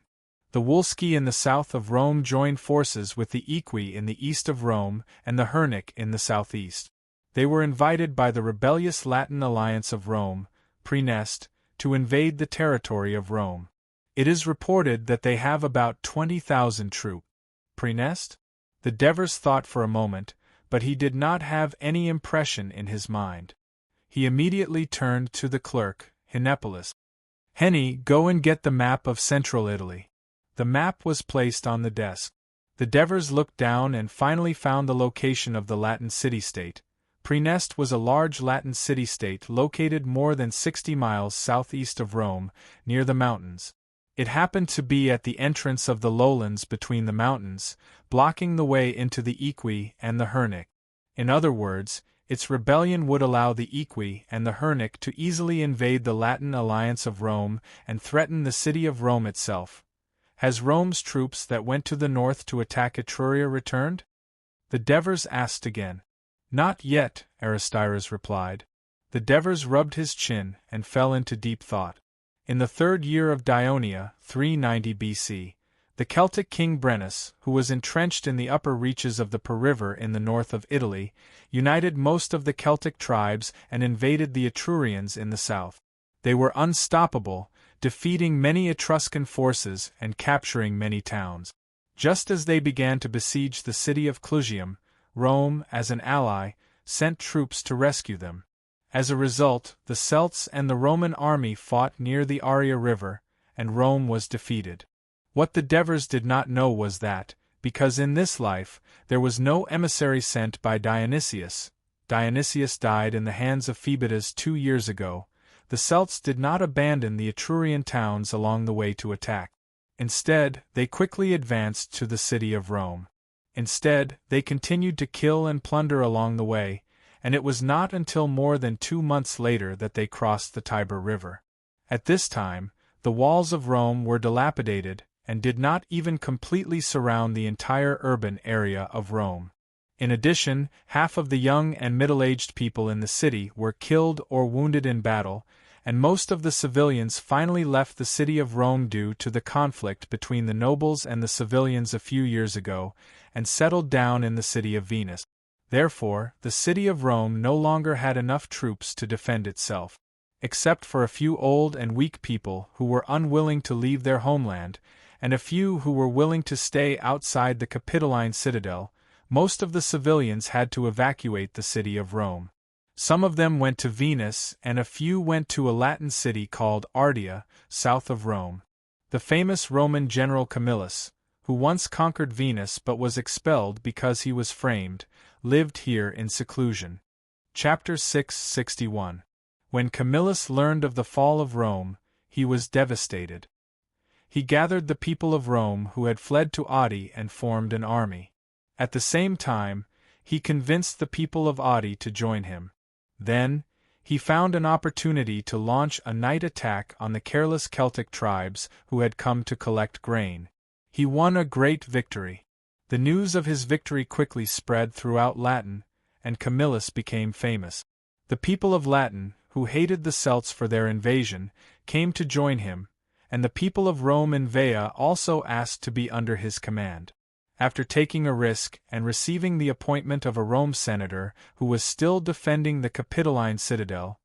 The Wolski in the south of Rome joined forces with the Equi in the east of Rome and the Hernic in the southeast. They were invited by the rebellious Latin alliance of Rome, Praenest, to invade the territory of Rome. It is reported that they have about 20,000 troops. Praenest? The Devers thought for a moment, but he did not have any impression in his mind. He immediately turned to the clerk, Hennepolis. "Henny, go and get the map of central Italy." The map was placed on the desk. The Devers looked down and finally found the location of the Latin city-state. Praenest was a large Latin city-state located more than 60 miles southeast of Rome, near the mountains. It happened to be at the entrance of the lowlands between the mountains, blocking the way into the Equi and the Hernic. In other words, its rebellion would allow the Equi and the Hernic to easily invade the Latin alliance of Rome and threaten the city of Rome itself. Has Rome's troops that went to the north to attack Etruria returned? The Devers asked again. "Not yet," Aristides replied. The Devers rubbed his chin and fell into deep thought. In the 3rd year of Dionia, 390 BC, the Celtic king Brennus, who was entrenched in the upper reaches of the Po River in the north of Italy, united most of the Celtic tribes and invaded the Etrurians in the south. They were unstoppable, defeating many Etruscan forces and capturing many towns. Just as they began to besiege the city of Clusium, Rome, as an ally, sent troops to rescue them. As a result, the Celts and the Roman army fought near the Aria River, and Rome was defeated. What the Devers did not know was that, because in this life, there was no emissary sent by Dionysius. Dionysius died in the hands of Phoebidas 2 years ago. The Celts did not abandon the Etrurian towns along the way to attack. Instead, they quickly advanced to the city of Rome. Instead, they continued to kill and plunder along the way, and it was not until more than 2 months later that they crossed the Tiber River. At this time, the walls of Rome were dilapidated and did not even completely surround the entire urban area of Rome. In addition, half of the young and middle-aged people in the city were killed or wounded in battle, and most of the civilians finally left the city of Rome due to the conflict between the nobles and the civilians a few years ago, and settled down in the city of Venus. Therefore, the city of Rome no longer had enough troops to defend itself. Except for a few old and weak people who were unwilling to leave their homeland, and a few who were willing to stay outside the Capitoline citadel, most of the civilians had to evacuate the city of Rome. Some of them went to Venus, and a few went to a Latin city called Ardea, south of Rome. The famous Roman general Camillus, who once conquered Venus but was expelled because he was framed, lived here in seclusion. Chapter 661. When Camillus learned of the fall of Rome, he was devastated. He gathered the people of Rome who had fled to Adi and formed an army. At the same time, he convinced the people of Adi to join him. Then, he found an opportunity to launch a night attack on the careless Celtic tribes who had come to collect grain. He won a great victory. The news of his victory quickly spread throughout Latin, and Camillus became famous. The people of Latin, who hated the Celts for their invasion, came to join him, and the people of Rome and Veii also asked to be under his command. After taking a risk and receiving the appointment of a Rome senator who was still defending the Capitoline citadel,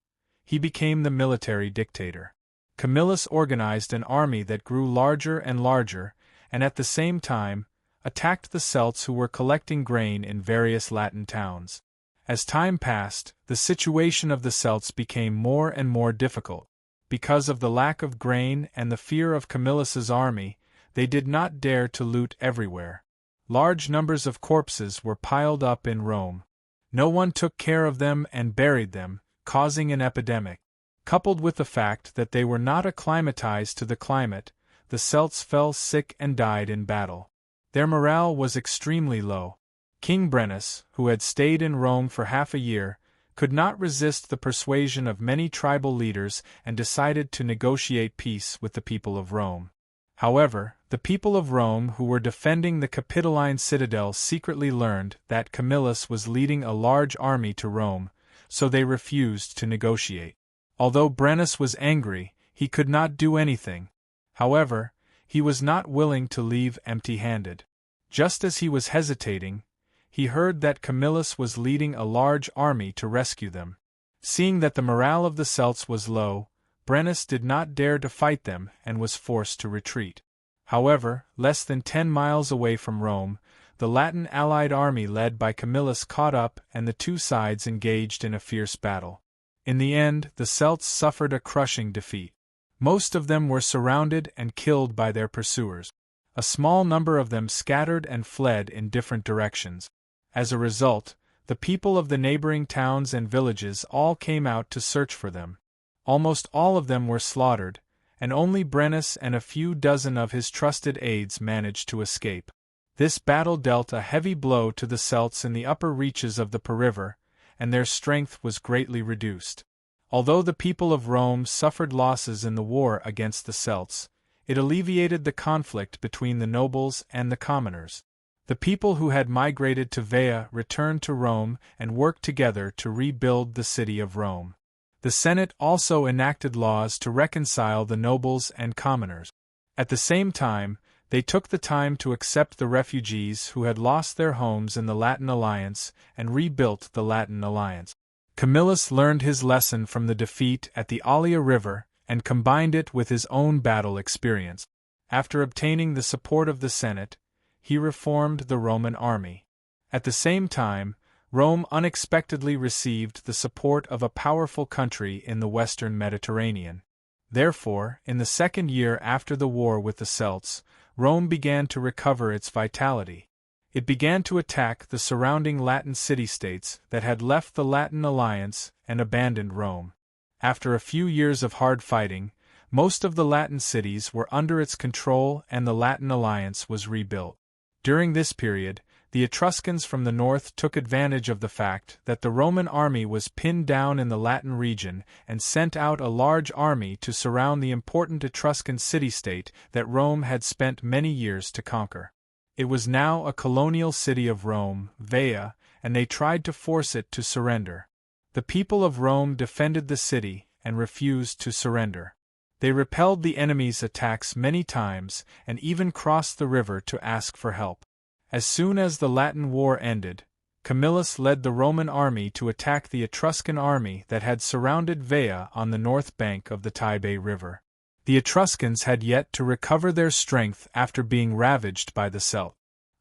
he became the military dictator. Camillus organized an army that grew larger and larger, and at the same time, attacked the Celts who were collecting grain in various Latin towns. As time passed, the situation of the Celts became more and more difficult. Because of the lack of grain and the fear of Camillus's army, they did not dare to loot everywhere. Large numbers of corpses were piled up in Rome. No one took care of them and buried them, causing an epidemic. Coupled with the fact that they were not acclimatized to the climate, the Celts fell sick and died in battle. Their morale was extremely low. King Brennus, who had stayed in Rome for half a year, could not resist the persuasion of many tribal leaders and decided to negotiate peace with the people of Rome. However, the people of Rome who were defending the Capitoline citadel secretly learned that Camillus was leading a large army to Rome, so they refused to negotiate. Although Brennus was angry, he could not do anything. However, he was not willing to leave empty-handed. Just as he was hesitating, he heard that Camillus was leading a large army to rescue them. Seeing that the morale of the Celts was low, Brennus did not dare to fight them and was forced to retreat. However, less than 10 miles away from Rome, the Latin allied army led by Camillus caught up and the two sides engaged in a fierce battle. In the end, the Celts suffered a crushing defeat. Most of them were surrounded and killed by their pursuers. A small number of them scattered and fled in different directions. As a result, the people of the neighboring towns and villages all came out to search for them. Almost all of them were slaughtered, and only Brennus and a few dozen of his trusted aides managed to escape. This battle dealt a heavy blow to the Celts in the upper reaches of the Po River, and their strength was greatly reduced. Although the people of Rome suffered losses in the war against the Celts, it alleviated the conflict between the nobles and the commoners. The people who had migrated to Veii returned to Rome and worked together to rebuild the city of Rome. The Senate also enacted laws to reconcile the nobles and commoners. At the same time, they took the time to accept the refugees who had lost their homes in the Latin Alliance and rebuilt the Latin Alliance. Camillus learned his lesson from the defeat at the Allia River and combined it with his own battle experience. After obtaining the support of the Senate, he reformed the Roman army. At the same time, Rome unexpectedly received the support of a powerful country in the western Mediterranean. Therefore, in the second year after the war with the Celts, Rome began to recover its vitality. It began to attack the surrounding Latin city-states that had left the Latin alliance and abandoned Rome. After a few years of hard fighting, most of the Latin cities were under its control and the Latin alliance was rebuilt. During this period, the Etruscans from the north took advantage of the fact that the Roman army was pinned down in the Latin region and sent out a large army to surround the important Etruscan city-state that Rome had spent many years to conquer. It was now a colonial city of Rome, Veii, and they tried to force it to surrender. The people of Rome defended the city and refused to surrender. They repelled the enemy's attacks many times and even crossed the river to ask for help. As soon as the Latin war ended, Camillus led the Roman army to attack the Etruscan army that had surrounded Veii on the north bank of the Tiber River. The Etruscans had yet to recover their strength after being ravaged by the Celt.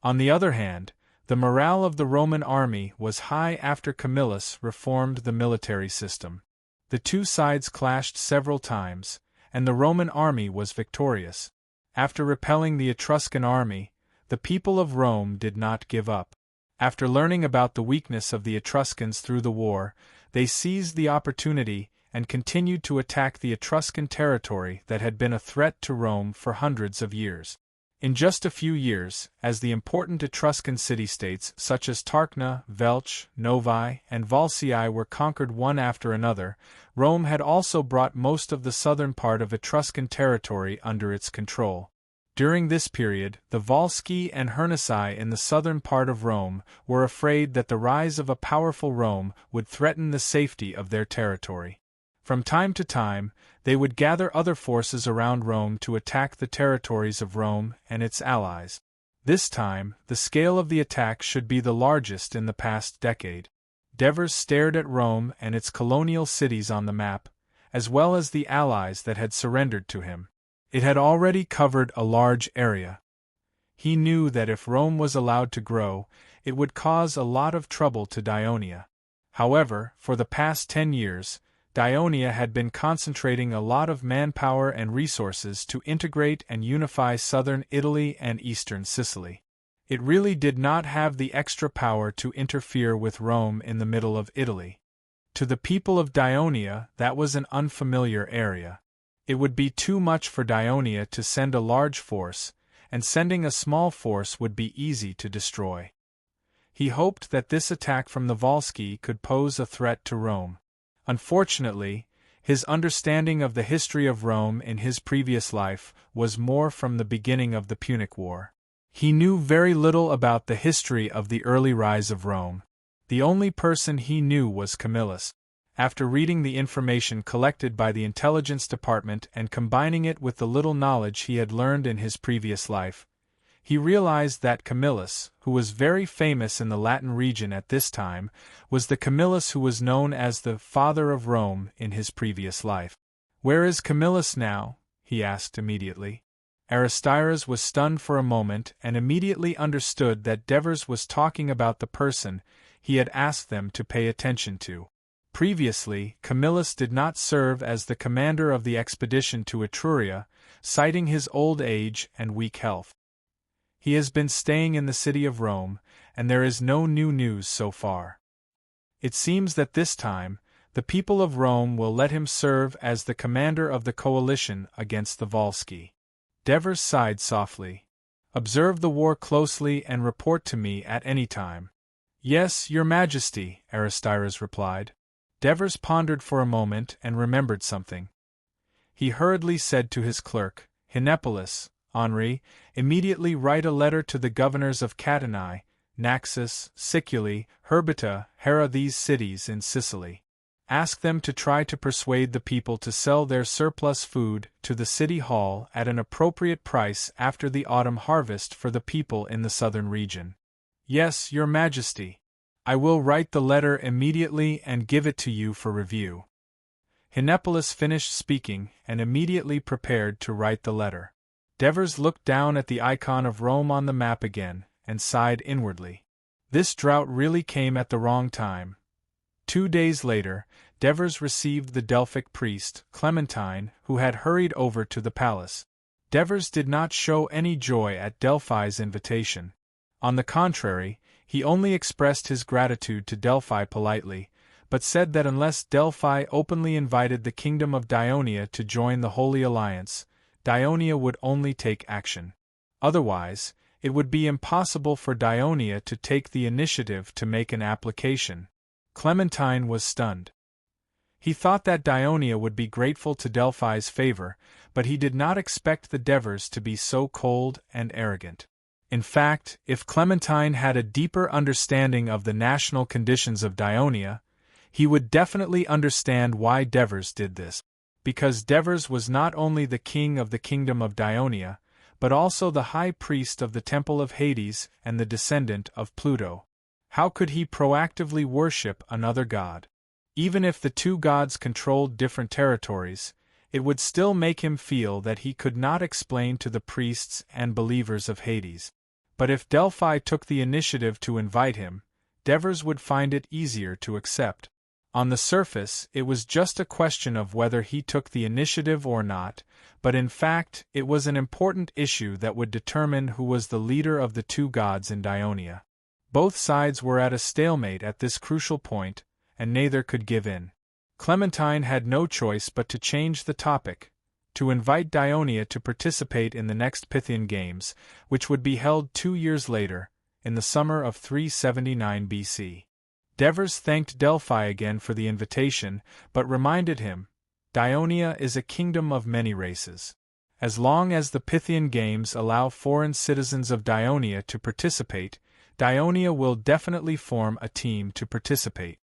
On the other hand, the morale of the Roman army was high after Camillus reformed the military system. The two sides clashed several times, and the Roman army was victorious. After repelling the Etruscan army, the people of Rome did not give up. After learning about the weakness of the Etruscans through the war, they seized the opportunity and continued to attack the Etruscan territory that had been a threat to Rome for hundreds of years. In just a few years, as the important Etruscan city-states such as Tarquina, Velch, Novae, and Volsii were conquered one after another, Rome had also brought most of the southern part of Etruscan territory under its control. During this period, the Volsci and Hernici in the southern part of Rome were afraid that the rise of a powerful Rome would threaten the safety of their territory. From time to time, they would gather other forces around Rome to attack the territories of Rome and its allies. This time, the scale of the attack should be the largest in the past decade. Devers stared at Rome and its colonial cities on the map, as well as the allies that had surrendered to him. It had already covered a large area. He knew that if Rome was allowed to grow, it would cause a lot of trouble to Daionia. However, for the past 10 years, Daionia had been concentrating a lot of manpower and resources to integrate and unify southern Italy and eastern Sicily. It really did not have the extra power to interfere with Rome in the middle of Italy. To the people of Daionia, that was an unfamiliar area. It would be too much for Daionia to send a large force, and sending a small force would be easy to destroy. He hoped that this attack from the Volsci could pose a threat to Rome. Unfortunately, his understanding of the history of Rome in his previous life was more from the beginning of the Punic War. He knew very little about the history of the early rise of Rome. The only person he knew was Camillus. After reading the information collected by the intelligence department and combining it with the little knowledge he had learned in his previous life, he realized that Camillus, who was very famous in the Latin region at this time, was the Camillus who was known as the father of Rome in his previous life. "Where is Camillus now?" he asked immediately. Aristides was stunned for a moment and immediately understood that Devers was talking about the person he had asked them to pay attention to. Previously, Camillus did not serve as the commander of the expedition to Etruria, citing his old age and weak health. He has been staying in the city of Rome, and there is no new news so far. It seems that this time, the people of Rome will let him serve as the commander of the coalition against the Volsci. Devers sighed softly. "Observe the war closely and report to me at any time." "Yes, Your Majesty," Aristides replied. Devers pondered for a moment and remembered something. He hurriedly said to his clerk, "Hinepolis, Henri, immediately write a letter to the governors of Catanae, Naxos, Sicily, Herbita, Hera, these cities in Sicily. Ask them to try to persuade the people to sell their surplus food to the city hall at an appropriate price after the autumn harvest for the people in the southern region." "Yes, Your Majesty. I will write the letter immediately and give it to you for review." Hinepolis finished speaking and immediately prepared to write the letter. Devers looked down at the icon of Rome on the map again, and sighed inwardly. This drought really came at the wrong time. 2 days later, Devers received the Delphic priest, Clementine, who had hurried over to the palace. Devers did not show any joy at Delphi's invitation. On the contrary, he only expressed his gratitude to Delphi politely, but said that unless Delphi openly invited the kingdom of Dionia to join the Holy Alliance, Dionia would only take action. Otherwise, it would be impossible for Dionia to take the initiative to make an application. Clementine was stunned. He thought that Dionia would be grateful to Delphi's favor, but he did not expect the Devers to be so cold and arrogant. In fact, if Clementine had a deeper understanding of the national conditions of Dionia, he would definitely understand why Devers did this. Because Devers was not only the king of the kingdom of Dionia, but also the high priest of the temple of Hades and the descendant of Pluto. How could he proactively worship another god? Even if the two gods controlled different territories, it would still make him feel that he could not explain to the priests and believers of Hades. But if Delphi took the initiative to invite him, Devers would find it easier to accept. On the surface, it was just a question of whether he took the initiative or not, but in fact, it was an important issue that would determine who was the leader of the two gods in Dionia. Both sides were at a stalemate at this crucial point, and neither could give in. Clementine had no choice but to change the topic, to invite Dionia to participate in the next Pythian Games, which would be held 2 years later, in the summer of 379 BC. Devers thanked Delphi again for the invitation, but reminded him, Dionia is a kingdom of many races. As long as the Pythian Games allow foreign citizens of Dionia to participate, Dionia will definitely form a team to participate.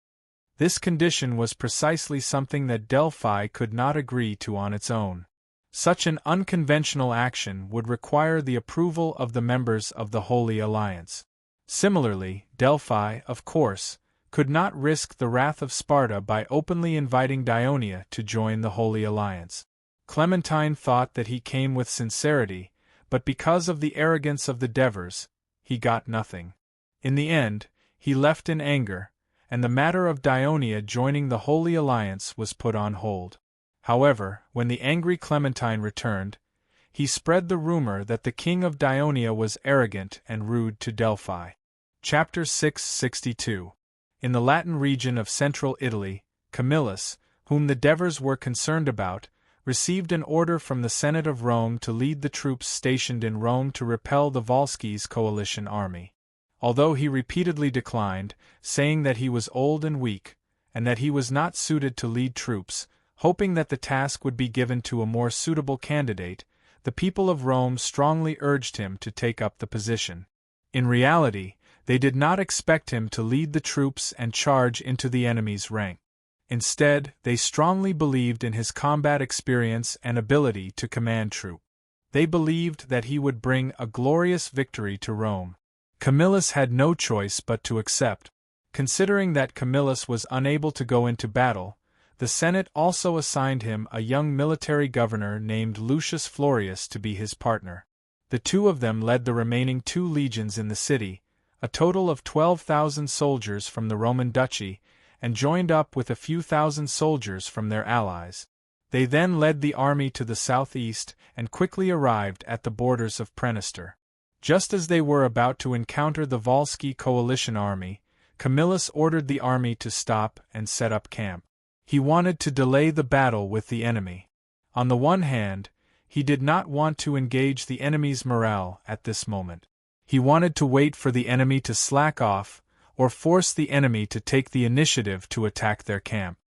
This condition was precisely something that Delphi could not agree to on its own. Such an unconventional action would require the approval of the members of the Holy Alliance. Similarly, Delphi, of course, could not risk the wrath of Sparta by openly inviting Dionia to join the Holy Alliance. Clementine thought that he came with sincerity, but because of the arrogance of the Devers, he got nothing. In the end, he left in anger, and the matter of Dionia joining the Holy Alliance was put on hold. However, when the angry Clementine returned, he spread the rumor that the king of Dionia was arrogant and rude to Delphi. Chapter 662. In the Latin region of central Italy, Camillus, whom the Devers were concerned about, received an order from the Senate of Rome to lead the troops stationed in Rome to repel the Volsci's coalition army. although he repeatedly declined, saying that he was old and weak, and that he was not suited to lead troops. Hoping that the task would be given to a more suitable candidate, the people of Rome strongly urged him to take up the position. In reality, they did not expect him to lead the troops and charge into the enemy's rank. Instead, they strongly believed in his combat experience and ability to command troops. They believed that he would bring a glorious victory to Rome. Camillus had no choice but to accept. Considering that Camillus was unable to go into battle, the Senate also assigned him a young military governor named Lucius Florius to be his partner. The two of them led the remaining 2 legions in the city, a total of 12,000 soldiers from the Roman duchy, and joined up with a few thousand soldiers from their allies. They then led the army to the southeast and quickly arrived at the borders of Praenestor. Just as they were about to encounter the Volsci coalition army, Camillus ordered the army to stop and set up camp. He wanted to delay the battle with the enemy. On the one hand, he did not want to engage the enemy's morale at this moment. He wanted to wait for the enemy to slack off, or force the enemy to take the initiative to attack their camp.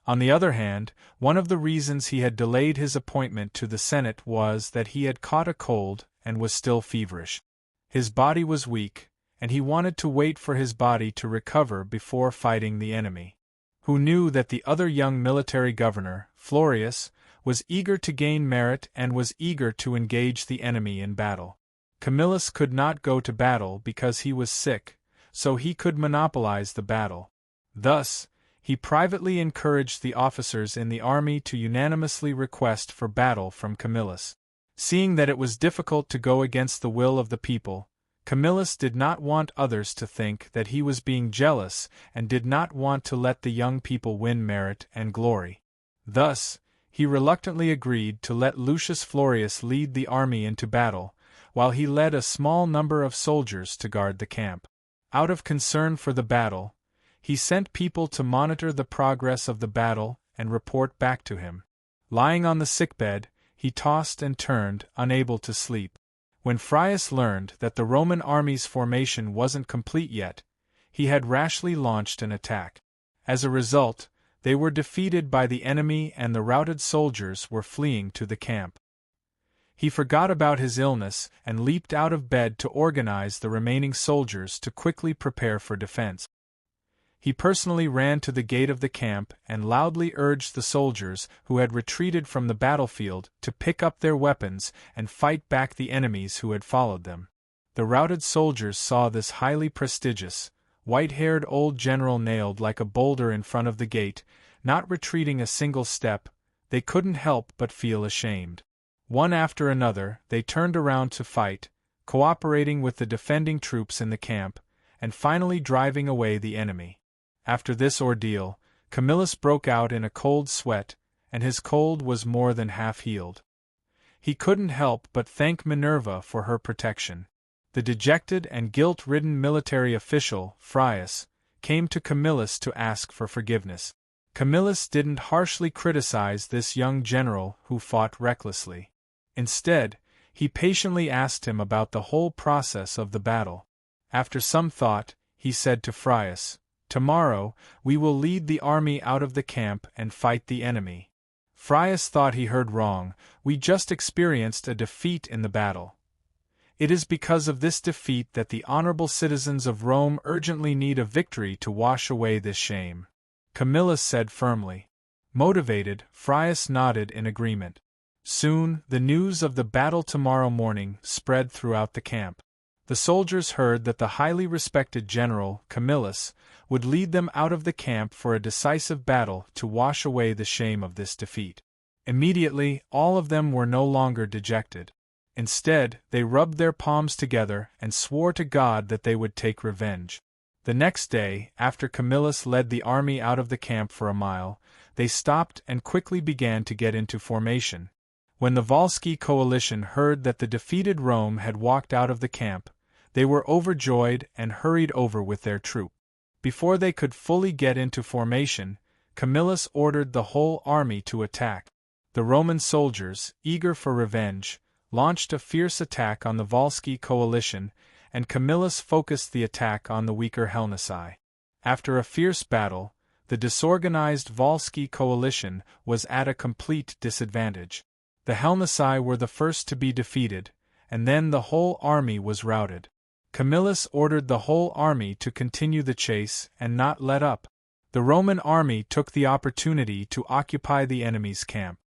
On the other hand, one of the reasons he had delayed his appointment to the Senate was that he had caught a cold and was still feverish. His body was weak, and he wanted to wait for his body to recover before fighting the enemy. Who knew that the other young military governor, Florius, was eager to gain merit and was eager to engage the enemy in battle. Camillus could not go to battle because he was sick, so he could monopolize the battle. Thus, he privately encouraged the officers in the army to unanimously request for battle from Camillus. Seeing that it was difficult to go against the will of the people, Camillus did not want others to think that he was being jealous and did not want to let the young people win merit and glory. Thus, he reluctantly agreed to let Lucius Florius lead the army into battle, while he led a small number of soldiers to guard the camp. Out of concern for the battle, he sent people to monitor the progress of the battle and report back to him. Lying on the sickbed, he tossed and turned, unable to sleep. When Frius learned that the Roman army's formation wasn't complete yet, he had rashly launched an attack. As a result, they were defeated by the enemy and the routed soldiers were fleeing to the camp. He forgot about his illness and leaped out of bed to organize the remaining soldiers to quickly prepare for defense. He personally ran to the gate of the camp and loudly urged the soldiers who had retreated from the battlefield to pick up their weapons and fight back the enemies who had followed them. The routed soldiers saw this highly prestigious, white-haired old general nailed like a boulder in front of the gate, not retreating a single step. They couldn't help but feel ashamed. One after another, they turned around to fight, cooperating with the defending troops in the camp, and finally driving away the enemy. After this ordeal, Camillus broke out in a cold sweat, and his cold was more than half healed. He couldn't help but thank Minerva for her protection. The dejected and guilt-ridden military official, Frius, came to Camillus to ask for forgiveness. Camillus didn't harshly criticize this young general who fought recklessly. Instead, he patiently asked him about the whole process of the battle. After some thought, he said to Frius, "Tomorrow, we will lead the army out of the camp and fight the enemy." Frius thought he heard wrong. "We just experienced a defeat in the battle. It is because of this defeat that the honorable citizens of Rome urgently need a victory to wash away this shame," Camillus said firmly. Motivated, Frius nodded in agreement. Soon, the news of the battle tomorrow morning spread throughout the camp. The soldiers heard that the highly respected general, Camillus, would lead them out of the camp for a decisive battle to wash away the shame of this defeat. Immediately, all of them were no longer dejected. Instead, they rubbed their palms together and swore to God that they would take revenge. The next day, after Camillus led the army out of the camp for a mile, they stopped and quickly began to get into formation. When the Volsci coalition heard that the defeated Rome had walked out of the camp, they were overjoyed and hurried over with their troop. Before they could fully get into formation, Camillus ordered the whole army to attack. The Roman soldiers, eager for revenge, launched a fierce attack on the Volsci coalition, and Camillus focused the attack on the weaker Helnici. After a fierce battle, the disorganized Volsci coalition was at a complete disadvantage. The Helnici were the first to be defeated, and then the whole army was routed. Camillus ordered the whole army to continue the chase and not let up. The Roman army took the opportunity to occupy the enemy's camp.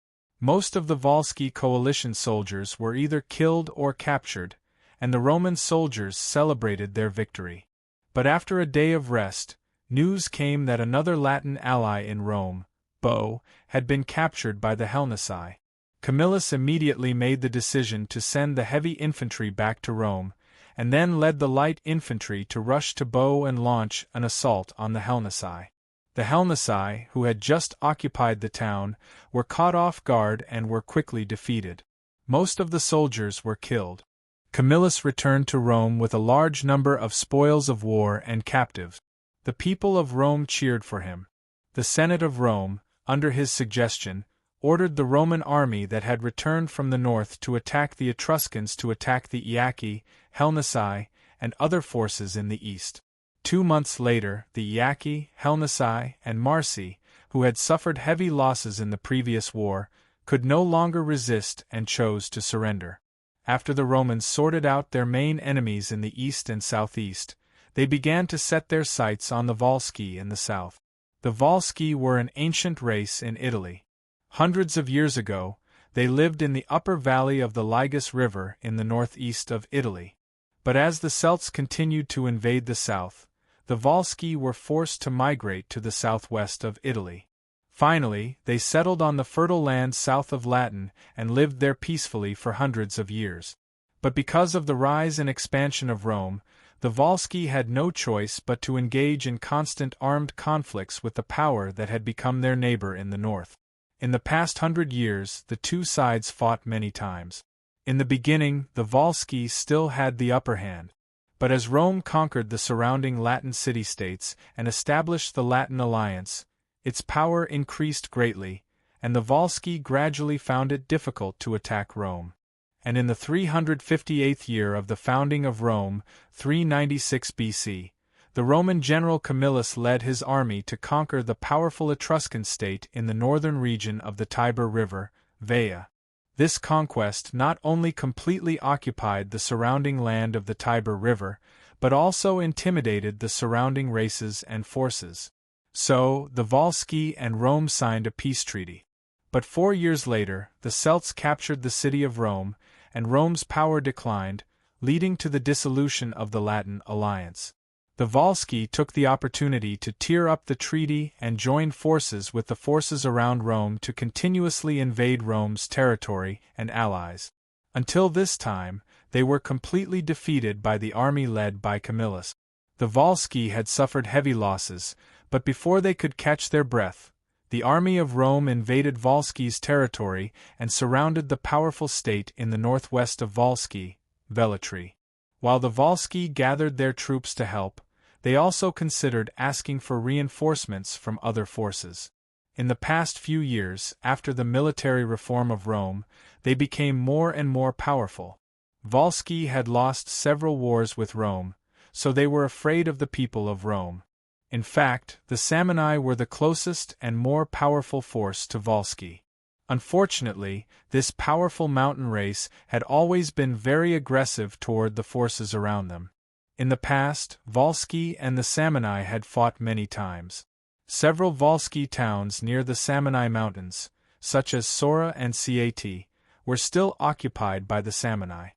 Most of the Volsci coalition soldiers were either killed or captured, and the Roman soldiers celebrated their victory. But after a day of rest, news came that another Latin ally in Rome, Bo, had been captured by the Helnici. Camillus immediately made the decision to send the heavy infantry back to Rome, and then led the light infantry to rush to Bo and launch an assault on the Helnici. The Helnici, who had just occupied the town, were caught off guard and were quickly defeated. Most of the soldiers were killed. Camillus returned to Rome with a large number of spoils of war and captives. The people of Rome cheered for him. The Senate of Rome, under his suggestion, ordered the Roman army that had returned from the north to attack the Etruscans to attack the Aeaci, Helnici, and other forces in the east. 2 months later, the Aeaci, Helnici, and Marsi, who had suffered heavy losses in the previous war, could no longer resist and chose to surrender. After the Romans sorted out their main enemies in the east and southeast, they began to set their sights on the Volsci in the south. The Volsci were an ancient race in Italy. Hundreds of years ago, they lived in the upper valley of the Ligus River in the northeast of Italy. But as the Celts continued to invade the south, the Volsci were forced to migrate to the southwest of Italy. Finally, they settled on the fertile land south of Latin and lived there peacefully for hundreds of years. But because of the rise and expansion of Rome, the Volsci had no choice but to engage in constant armed conflicts with the power that had become their neighbor in the north. In the past 100 years, the two sides fought many times. In the beginning, the Volsci still had the upper hand. But as Rome conquered the surrounding Latin city-states and established the Latin alliance, its power increased greatly, and the Volsci gradually found it difficult to attack Rome. And in the 358th year of the founding of Rome, 396 BC, the Roman general Camillus led his army to conquer the powerful Etruscan state in the northern region of the Tiber River, Veii. This conquest not only completely occupied the surrounding land of the Tiber River, but also intimidated the surrounding races and forces. So, the Volsci and Rome signed a peace treaty. But 4 years later, the Celts captured the city of Rome, and Rome's power declined, leading to the dissolution of the Latin alliance. The Volsci took the opportunity to tear up the treaty and join forces with the forces around Rome to continuously invade Rome's territory and allies. Until this time, they were completely defeated by the army led by Camillus. The Volsci had suffered heavy losses, but before they could catch their breath, the army of Rome invaded Volsci's territory and surrounded the powerful state in the northwest of Volsci, Velitri. While the Volsci gathered their troops to help, they also considered asking for reinforcements from other forces. In the past few years, after the military reform of Rome, they became more and more powerful. Volsci had lost several wars with Rome, so they were afraid of the people of Rome. In fact, the Samni were the closest and more powerful force to Volsci. Unfortunately, this powerful mountain race had always been very aggressive toward the forces around them. In the past, Volsci and the Samni had fought many times. Several Volsci towns near the Samni Mountains, such as Sora and Sieti, were still occupied by the Samni.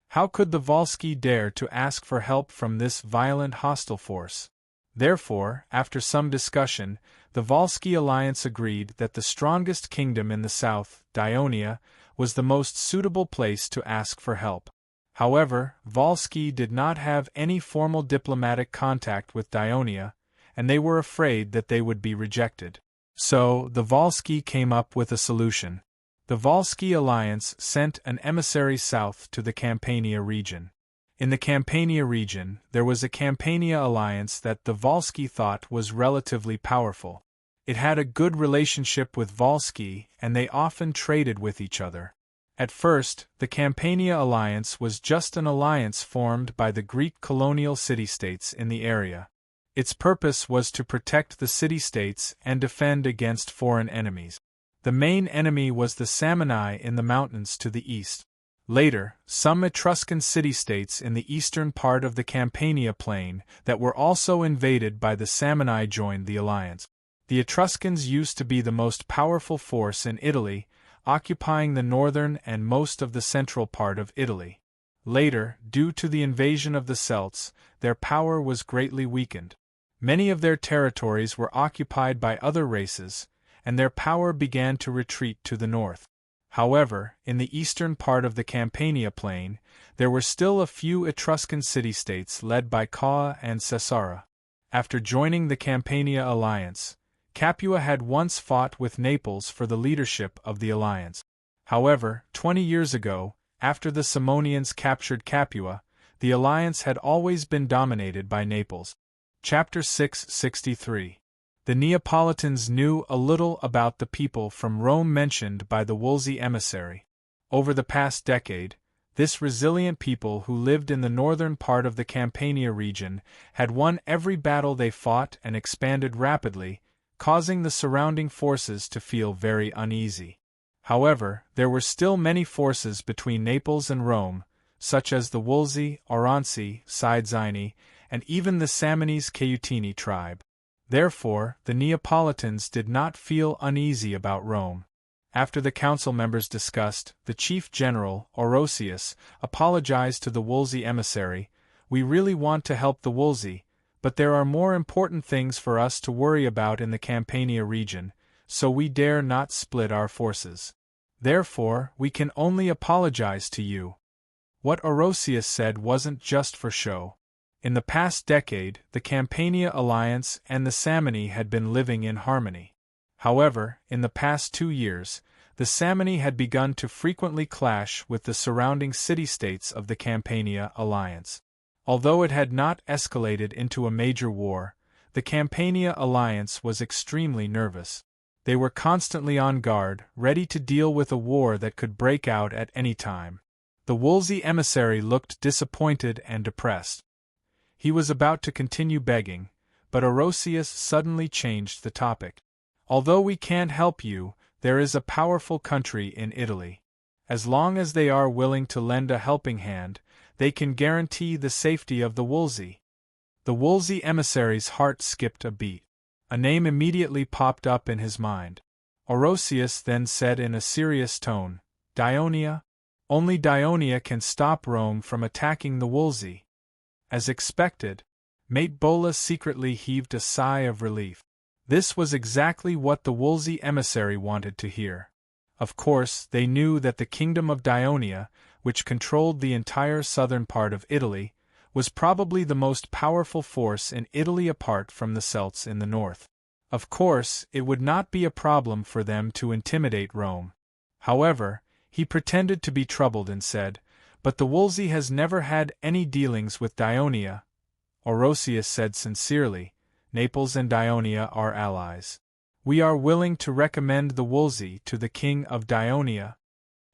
How could the Volsci dare to ask for help from this violent hostile force? Therefore, after some discussion, the Volsci alliance agreed that the strongest kingdom in the south, Daionia, was the most suitable place to ask for help. However, Volsci did not have any formal diplomatic contact with Daionia, and they were afraid that they would be rejected. So, the Volsci came up with a solution. The Volsci alliance sent an emissary south to the Campania region. In the Campania region, there was a Campania alliance that the Volsci thought was relatively powerful. It had a good relationship with Volsci, and they often traded with each other. At first, the Campania alliance was just an alliance formed by the Greek colonial city-states in the area. Its purpose was to protect the city-states and defend against foreign enemies. The main enemy was the Samni in the mountains to the east. Later, some Etruscan city-states in the eastern part of the Campania plain that were also invaded by the Samni joined the alliance. The Etruscans used to be the most powerful force in Italy, occupying the northern and most of the central part of Italy. Later, due to the invasion of the Celts, their power was greatly weakened. Many of their territories were occupied by other races, and their power began to retreat to the north. However, in the eastern part of the Campania plain, there were still a few Etruscan city-states led by Caua and Caesarea. After joining the Campania alliance, Capua had once fought with Naples for the leadership of the alliance. However, 20 years ago, after the Simonians captured Capua, the alliance had always been dominated by Naples. Chapter 663. The Neapolitans knew a little about the people from Rome mentioned by the Wolsey emissary. Over the past decade, this resilient people who lived in the northern part of the Campania region had won every battle they fought and expanded rapidly, causing the surrounding forces to feel very uneasy. However, there were still many forces between Naples and Rome, such as the Wolsey, Auronzi, Cyzini, and even the Samnese Cautini tribe. Therefore, the Neapolitans did not feel uneasy about Rome. After the council members discussed, the chief general, Orosius, apologized to the Wolsey emissary. "We really want to help the Wolsey, but there are more important things for us to worry about in the Campania region, so we dare not split our forces. Therefore, we can only apologize to you." What Orosius said wasn't just for show. In the past decade, the Campania alliance and the Samni had been living in harmony. However, in the past 2 years, the Samni had begun to frequently clash with the surrounding city-states of the Campania alliance. Although it had not escalated into a major war, the Campania alliance was extremely nervous. They were constantly on guard, ready to deal with a war that could break out at any time. The Wolsey emissary looked disappointed and depressed. He was about to continue begging, but Orosius suddenly changed the topic. "Although we can't help you, there is a powerful country in Italy. As long as they are willing to lend a helping hand, they can guarantee the safety of the Wolsey." The Wolsey emissary's heart skipped a beat. A name immediately popped up in his mind. Orosius then said in a serious tone, "Dionia? Only Dionia can stop Rome from attacking the Wolsey." As expected, Mate Bola secretly heaved a sigh of relief. This was exactly what the Wolsey emissary wanted to hear. Of course, they knew that the kingdom of Dionia, which controlled the entire southern part of Italy, was probably the most powerful force in Italy apart from the Celts in the north. Of course, it would not be a problem for them to intimidate Rome. However, he pretended to be troubled and said, "But the Wolsey has never had any dealings with Dionia." Orosius said sincerely, "Naples and Dionia are allies. We are willing to recommend the Wolsey to the king of Dionia."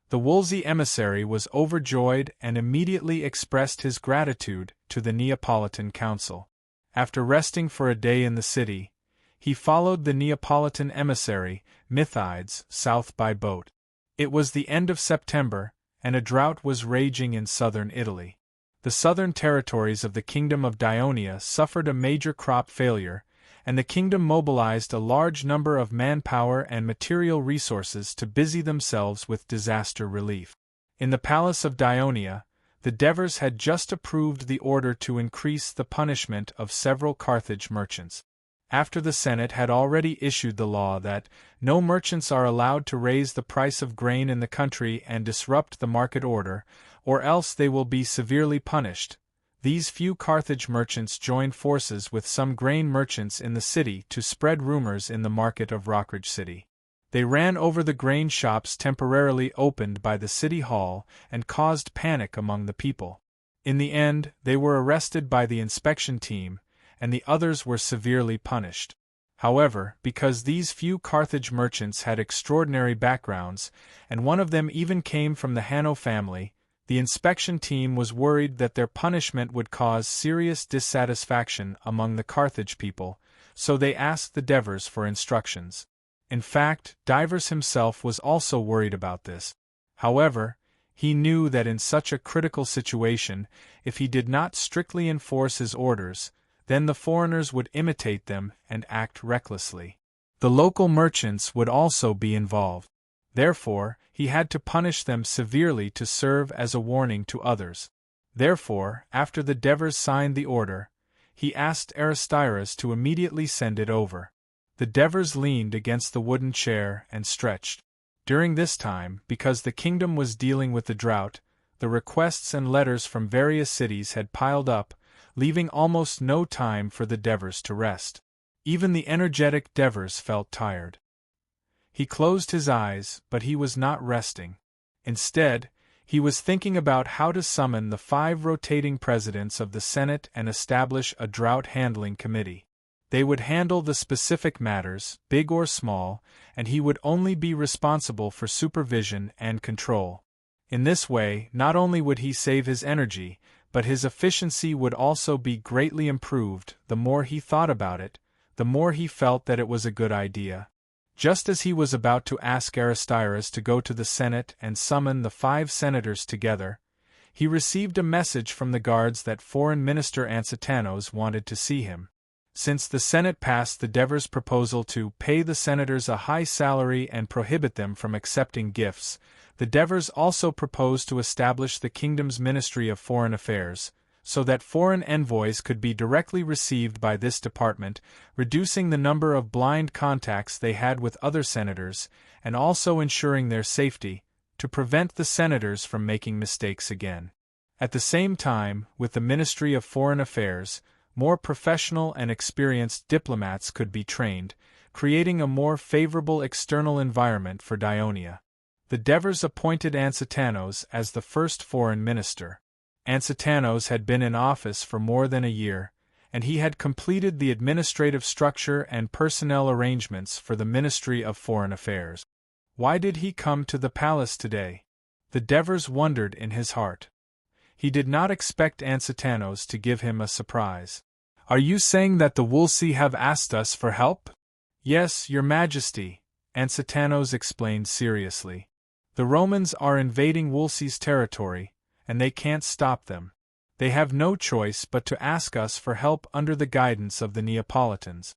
The Wolsey emissary was overjoyed and immediately expressed his gratitude to the Neapolitan council. After resting for a day in the city, he followed the Neapolitan emissary, Mithides, south by boat. It was the end of September, and a drought was raging in southern Italy. The southern territories of the Kingdom of Dionia suffered a major crop failure, and the kingdom mobilized a large number of manpower and material resources to busy themselves with disaster relief. In the palace of Dionia, the Devers had just approved the order to increase the punishment of several Carthage merchants. After the Senate had already issued the law that no merchants are allowed to raise the price of grain in the country and disrupt the market order, or else they will be severely punished, these few Carthage merchants joined forces with some grain merchants in the city to spread rumors in the market of Rockridge City. They ran over the grain shops temporarily opened by the city hall and caused panic among the people. In the end, they were arrested by the inspection team, and the others were severely punished. However, because these few Carthage merchants had extraordinary backgrounds, and one of them even came from the Hanno family, the inspection team was worried that their punishment would cause serious dissatisfaction among the Carthage people, so they asked the Devers for instructions. In fact, Divers himself was also worried about this. However, he knew that in such a critical situation, if he did not strictly enforce his orders, then the foreigners would imitate them and act recklessly. The local merchants would also be involved. Therefore, he had to punish them severely to serve as a warning to others. Therefore, after the Devers signed the order, he asked Aristides to immediately send it over. The Devers leaned against the wooden chair and stretched. During this time, because the kingdom was dealing with the drought, the requests and letters from various cities had piled up, leaving almost no time for the Devers to rest. Even the energetic Devers felt tired. He closed his eyes, but he was not resting. Instead, he was thinking about how to summon the 5 rotating presidents of the Senate and establish a drought-handling committee. They would handle the specific matters, big or small, and he would only be responsible for supervision and control. In this way, not only would he save his energy, but his efficiency would also be greatly improved. The more he thought about it, the more he felt that it was a good idea. Just as he was about to ask Aristides to go to the Senate and summon the 5 senators together, he received a message from the guards that Foreign Minister Ansitanos wanted to see him. Since the Senate passed the Devers' proposal to pay the senators a high salary and prohibit them from accepting gifts, the Devers also proposed to establish the kingdom's Ministry of Foreign Affairs, so that foreign envoys could be directly received by this department, reducing the number of blind contacts they had with other senators, and also ensuring their safety, to prevent the senators from making mistakes again. At the same time, with the Ministry of Foreign Affairs, more professional and experienced diplomats could be trained, creating a more favorable external environment for Dionia. The Devers appointed Ansitanos as the first foreign minister. Ansitanos had been in office for more than a year, and he had completed the administrative structure and personnel arrangements for the Ministry of Foreign Affairs. Why did he come to the palace today? The Devers wondered in his heart. He did not expect Ansitanos to give him a surprise. "Are you saying that the Wolsey have asked us for help?" "Yes, Your Majesty," Ansitanos explained seriously. "The Romans are invading Wolsey's territory, and they can't stop them. They have no choice but to ask us for help under the guidance of the Neapolitans."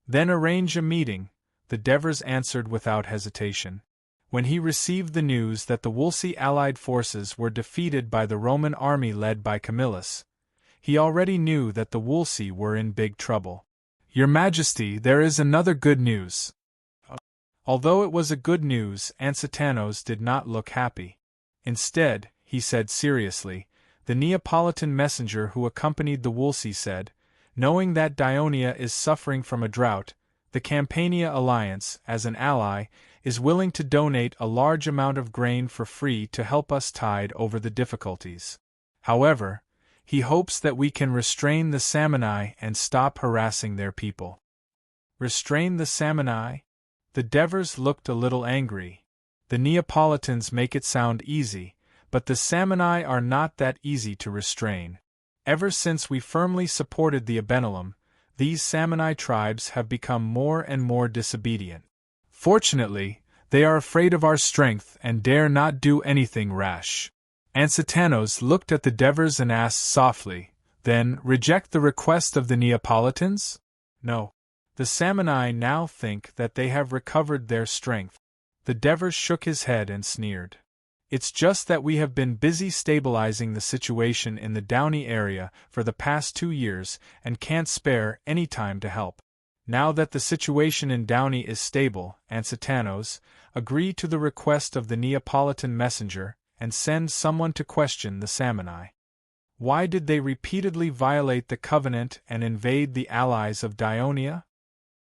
"Then arrange a meeting," the Devers answered without hesitation. When he received the news that the Wolsey allied forces were defeated by the Roman army led by Camillus, he already knew that the Wolsey were in big trouble. "Your Majesty, there is another good news." Although it was a good news, Ansitanos did not look happy. Instead, he said seriously, the Neapolitan messenger who accompanied the Wolsey said, "Knowing that Dionia is suffering from a drought, the Campania Alliance, as an ally, is willing to donate a large amount of grain for free to help us tide over the difficulties. However, he hopes that we can restrain the Samni and stop harassing their people." "Restrain the Samni?" The Devers looked a little angry. "The Neapolitans make it sound easy, but the Samni are not that easy to restrain. Ever since we firmly supported the Abenelum, these Samni tribes have become more and more disobedient. Fortunately, they are afraid of our strength and dare not do anything rash." Ansitanos looked at the Devers and asked softly, "Then, reject the request of the Neapolitans?" "No. The Samni now think that they have recovered their strength." The Devers shook his head and sneered. "It's just that we have been busy stabilizing the situation in the Downey area for the past 2 years and can't spare any time to help. Now that the situation in Downey is stable, Ansitanos, agree to the request of the Neapolitan messenger and send someone to question the Samni. Why did they repeatedly violate the covenant and invade the allies of Dionia?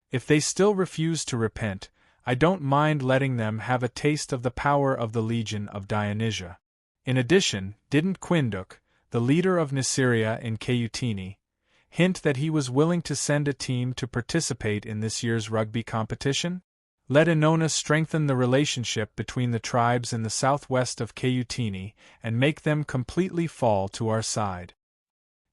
If they still refuse to repent, I don't mind letting them have a taste of the power of the Legion of Dionysia. In addition, didn't Quinduk, the leader of Nasiria in Cautini, hint that he was willing to send a team to participate in this year's rugby competition? Let Inona strengthen the relationship between the tribes in the southwest of Kayutini and make them completely fall to our side.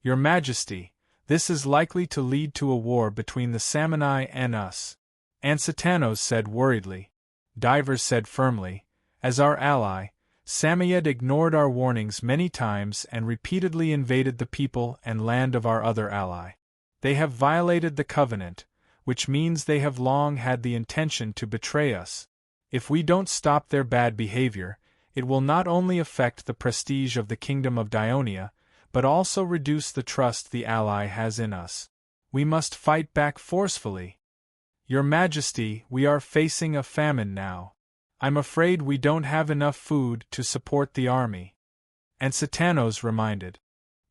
Your Majesty, this is likely to lead to a war between the Samanai and us, Ansatanos said worriedly. Divers said firmly, as our ally, Samoyed ignored our warnings many times and repeatedly invaded the people and land of our other ally. They have violated the covenant, which means they have long had the intention to betray us. If we don't stop their bad behavior, it will not only affect the prestige of the Kingdom of Dionia, but also reduce the trust the ally has in us. We must fight back forcefully. Your Majesty, we are facing a famine now. I'm afraid we don't have enough food to support the army. Ansatanos reminded.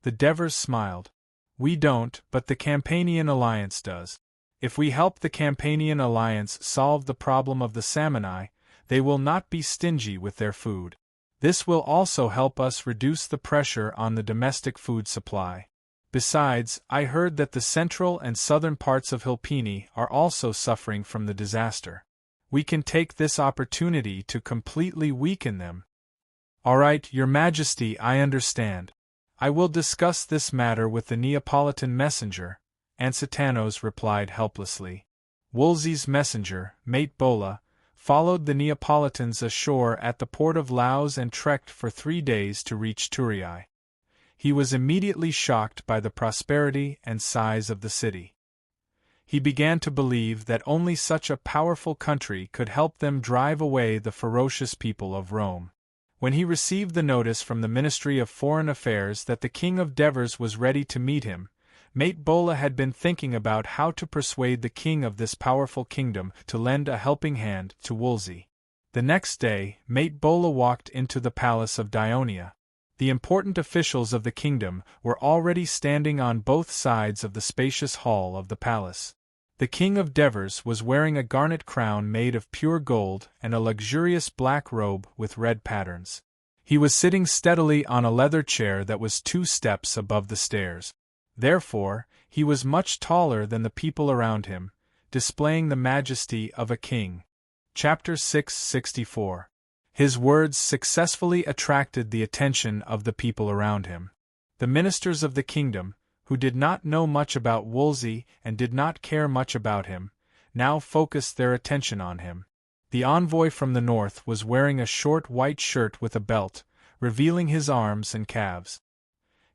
The Devers smiled. We don't, but the Campanian Alliance does. If we help the Campanian Alliance solve the problem of the Samanai, they will not be stingy with their food. This will also help us reduce the pressure on the domestic food supply. Besides, I heard that the central and southern parts of Hilpini are also suffering from the disaster. We can take this opportunity to completely weaken them. All right, Your Majesty, I understand. I will discuss this matter with the Neapolitan messenger, Ansatanos replied helplessly. Wolsey's messenger, Mate Bola, followed the Neapolitans ashore at the port of Laos and trekked for 3 days to reach Turiai. He was immediately shocked by the prosperity and size of the city. He began to believe that only such a powerful country could help them drive away the ferocious people of Rome. When he received the notice from the Ministry of Foreign Affairs that the King of Devers was ready to meet him, Mate Bola had been thinking about how to persuade the king of this powerful kingdom to lend a helping hand to Wolsey. The next day, Mate Bola walked into the palace of Dionia. The important officials of the kingdom were already standing on both sides of the spacious hall of the palace. The King of Devers was wearing a garnet crown made of pure gold and a luxurious black robe with red patterns. He was sitting steadily on a leather chair that was 2 steps above the stairs. Therefore, he was much taller than the people around him, displaying the majesty of a king. Chapter 664. His words successfully attracted the attention of the people around him. The ministers of the kingdom, who did not know much about Wolsey and did not care much about him, now focused their attention on him. The envoy from the north was wearing a short white shirt with a belt, revealing his arms and calves.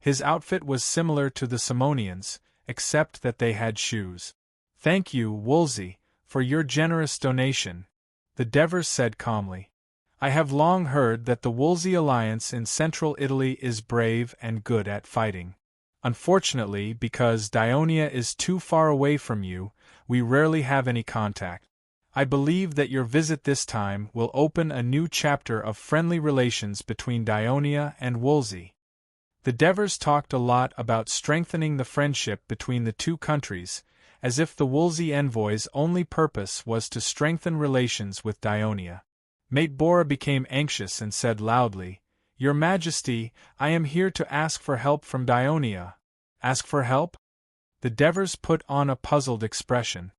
His outfit was similar to the Simonians, except that they had shoes. "Thank you, Wolsey, for your generous donation," the Devers said calmly. "I have long heard that the Wolsey alliance in central Italy is brave and good at fighting. Unfortunately, because Dionia is too far away from you, we rarely have any contact. I believe that your visit this time will open a new chapter of friendly relations between Dionia and Wolsey." The Devers talked a lot about strengthening the friendship between the two countries, as if the Wolsey envoy's only purpose was to strengthen relations with Dionia. Mate Bora became anxious and said loudly, "Your Majesty, I am here to ask for help from Dionia." "Ask for help?" The Devers put on a puzzled expression.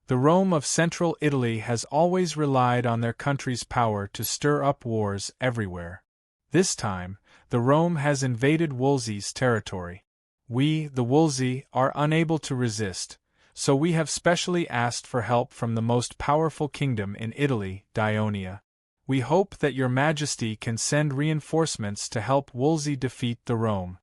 The Rome of central Italy has always relied on their country's power to stir up wars everywhere. This time, the Rome has invaded Wolsey's territory. We, the Wolsey, are unable to resist, so we have specially asked for help from the most powerful kingdom in Italy, Dionia. We hope that your Majesty can send reinforcements to help Wolsey defeat the Rome."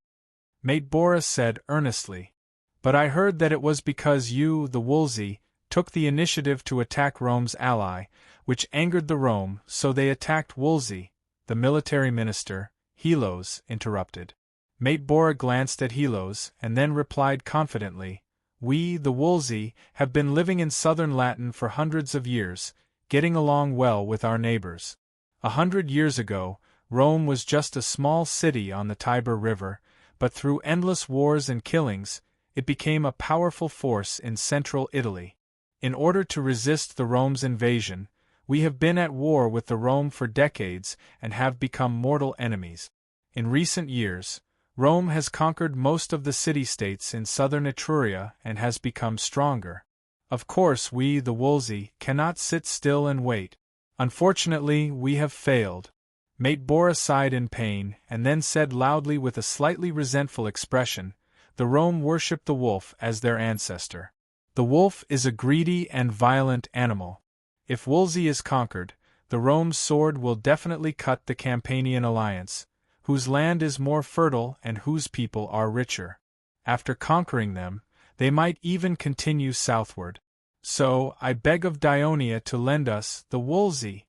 Mate Bora said earnestly. "But I heard that it was because you, the Wolsey, took the initiative to attack Rome's ally, which angered the Rome, so they attacked Wolsey," the military minister, Helos, interrupted. Mate Bora glanced at Helos and then replied confidently, "We, the Wolsey, have been living in southern Latin for hundreds of years, getting along well with our neighbors. 100 years ago, Rome was just a small city on the Tiber River, but through endless wars and killings, it became a powerful force in central Italy. In order to resist the Rome's invasion, we have been at war with the Rome for decades and have become mortal enemies. In recent years, Rome has conquered most of the city-states in southern Etruria and has become stronger. Of course we, the Wolsey, cannot sit still and wait. Unfortunately, we have failed. Mate Bora sighed in pain, and then said loudly with a slightly resentful expression, the Rome worship the wolf as their ancestor. The wolf is a greedy and violent animal. If Wolsey is conquered, the Rome's sword will definitely cut the Campanian alliance, whose land is more fertile and whose people are richer. After conquering them, they might even continue southward. So, I beg of Dionia to lend us the Wolsey.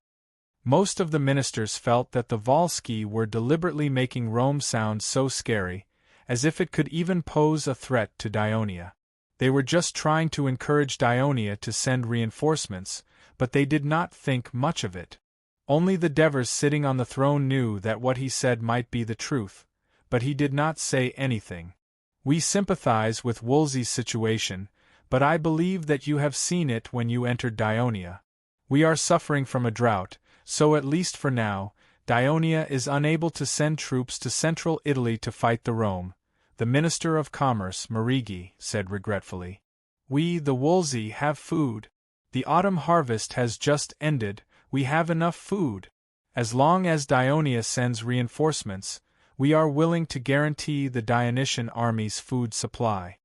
Most of the ministers felt that the Volsci were deliberately making Rome sound so scary, as if it could even pose a threat to Dionia. They were just trying to encourage Dionia to send reinforcements, but they did not think much of it. Only the Devers sitting on the throne knew that what he said might be the truth, but he did not say anything. We sympathize with Wolsey's situation, but I believe that you have seen it when you entered Dionia. We are suffering from a drought, so at least for now, Dionia is unable to send troops to central Italy to fight the Rome, the Minister of Commerce, Marigi, said regretfully. We, the Wolsey, have food. The autumn harvest has just ended, we have enough food. As long as Dionia sends reinforcements, we are willing to guarantee the Dionysian army's food supply.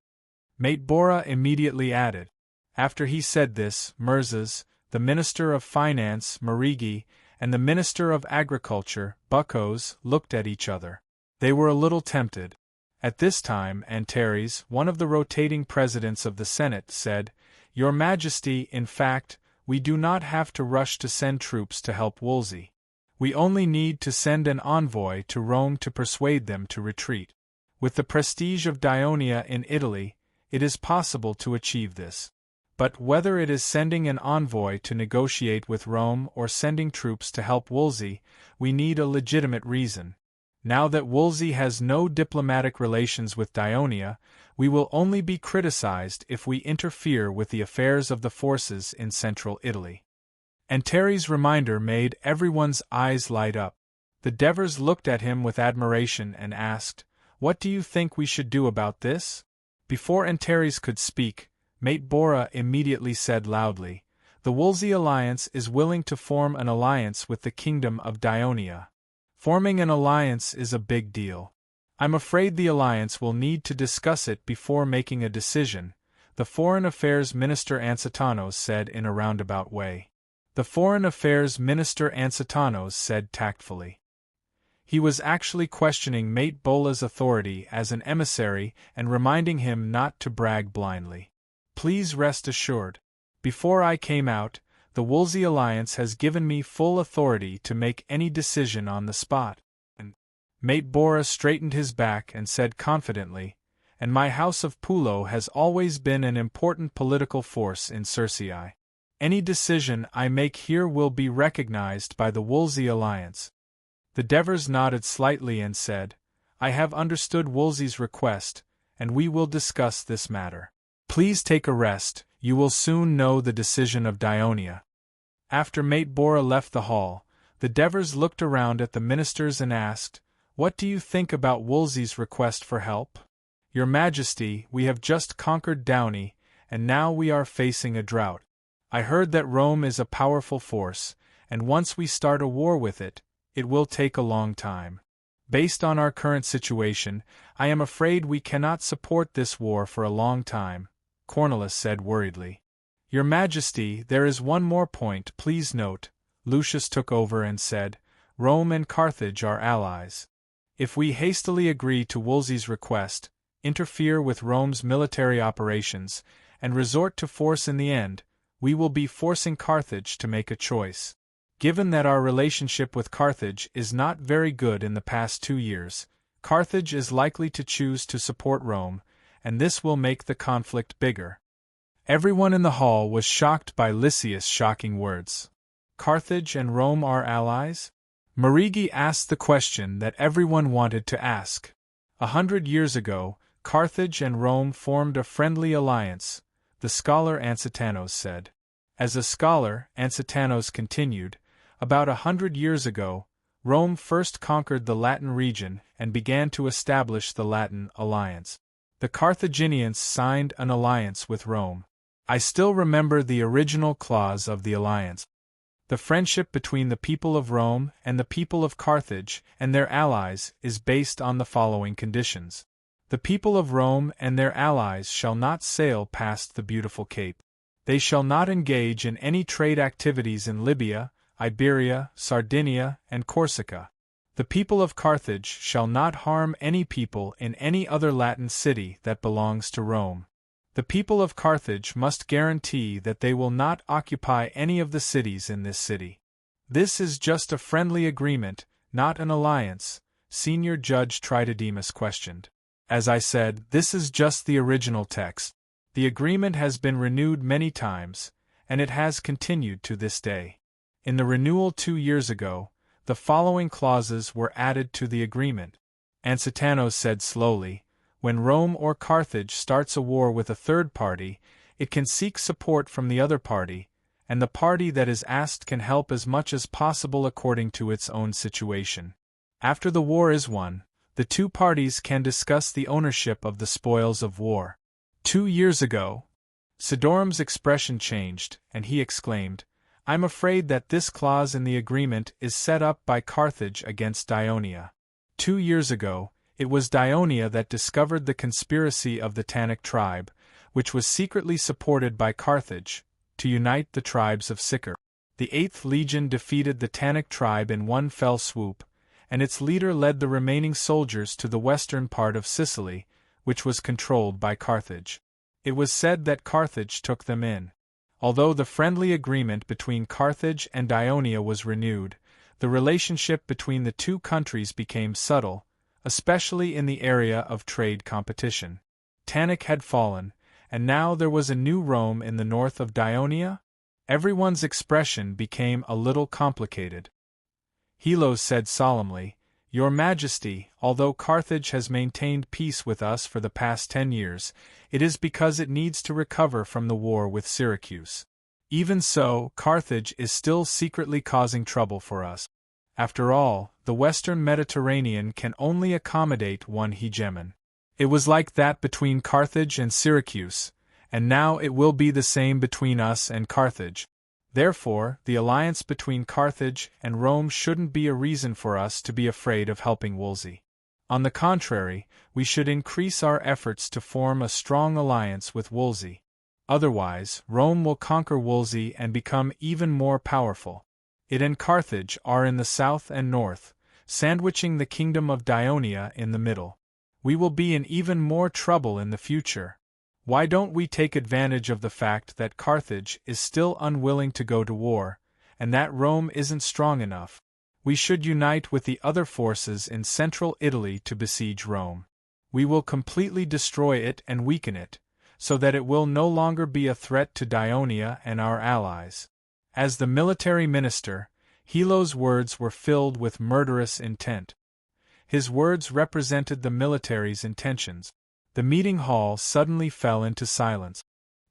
Mate Bora immediately added. After he said this, Mirzas, the Minister of Finance, Marigi, and the Minister of Agriculture, Bucos, looked at each other. They were a little tempted. At this time, Antares, one of the rotating presidents of the Senate, said, Your Majesty, in fact, we do not have to rush to send troops to help Wolsey. We only need to send an envoy to Rome to persuade them to retreat. With the prestige of Dionia in Italy, it is possible to achieve this. But whether it is sending an envoy to negotiate with Rome or sending troops to help Wolsey, we need a legitimate reason. Now that Wolsey has no diplomatic relations with Dionia, we will only be criticized if we interfere with the affairs of the forces in central Italy. Antares' reminder made everyone's eyes light up. The Devers looked at him with admiration and asked, What do you think we should do about this? Before Antares could speak, Mate Bora immediately said loudly, The Wolsey alliance is willing to form an alliance with the kingdom of Dionia. Forming an alliance is a big deal. I'm afraid the alliance will need to discuss it before making a decision, the Foreign Affairs Minister Ansitanos said in a roundabout way. The Foreign Affairs Minister Ansitanos said tactfully. He was actually questioning Mate Bola's authority as an emissary and reminding him not to brag blindly. Please rest assured. Before I came out, the Wolsey alliance has given me full authority to make any decision on the spot. And Mate Bora straightened his back and said confidently, And my house of Pulo has always been an important political force in Circei. Any decision I make here will be recognized by the Wolsey alliance. The Devers nodded slightly and said, I have understood Wolsey's request, and we will discuss this matter. Please take a rest, you will soon know the decision of Dionia. After Mate Bora left the hall, the Devers looked around at the ministers and asked, What do you think about Wolsey's request for help? Your Majesty, we have just conquered Downey, and now we are facing a drought. I heard that Rome is a powerful force, and once we start a war with it, it will take a long time. Based on our current situation, I am afraid we cannot support this war for a long time, Cornelius said worriedly. Your Majesty, there is one more point, please note, Lucius took over and said, Rome and Carthage are allies. If we hastily agree to Wolsey's request, interfere with Rome's military operations, and resort to force in the end, we will be forcing Carthage to make a choice. Given that our relationship with Carthage is not very good in the past 2 years, Carthage is likely to choose to support Rome, and this will make the conflict bigger. Everyone in the hall was shocked by Lysias' shocking words. Carthage and Rome are allies? Marigi asked the question that everyone wanted to ask. 100 years ago, Carthage and Rome formed a friendly alliance, the scholar Ansitanos said. As a scholar, Ansitanos continued, about 100 years ago, Rome first conquered the Latin region and began to establish the Latin alliance. The Carthaginians signed an alliance with Rome. I still remember the original clause of the alliance. The friendship between the people of Rome and the people of Carthage and their allies is based on the following conditions. The people of Rome and their allies shall not sail past the beautiful Cape. They shall not engage in any trade activities in Libya, Iberia, Sardinia, and Corsica. The people of Carthage shall not harm any people in any other Latin city that belongs to Rome. The people of Carthage must guarantee that they will not occupy any of the cities in this city. This is just a friendly agreement, not an alliance, Senior Judge Tritodemus questioned. As I said, this is just the original text. The agreement has been renewed many times, and it has continued to this day. In the renewal 2 years ago, the following clauses were added to the agreement. Ansitanos said slowly, when Rome or Carthage starts a war with a third party, it can seek support from the other party, and the party that is asked can help as much as possible according to its own situation. After the war is won, the two parties can discuss the ownership of the spoils of war. 2 years ago, Sidorum's expression changed, and he exclaimed, I'm afraid that this clause in the agreement is set up by Carthage against Dionia. 2 years ago, it was Dionia that discovered the conspiracy of the Tannic tribe, which was secretly supported by Carthage, to unite the tribes of Siccar. The 8th Legion defeated the Tannic tribe in one fell swoop, and its leader led the remaining soldiers to the western part of Sicily, which was controlled by Carthage. It was said that Carthage took them in. Although the friendly agreement between Carthage and Dionia was renewed, the relationship between the two countries became subtle, especially in the area of trade competition. Tannic had fallen, and now there was a new Rome in the north of Dionia? Everyone's expression became a little complicated. Helos said solemnly, Your Majesty, although Carthage has maintained peace with us for the past 10 years, it is because it needs to recover from the war with Syracuse. Even so, Carthage is still secretly causing trouble for us. After all, the Western Mediterranean can only accommodate one hegemon. It was like that between Carthage and Syracuse, and now it will be the same between us and Carthage. Therefore, the alliance between Carthage and Rome shouldn't be a reason for us to be afraid of helping Wolsey. On the contrary, we should increase our efforts to form a strong alliance with Wolsey. Otherwise, Rome will conquer Wolsey and become even more powerful. It and Carthage are in the south and north, sandwiching the kingdom of Dionia in the middle. We will be in even more trouble in the future. Why don't we take advantage of the fact that Carthage is still unwilling to go to war, and that Rome isn't strong enough? We should unite with the other forces in central Italy to besiege Rome. We will completely destroy it and weaken it, so that it will no longer be a threat to Dionia and our allies. As the military minister, Helo's words were filled with murderous intent. His words represented the military's intentions. The meeting hall suddenly fell into silence.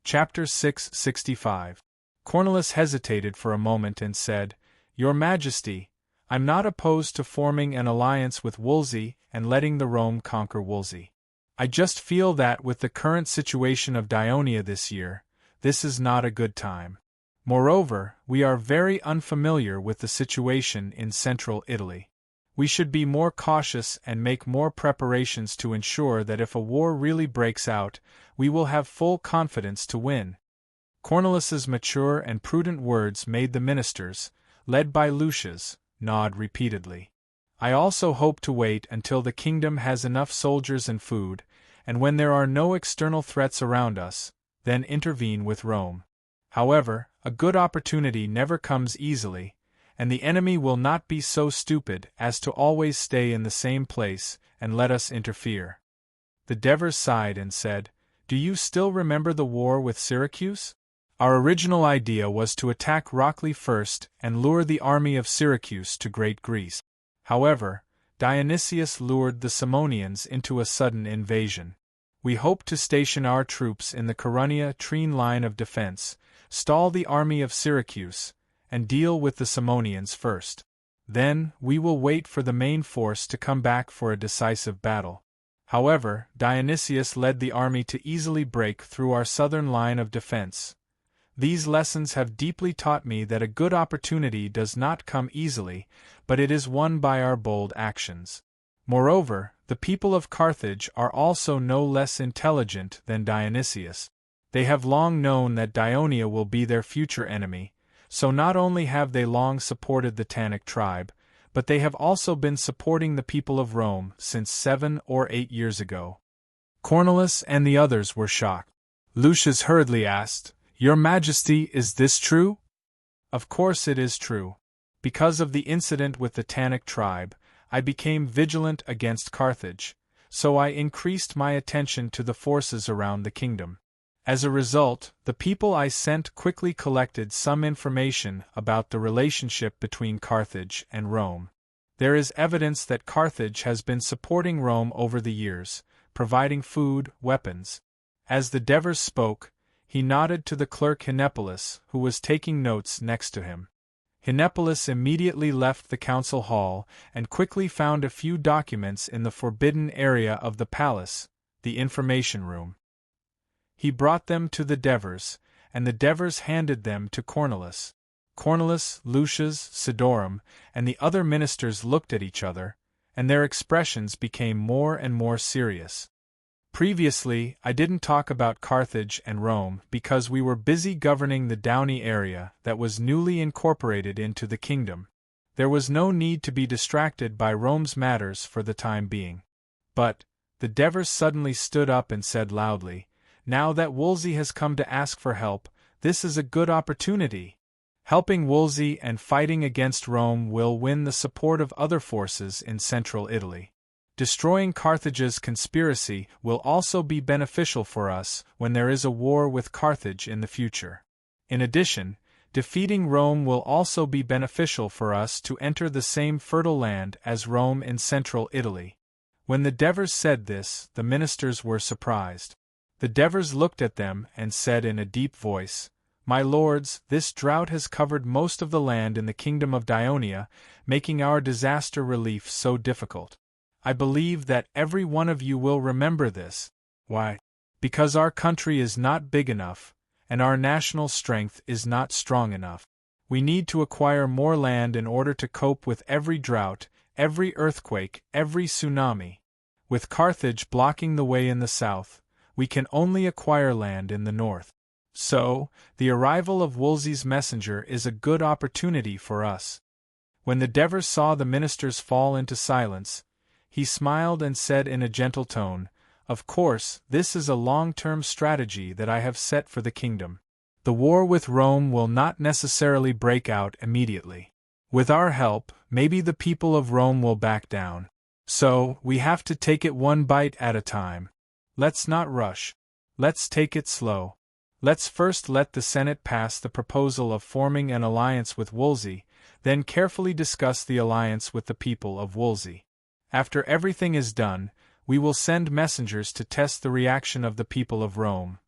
Chapter 665. Cornelius hesitated for a moment and said, Your Majesty, I'm not opposed to forming an alliance with Wolsey and letting the Rome conquer Wolsey. I just feel that with the current situation of Dionia this year, this is not a good time. Moreover, we are very unfamiliar with the situation in central Italy. We should be more cautious and make more preparations to ensure that if a war really breaks out, we will have full confidence to win. Cornelius's mature and prudent words made the ministers, led by Lucius, nod repeatedly. I also hope to wait until the kingdom has enough soldiers and food, and when there are no external threats around us, then intervene with Rome. However, a good opportunity never comes easily, and the enemy will not be so stupid as to always stay in the same place and let us interfere. The Devers sighed and said, Do you still remember the war with Syracuse? Our original idea was to attack Rockley first and lure the army of Syracuse to Great Greece. However, Dionysius lured the Simonians into a sudden invasion. We hoped to station our troops in the Caronia-Trine line of defense, stall the army of Syracuse, and deal with the Simonians first. Then, we will wait for the main force to come back for a decisive battle. However, Dionysius led the army to easily break through our southern line of defense. These lessons have deeply taught me that a good opportunity does not come easily, but it is won by our bold actions. Moreover, the people of Carthage are also no less intelligent than Dionysius. They have long known that Dionia will be their future enemy, so not only have they long supported the Tannic tribe, but they have also been supporting the people of Rome since 7 or 8 years ago. Cornelius and the others were shocked. Lucius hurriedly asked, "Your Majesty, is this true?" "Of course it is true. Because of the incident with the Tannic tribe, I became vigilant against Carthage, so I increased my attention to the forces around the kingdom. As a result, the people I sent quickly collected some information about the relationship between Carthage and Rome. There is evidence that Carthage has been supporting Rome over the years, providing food, weapons." As the Devers spoke, he nodded to the clerk Hinepolis, who was taking notes next to him. Hinepolis immediately left the council hall and quickly found a few documents in the forbidden area of the palace, the information room. He brought them to the Devers, and the Devers handed them to Cornelius. Cornelius, Lucius, Sidorum, and the other ministers looked at each other, and their expressions became more and more serious. Previously, I didn't talk about Carthage and Rome because we were busy governing the Downey area that was newly incorporated into the kingdom. There was no need to be distracted by Rome's matters for the time being. But, the Devers suddenly stood up and said loudly, "Now that Wolsey has come to ask for help, this is a good opportunity. Helping Wolsey and fighting against Rome will win the support of other forces in central Italy. Destroying Carthage's conspiracy will also be beneficial for us when there is a war with Carthage in the future. In addition, defeating Rome will also be beneficial for us to enter the same fertile land as Rome in central Italy." When the Devers said this, the ministers were surprised. The Devers looked at them and said in a deep voice, "My lords, this drought has covered most of the land in the kingdom of Dionia, making our disaster relief so difficult. I believe that every one of you will remember this. Why? Because our country is not big enough, and our national strength is not strong enough. We need to acquire more land in order to cope with every drought, every earthquake, every tsunami. With Carthage blocking the way in the south, we can only acquire land in the north. So, the arrival of Wolsey's messenger is a good opportunity for us." When the Devers saw the ministers fall into silence, he smiled and said in a gentle tone, "Of course, this is a long-term strategy that I have set for the kingdom. The war with Rome will not necessarily break out immediately. With our help, maybe the people of Rome will back down. So, we have to take it one bite at a time. Let's not rush. Let's take it slow. Let's first let the Senate pass the proposal of forming an alliance with Wolsey, then carefully discuss the alliance with the people of Wolsey. After everything is done, we will send messengers to test the reaction of the people of Rome."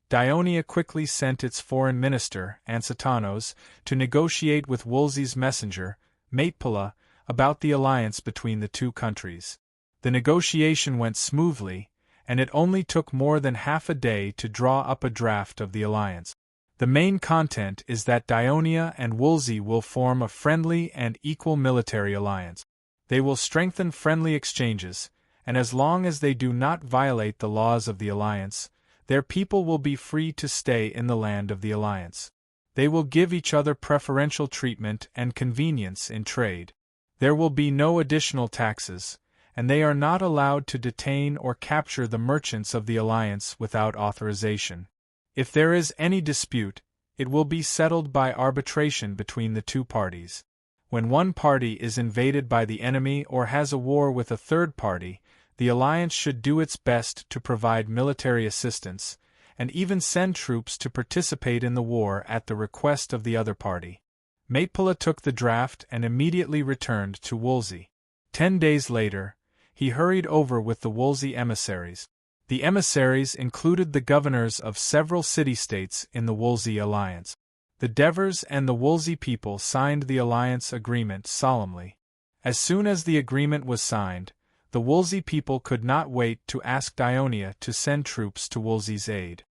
Dionia quickly sent its foreign minister, Ansitanos, to negotiate with Wolsey's messenger, Maitpula, about the alliance between the two countries. The negotiation went smoothly, and it only took more than half a day to draw up a draft of the alliance. The main content is that Dionia and Wolsey will form a friendly and equal military alliance. They will strengthen friendly exchanges, and as long as they do not violate the laws of the alliance, their people will be free to stay in the land of the alliance. They will give each other preferential treatment and convenience in trade. There will be no additional taxes, and they are not allowed to detain or capture the merchants of the alliance without authorization. If there is any dispute, it will be settled by arbitration between the two parties. When one party is invaded by the enemy or has a war with a third party, the alliance should do its best to provide military assistance, and even send troops to participate in the war at the request of the other party. Maitpula took the draft and immediately returned to Wolsey. 10 days later, he hurried over with the Wolsey emissaries. The emissaries included the governors of several city-states in the Wolsey alliance. The Devers and the Wolsey people signed the alliance agreement solemnly. As soon as the agreement was signed, the Wolsey people could not wait to ask Dionia to send troops to Wolsey's aid.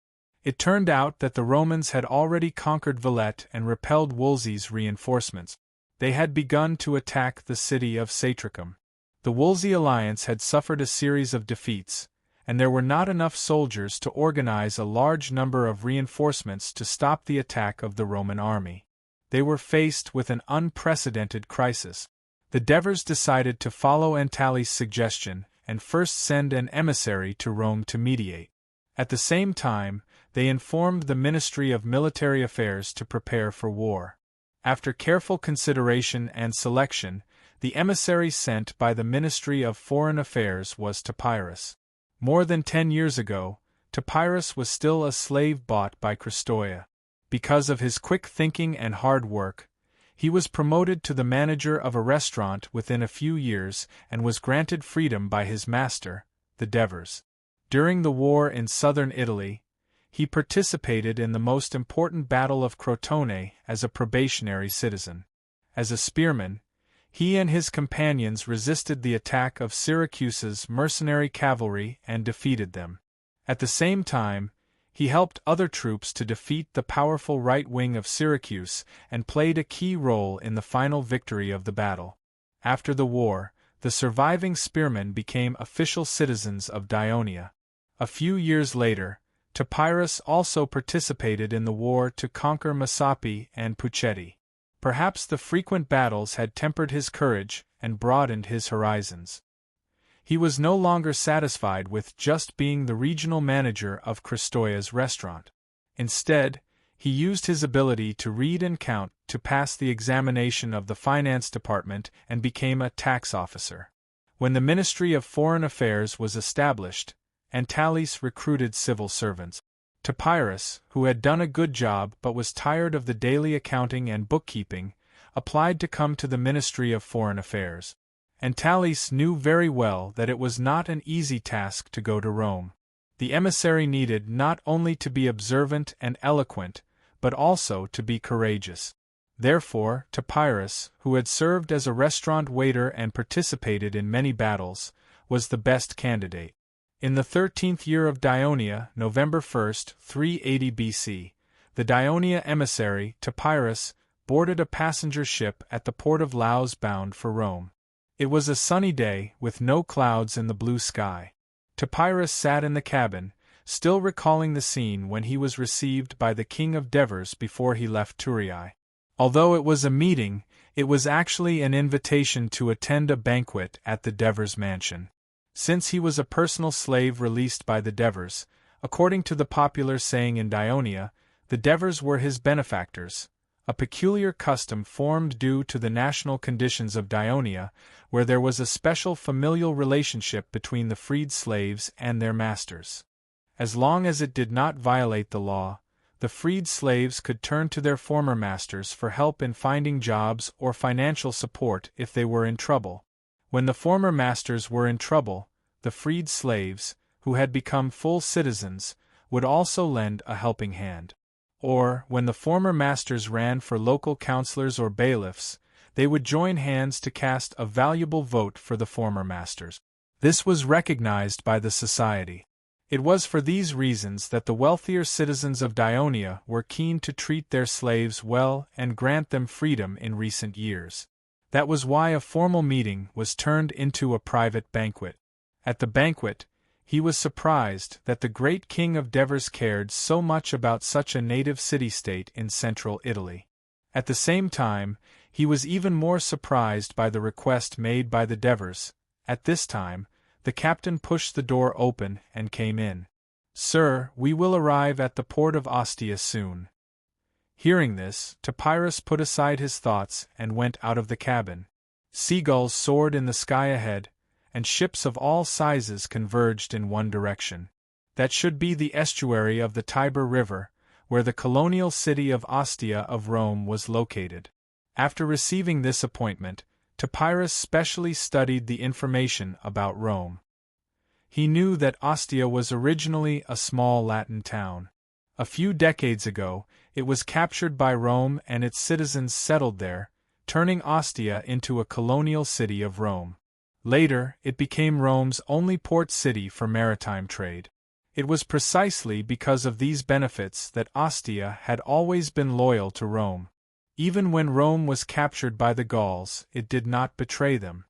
It turned out that the Romans had already conquered Valette and repelled Wolsey's reinforcements. They had begun to attack the city of Satricum. The Wolsey alliance had suffered a series of defeats, and there were not enough soldiers to organize a large number of reinforcements to stop the attack of the Roman army. They were faced with an unprecedented crisis. The Devers decided to follow Antali's suggestion and first send an emissary to Rome to mediate. At the same time, they informed the Ministry of Military Affairs to prepare for war. After careful consideration and selection, the emissary sent by the Ministry of Foreign Affairs was Topyrus. More than 10 years ago, Topyrus was still a slave bought by Christoia. Because of his quick thinking and hard work, he was promoted to the manager of a restaurant within a few years and was granted freedom by his master, the Devers. During the war in southern Italy, he participated in the most important battle of Crotone as a probationary citizen. As a spearman, he and his companions resisted the attack of Syracuse's mercenary cavalry and defeated them. At the same time, he helped other troops to defeat the powerful right wing of Syracuse and played a key role in the final victory of the battle. After the war, the surviving spearmen became official citizens of Dionia. A few years later, Topyrus also participated in the war to conquer Messapi and Pucetti. Perhaps the frequent battles had tempered his courage and broadened his horizons. He was no longer satisfied with just being the regional manager of Christoia's restaurant. Instead, he used his ability to read and count to pass the examination of the finance department and became a tax officer. When the Ministry of Foreign Affairs was established, Antalis recruited civil servants. Topyrus, who had done a good job but was tired of the daily accounting and bookkeeping, applied to come to the Ministry of Foreign Affairs. Antalis knew very well that it was not an easy task to go to Rome. The emissary needed not only to be observant and eloquent, but also to be courageous. Therefore, Topyrus, who had served as a restaurant waiter and participated in many battles, was the best candidate. In the 13th year of Dionia, November 1, 380 BC, the Dionia emissary, Topyrus, boarded a passenger ship at the port of Laus bound for Rome. It was a sunny day, with no clouds in the blue sky. Topyrus sat in the cabin, still recalling the scene when he was received by the king of Devers before he left Thurii. Although it was a meeting, it was actually an invitation to attend a banquet at the Devers mansion. Since he was a personal slave released by the Devers, according to the popular saying in Dionia, the Devers were his benefactors, a peculiar custom formed due to the national conditions of Dionia, where there was a special familial relationship between the freed slaves and their masters. As long as it did not violate the law, the freed slaves could turn to their former masters for help in finding jobs or financial support if they were in trouble. When the former masters were in trouble, the freed slaves, who had become full citizens, would also lend a helping hand. Or, when the former masters ran for local councillors or bailiffs, they would join hands to cast a valuable vote for the former masters. This was recognized by the society. It was for these reasons that the wealthier citizens of Dionia were keen to treat their slaves well and grant them freedom in recent years. That was why a formal meeting was turned into a private banquet. At the banquet, he was surprised that the great king of Devers cared so much about such a native city-state in central Italy. At the same time, he was even more surprised by the request made by the Devers. At this time, the captain pushed the door open and came in. "Sir, we will arrive at the port of Ostia soon." Hearing this, Topyrus put aside his thoughts and went out of the cabin. Seagulls soared in the sky ahead, and ships of all sizes converged in one direction. That should be the estuary of the Tiber River, where the colonial city of Ostia of Rome was located. After receiving this appointment, Topyrus specially studied the information about Rome. He knew that Ostia was originally a small Latin town. A few decades ago, it was captured by Rome and its citizens settled there, turning Ostia into a colonial city of Rome. Later, it became Rome's only port city for maritime trade. It was precisely because of these benefits that Ostia had always been loyal to Rome. Even when Rome was captured by the Gauls, it did not betray them.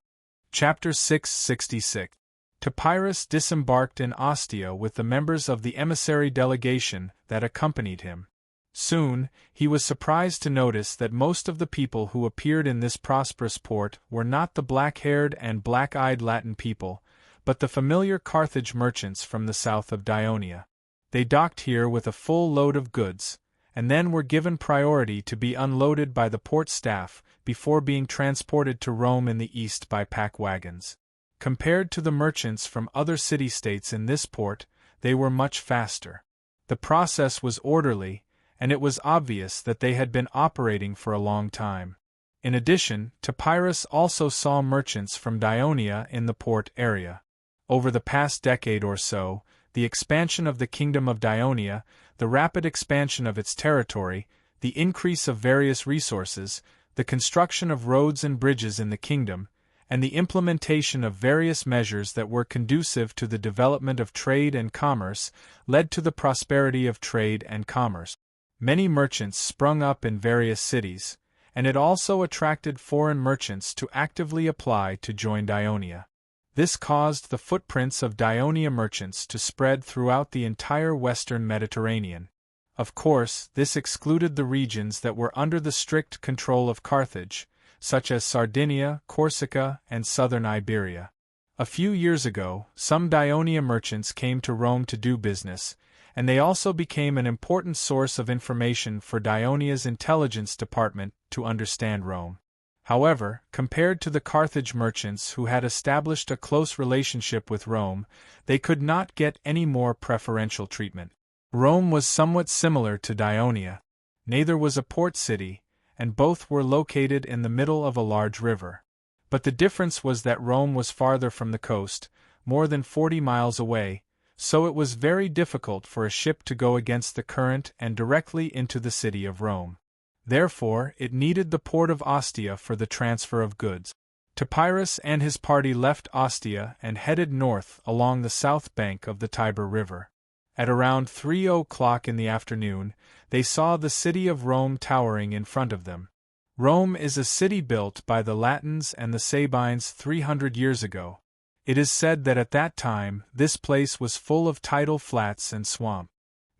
Chapter 666. Topyrus disembarked in Ostia with the members of the emissary delegation that accompanied him. Soon, he was surprised to notice that most of the people who appeared in this prosperous port were not the black-haired and black-eyed Latin people, but the familiar Carthage merchants from the south of Ionia. They docked here with a full load of goods, and then were given priority to be unloaded by the port staff before being transported to Rome in the east by pack wagons. Compared to the merchants from other city-states in this port, they were much faster. The process was orderly, and it was obvious that they had been operating for a long time. In addition, Topyrus also saw merchants from Ionia in the port area. Over the past decade or so, the expansion of the Kingdom of Ionia, the rapid expansion of its territory, the increase of various resources, the construction of roads and bridges in the kingdom, and the implementation of various measures that were conducive to the development of trade and commerce, led to the prosperity of trade and commerce. Many merchants sprung up in various cities, and it also attracted foreign merchants to actively apply to join Ionia. This caused the footprints of Ionia merchants to spread throughout the entire western Mediterranean. Of course, this excluded the regions that were under the strict control of Carthage, such as Sardinia, Corsica, and southern Iberia. A few years ago, some Ionia merchants came to Rome to do business, and they also became an important source of information for Ionia's intelligence department to understand Rome. However, compared to the Carthage merchants who had established a close relationship with Rome, they could not get any more preferential treatment. Rome was somewhat similar to Ionia. Neither was a port city, and both were located in the middle of a large river. But the difference was that Rome was farther from the coast, more than 40 miles away, so it was very difficult for a ship to go against the current and directly into the city of Rome. Therefore, it needed the port of Ostia for the transfer of goods. Topyrus and his party left Ostia and headed north along the south bank of the Tiber River. At around 3 o'clock in the afternoon, they saw the city of Rome towering in front of them. Rome is a city built by the Latins and the Sabines 300 years ago. It is said that at that time, this place was full of tidal flats and swamp.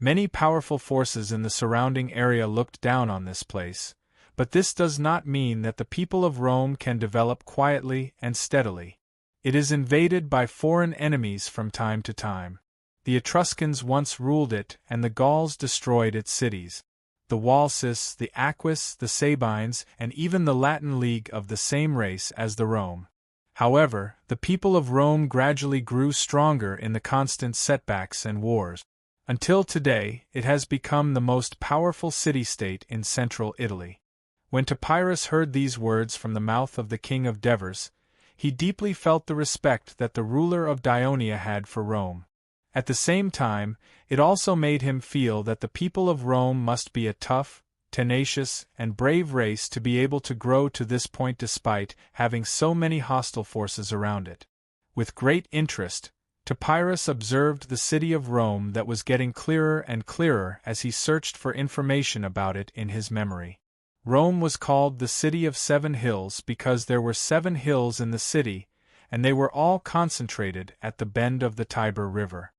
Many powerful forces in the surrounding area looked down on this place, but this does not mean that the people of Rome can develop quietly and steadily. It is invaded by foreign enemies from time to time. The Etruscans once ruled it, and the Gauls destroyed its cities. The Walsis, the Aquis, the Sabines, and even the Latin League of the same race as the Rome. However, the people of Rome gradually grew stronger in the constant setbacks and wars. Until today, it has become the most powerful city-state in central Italy. When Topyrus heard these words from the mouth of the king of Devers, he deeply felt the respect that the ruler of Ionia had for Rome. At the same time, it also made him feel that the people of Rome must be a tough, tenacious, and brave race to be able to grow to this point despite having so many hostile forces around it. With great interest, Topyrus observed the city of Rome that was getting clearer and clearer as he searched for information about it in his memory. Rome was called the City of 7 Hills because there were 7 hills in the city, and they were all concentrated at the bend of the Tiber River.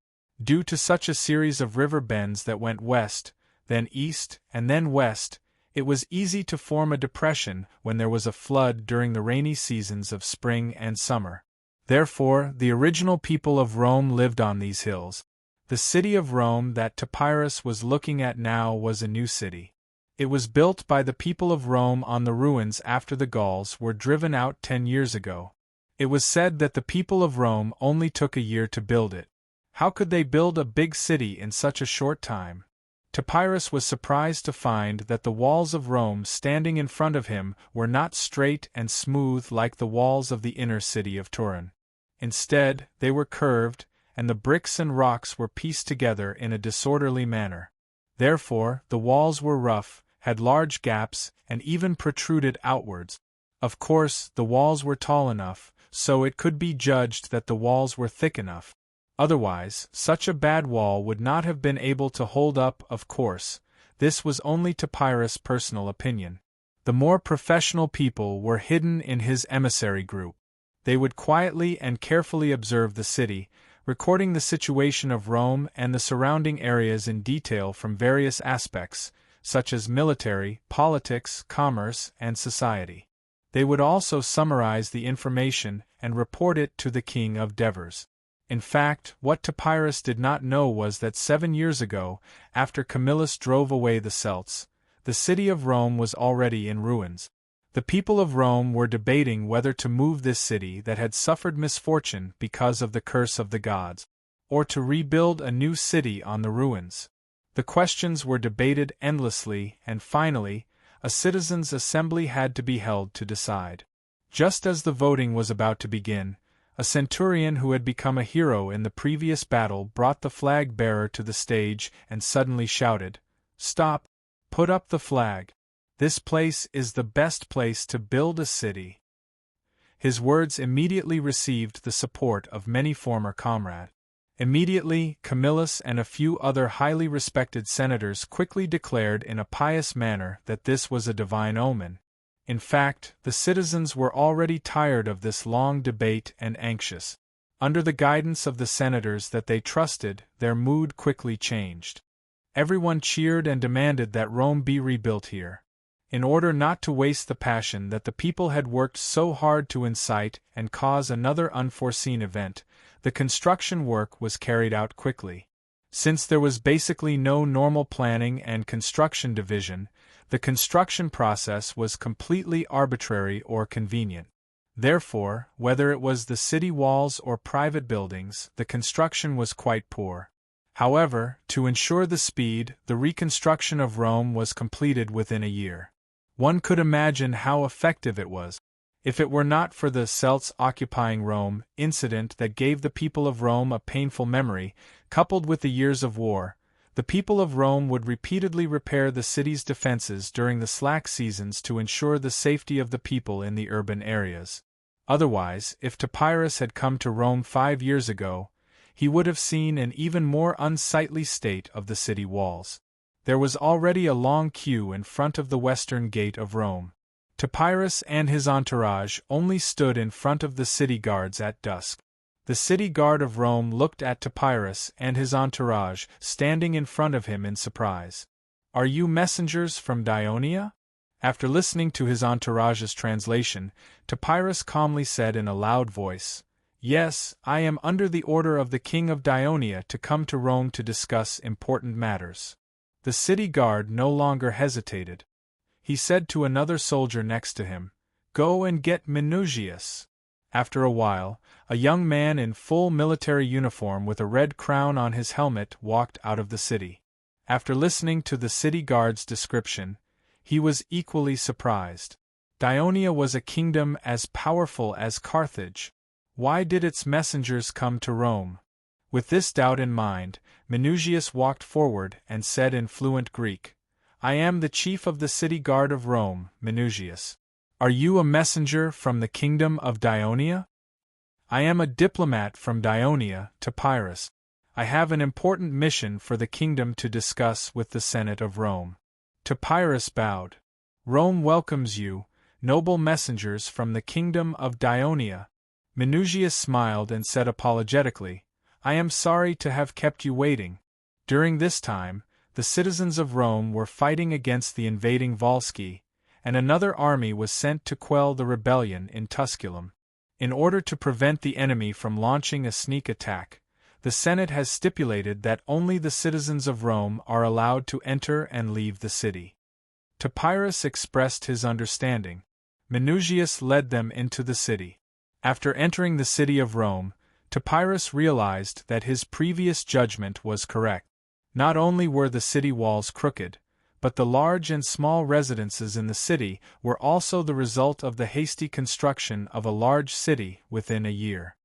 Due to such a series of river bends that went west, then east, and then west, it was easy to form a depression when there was a flood during the rainy seasons of spring and summer. Therefore, the original people of Rome lived on these hills. The city of Rome that Topyrus was looking at now was a new city. It was built by the people of Rome on the ruins after the Gauls were driven out 10 years ago. It was said that the people of Rome only took a year to build it. How could they build a big city in such a short time? Topyrus was surprised to find that the walls of Rome standing in front of him were not straight and smooth like the walls of the inner city of Turin. Instead, they were curved, and the bricks and rocks were pieced together in a disorderly manner. Therefore, the walls were rough, had large gaps, and even protruded outwards. Of course, the walls were tall enough, so it could be judged that the walls were thick enough. Otherwise, such a bad wall would not have been able to hold up. Of course, this was only Topyrus' personal opinion. The more professional people were hidden in his emissary group. They would quietly and carefully observe the city, recording the situation of Rome and the surrounding areas in detail from various aspects, such as military, politics, commerce, and society. They would also summarize the information and report it to the King of Devers. In fact, what Topyrus did not know was that 7 years ago, after Camillus drove away the Celts, the city of Rome was already in ruins. The people of Rome were debating whether to move this city that had suffered misfortune because of the curse of the gods, or to rebuild a new city on the ruins. The questions were debated endlessly, and finally, a citizens' assembly had to be held to decide. Just as the voting was about to begin, a centurion who had become a hero in the previous battle brought the flag-bearer to the stage and suddenly shouted, "Stop! Put up the flag! This place is the best place to build a city." His words immediately received the support of many former comrades. Immediately, Camillus and a few other highly respected senators quickly declared in a pious manner that this was a divine omen. In fact, the citizens were already tired of this long debate and anxious. Under the guidance of the senators that they trusted, their mood quickly changed. Everyone cheered and demanded that Rome be rebuilt here. In order not to waste the passion that the people had worked so hard to incite and cause another unforeseen event, the construction work was carried out quickly. Since there was basically no normal planning and construction division, the construction process was completely arbitrary or convenient. Therefore, whether it was the city walls or private buildings, the construction was quite poor. However, to ensure the speed, the reconstruction of Rome was completed within a year. One could imagine how effective it was. If it were not for the Celts occupying Rome incident that gave the people of Rome a painful memory, coupled with the years of war, the people of Rome would repeatedly repair the city's defenses during the slack seasons to ensure the safety of the people in the urban areas. Otherwise, if Topyrus had come to Rome 5 years ago, he would have seen an even more unsightly state of the city walls. There was already a long queue in front of the western gate of Rome. Topyrus and his entourage only stood in front of the city guards at dusk. The city guard of Rome looked at Topyrus and his entourage standing in front of him in surprise. "Are you messengers from Dionia?" After listening to his entourage's translation, Topyrus calmly said in a loud voice, "Yes, I am under the order of the king of Dionia to come to Rome to discuss important matters." The city guard no longer hesitated. He said to another soldier next to him, "Go and get Minucius." After a while, a young man in full military uniform with a red crown on his helmet walked out of the city. After listening to the city guard's description, he was equally surprised. Dionia was a kingdom as powerful as Carthage. Why did its messengers come to Rome? With this doubt in mind, Minucius walked forward and said in fluent Greek, "I am the chief of the city guard of Rome, Minucius. Are you a messenger from the kingdom of Dionia?" "I am a diplomat from Dionia, Topyrus. I have an important mission for the kingdom to discuss with the Senate of Rome." Topyrus bowed. "Rome welcomes you, noble messengers from the kingdom of Dionia." Minucius smiled and said apologetically, "I am sorry to have kept you waiting." During this time, the citizens of Rome were fighting against the invading Volsci, and another army was sent to quell the rebellion in Tusculum. In order to prevent the enemy from launching a sneak attack, the Senate has stipulated that only the citizens of Rome are allowed to enter and leave the city. Topyrus expressed his understanding. Minucius led them into the city. After entering the city of Rome, Topyrus realized that his previous judgment was correct. Not only were the city walls crooked, but the large and small residences in the city were also the result of the hasty construction of a large city within a year.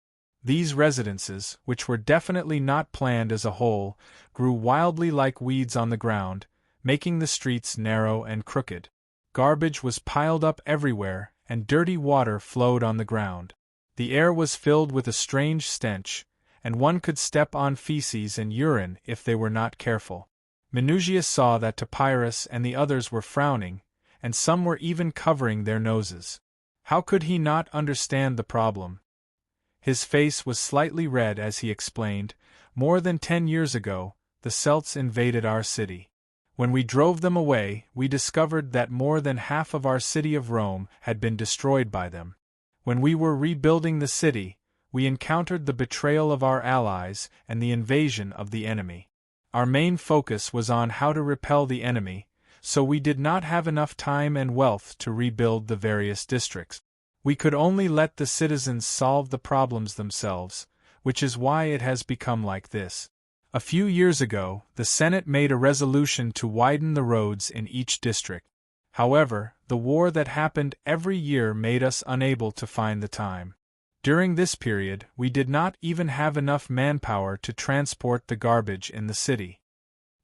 These residences, which were definitely not planned as a whole, grew wildly like weeds on the ground, making the streets narrow and crooked. Garbage was piled up everywhere, and dirty water flowed on the ground. The air was filled with a strange stench, and one could step on feces and urine if they were not careful. Minucius saw that Topyrus and the others were frowning, and some were even covering their noses. How could he not understand the problem? His face was slightly red as he explained, "More than 10 years ago, the Celts invaded our city. When we drove them away, we discovered that more than half of our city of Rome had been destroyed by them. When we were rebuilding the city, we encountered the betrayal of our allies and the invasion of the enemy. Our main focus was on how to repel the enemy, so we did not have enough time and wealth to rebuild the various districts. We could only let the citizens solve the problems themselves, which is why it has become like this. A few years ago, the Senate made a resolution to widen the roads in each district. However, the war that happened every year made us unable to find the time. During this period, we did not even have enough manpower to transport the garbage in the city."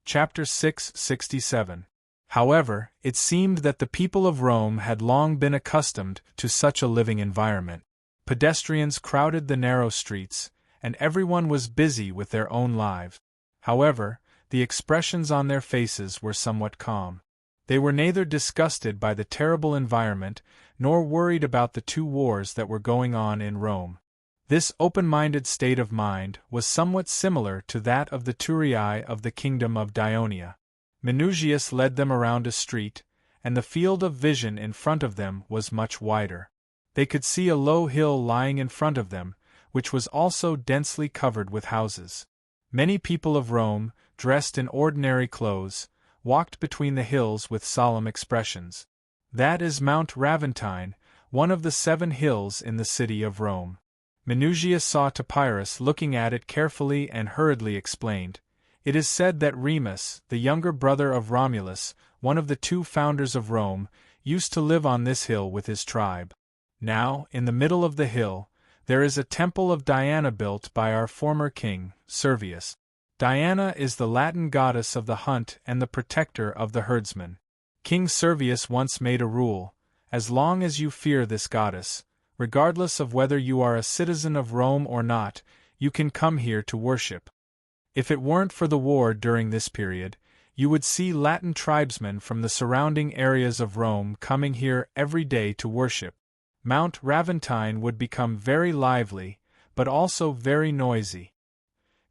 Chapter 667. However, it seemed that the people of Rome had long been accustomed to such a living environment. Pedestrians crowded the narrow streets, and everyone was busy with their own lives. However, the expressions on their faces were somewhat calm. They were neither disgusted by the terrible environment nor worried about the 2 wars that were going on in Rome. This open-minded state of mind was somewhat similar to that of the Turii of the kingdom of Dionia. Minucius led them around a street, and the field of vision in front of them was much wider. They could see a low hill lying in front of them, which was also densely covered with houses. Many people of Rome, dressed in ordinary clothes, walked between the hills with solemn expressions. That is Mount Raventine, one of the 7 hills in the city of Rome. Minucius saw Topyrus looking at it carefully and hurriedly explained, "It is said that Remus, the younger brother of Romulus, one of the 2 founders of Rome, used to live on this hill with his tribe. Now, in the middle of the hill, there is a temple of Diana built by our former king, Servius. Diana is the Latin goddess of the hunt and the protector of the herdsman. King Servius once made a rule: as long as you fear this goddess, regardless of whether you are a citizen of Rome or not, you can come here to worship. If it weren't for the war during this period, you would see Latin tribesmen from the surrounding areas of Rome coming here every day to worship. Mount Raventine would become very lively, but also very noisy."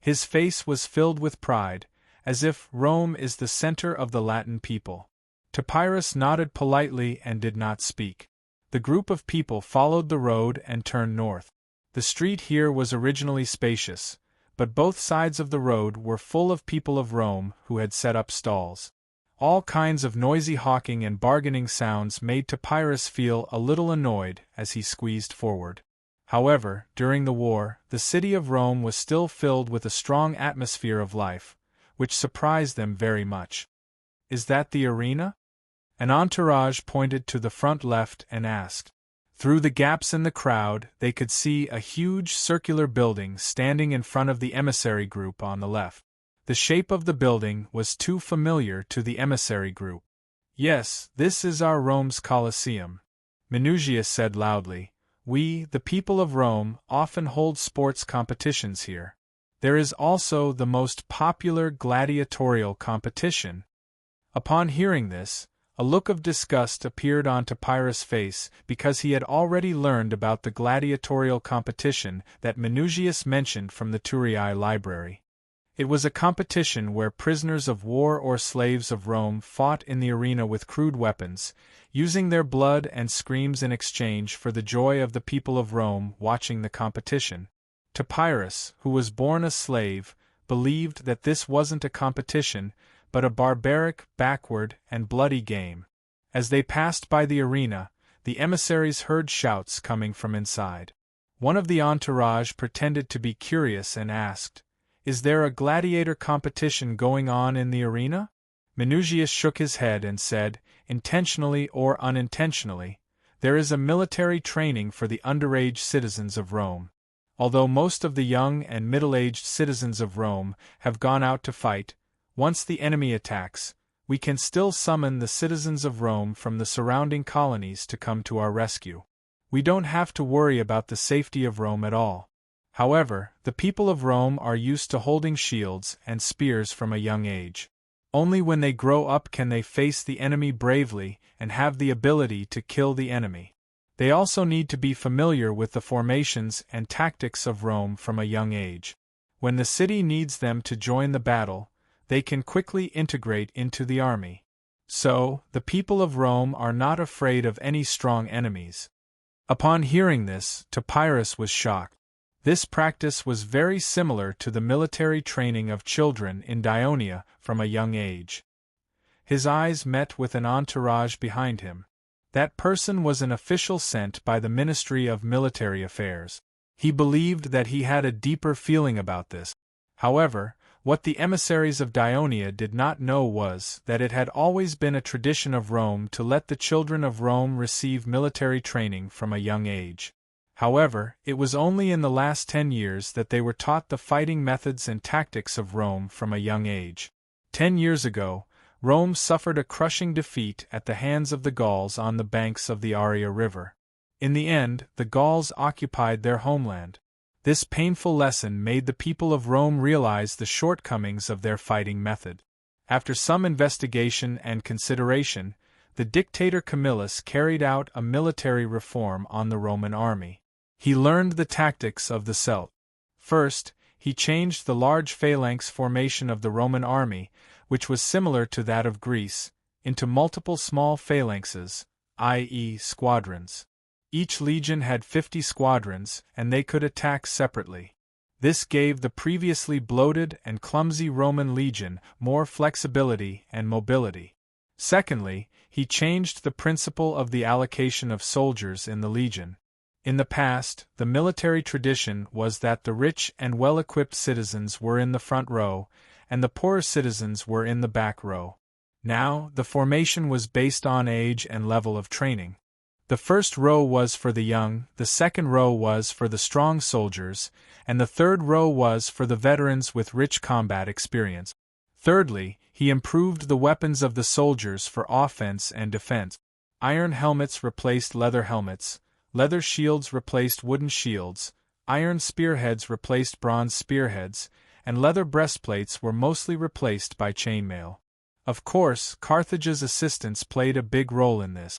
His face was filled with pride, as if Rome is the center of the Latin people. Topyrus nodded politely and did not speak. The group of people followed the road and turned north. The street here was originally spacious, but both sides of the road were full of people of Rome who had set up stalls. All kinds of noisy hawking and bargaining sounds made Topyrus feel a little annoyed as he squeezed forward. However, during the war, the city of Rome was still filled with a strong atmosphere of life, which surprised them very much. "Is that the arena?" An entourage pointed to the front left and asked. Through the gaps in the crowd, they could see a huge circular building standing in front of the emissary group on the left. The shape of the building was too familiar to the emissary group. "Yes, this is our Rome's Colosseum," Minucius said loudly. "We, the people of Rome, often hold sports competitions here. There is also the most popular gladiatorial competition." Upon hearing this, a look of disgust appeared on Topyrus' face because he had already learned about the gladiatorial competition that Minucius mentioned from the Turii library. It was a competition where prisoners of war or slaves of Rome fought in the arena with crude weapons, using their blood and screams in exchange for the joy of the people of Rome watching the competition. Topyrus, who was born a slave, believed that this wasn't a competition, but a barbaric, backward, and bloody game. As they passed by the arena, the emissaries heard shouts coming from inside. One of the entourage pretended to be curious and asked, "Is there a gladiator competition going on in the arena?" Minucius shook his head and said, "Intentionally or unintentionally, there is a military training for the underage citizens of Rome. Although most of the young and middle-aged citizens of Rome have gone out to fight, once the enemy attacks, we can still summon the citizens of Rome from the surrounding colonies to come to our rescue. We don't have to worry about the safety of Rome at all. However, the people of Rome are used to holding shields and spears from a young age. Only when they grow up can they face the enemy bravely and have the ability to kill the enemy. They also need to be familiar with the formations and tactics of Rome from a young age. When the city needs them to join the battle, they can quickly integrate into the army. So, the people of Rome are not afraid of any strong enemies. Upon hearing this, Topyrus was shocked. This practice was very similar to the military training of children in Dionia from a young age. His eyes met with an entourage behind him. That person was an official sent by the Ministry of Military Affairs. He believed that he had a deeper feeling about this. However, what the emissaries of Dionia did not know was that it had always been a tradition of Rome to let the children of Rome receive military training from a young age. However, it was only in the last 10 years that they were taught the fighting methods and tactics of Rome from a young age. 10 years ago, Rome suffered a crushing defeat at the hands of the Gauls on the banks of the Aria River. In the end, the Gauls occupied their homeland. This painful lesson made the people of Rome realize the shortcomings of their fighting method. After some investigation and consideration, the dictator Camillus carried out a military reform on the Roman army. He learned the tactics of the Celt. First, he changed the large phalanx formation of the Roman army, which was similar to that of Greece, into multiple small phalanxes, i.e., squadrons. Each legion had 50 squadrons, and they could attack separately. This gave the previously bloated and clumsy Roman legion more flexibility and mobility. Secondly, he changed the principle of the allocation of soldiers in the legion. In the past, the military tradition was that the rich and well-equipped citizens were in the front row, and the poorer citizens were in the back row. Now, the formation was based on age and level of training. The first row was for the young, the second row was for the strong soldiers, and the third row was for the veterans with rich combat experience. Thirdly, he improved the weapons of the soldiers for offense and defense. Iron helmets replaced leather helmets, leather shields replaced wooden shields, iron spearheads replaced bronze spearheads, and leather breastplates were mostly replaced by chainmail. Of course, Carthage's assistance played a big role in this.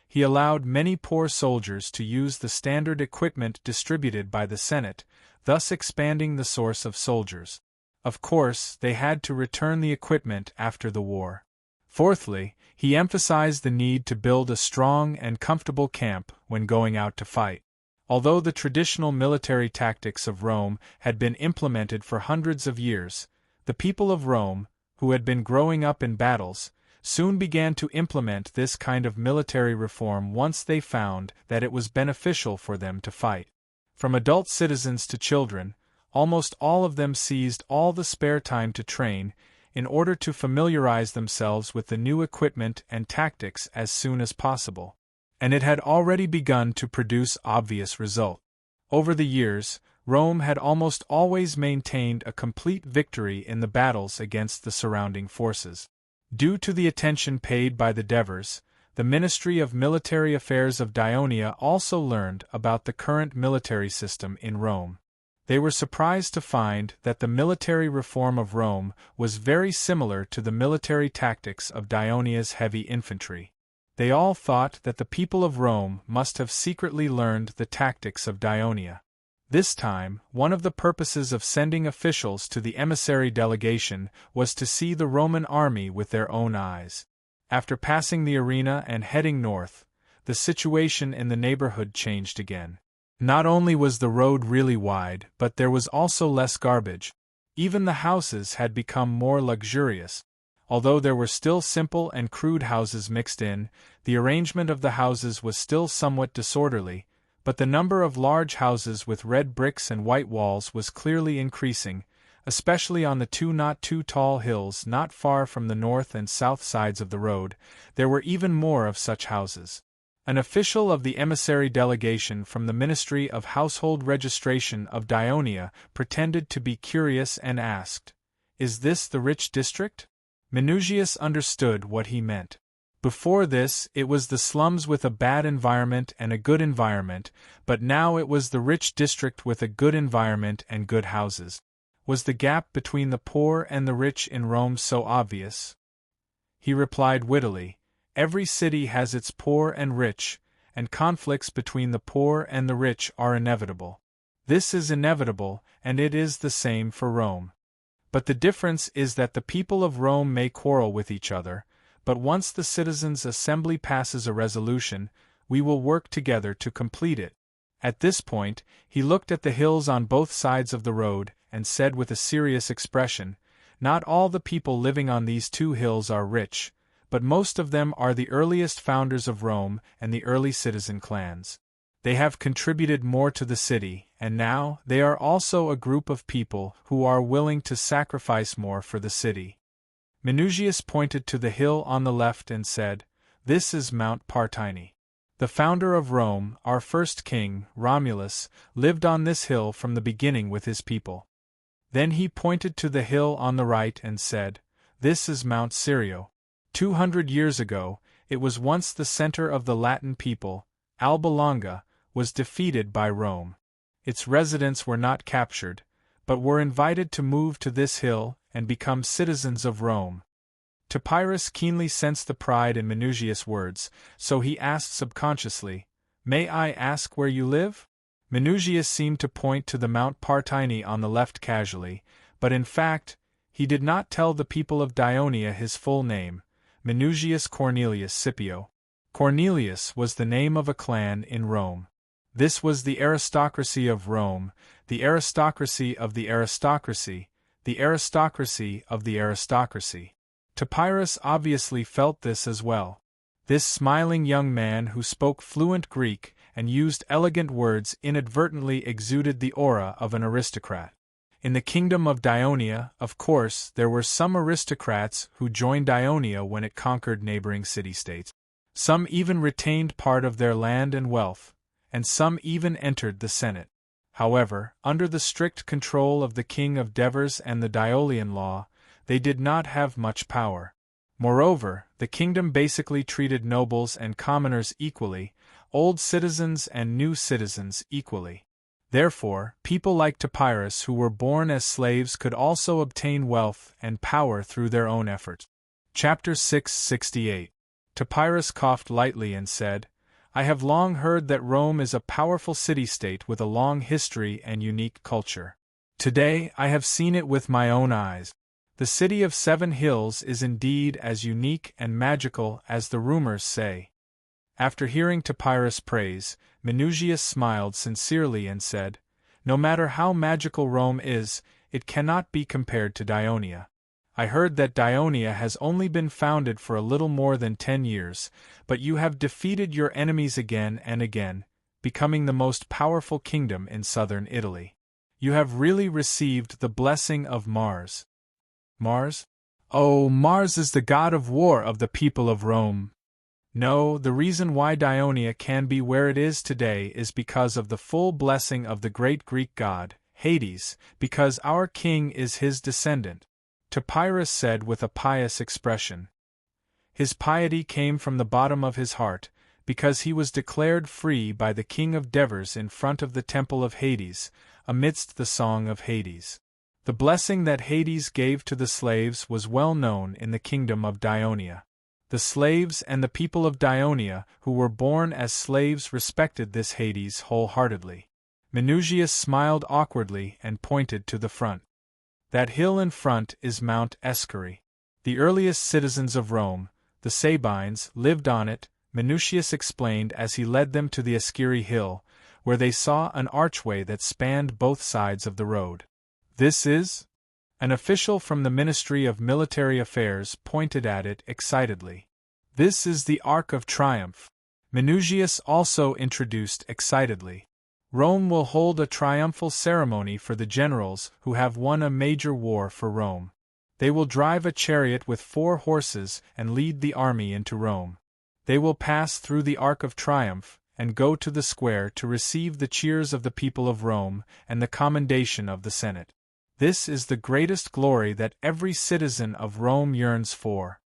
He allowed many poor soldiers to use the standard equipment distributed by the Senate, thus expanding the source of soldiers. Of course, they had to return the equipment after the war. Fourthly, he emphasized the need to build a strong and comfortable camp when going out to fight. Although the traditional military tactics of Rome had been implemented for hundreds of years, the people of Rome, who had been growing up in battles, soon began to implement this kind of military reform once they found that it was beneficial for them to fight. From adult citizens to children, almost all of them seized all the spare time to train, in order to familiarize themselves with the new equipment and tactics as soon as possible. And it had already begun to produce obvious results. Over the years, Rome had almost always maintained a complete victory in the battles against the surrounding forces. Due to the attention paid by the Devers, the Ministry of Military Affairs of Dionia also learned about the current military system in Rome. They were surprised to find that the military reform of Rome was very similar to the military tactics of Dionia's heavy infantry. They all thought that the people of Rome must have secretly learned the tactics of Dionia. This time, one of the purposes of sending officials to the emissary delegation was to see the Roman army with their own eyes. After passing the arena and heading north, the situation in the neighborhood changed again. Not only was the road really wide, but there was also less garbage. Even the houses had become more luxurious. Although there were still simple and crude houses mixed in, the arrangement of the houses was still somewhat disorderly, but the number of large houses with red bricks and white walls was clearly increasing, especially on the two not too tall hills not far from the north and south sides of the road. There were even more of such houses. An official of the emissary delegation from the Ministry of Household Registration of Dionia pretended to be curious and asked, "Is this the rich district?" Minucius understood what he meant. Before this, it was the slums with a bad environment and a good environment, but now it was the rich district with a good environment and good houses. Was the gap between the poor and the rich in Rome so obvious? He replied wittily, "Every city has its poor and rich, and conflicts between the poor and the rich are inevitable. This is inevitable, and it is the same for Rome. But the difference is that the people of Rome may quarrel with each other, but once the citizens' assembly passes a resolution, we will work together to complete it." At this point, he looked at the hills on both sides of the road, and said with a serious expression, "Not all the people living on these two hills are rich, but most of them are the earliest founders of Rome and the early citizen clans. They have contributed more to the city, and now they are also a group of people who are willing to sacrifice more for the city." Minucius pointed to the hill on the left and said, "This is Mount Partini. The founder of Rome, our first king, Romulus, lived on this hill from the beginning with his people." Then he pointed to the hill on the right and said, "This is Mount Sirio. 200 years ago, it was once the center of the Latin people. Alba Longa was defeated by Rome. Its residents were not captured, but were invited to move to this hill and become citizens of Rome." Topyrus keenly sensed the pride in Minucius' words, so he asked subconsciously, "May I ask where you live?" Minucius seemed to point to the Mount Partini on the left casually, but in fact, he did not tell the people of Dionia his full name, Minucius Cornelius Scipio. Cornelius was the name of a clan in Rome. This was the aristocracy of Rome, the aristocracy of the aristocracy, the aristocracy of the aristocracy. Topyrus obviously felt this as well. This smiling young man who spoke fluent Greek and used elegant words inadvertently exuded the aura of an aristocrat. In the kingdom of Dionia, of course, there were some aristocrats who joined Dionia when it conquered neighboring city-states. Some even retained part of their land and wealth, and some even entered the Senate. However, under the strict control of the king of Devers and the Diolian law, they did not have much power. Moreover, the kingdom basically treated nobles and commoners equally, old citizens and new citizens equally. Therefore, people like Topyrus who were born as slaves could also obtain wealth and power through their own efforts. Chapter 668. Topyrus coughed lightly and said, "I have long heard that Rome is a powerful city-state with a long history and unique culture. Today I have seen it with my own eyes. The city of 7 hills is indeed as unique and magical as the rumors say." After hearing Topyrus' praise, Minucius smiled sincerely and said, "No matter how magical Rome is, it cannot be compared to Dionia. I heard that Dionia has only been founded for a little more than 10 years, but you have defeated your enemies again and again, becoming the most powerful kingdom in southern Italy. You have really received the blessing of Mars." Mars? Oh, Mars is the god of war of the people of Rome. No, the reason why Dionia can be where it is today is because of the full blessing of the great Greek god, Hades, because our king is his descendant, Topyrus said with a pious expression. His piety came from the bottom of his heart, because he was declared free by the king of Devers in front of the temple of Hades, amidst the song of Hades. The blessing that Hades gave to the slaves was well known in the kingdom of Dionia. The slaves and the people of Dionia who were born as slaves respected this Hades wholeheartedly. Minucius smiled awkwardly and pointed to the front. That hill in front is Mount Escuri. The earliest citizens of Rome, the Sabines, lived on it, Minucius explained as he led them to the Escuri hill, where they saw an archway that spanned both sides of the road. "This is?" An official from the Ministry of Military Affairs pointed at it excitedly. "This is the Arc of Triumph," Minucius also introduced excitedly. "Rome will hold a triumphal ceremony for the generals who have won a major war for Rome. They will drive a chariot with 4 horses and lead the army into Rome. They will pass through the Arc of Triumph, and go to the square to receive the cheers of the people of Rome and the commendation of the Senate. This is the greatest glory that every citizen of Rome yearns for.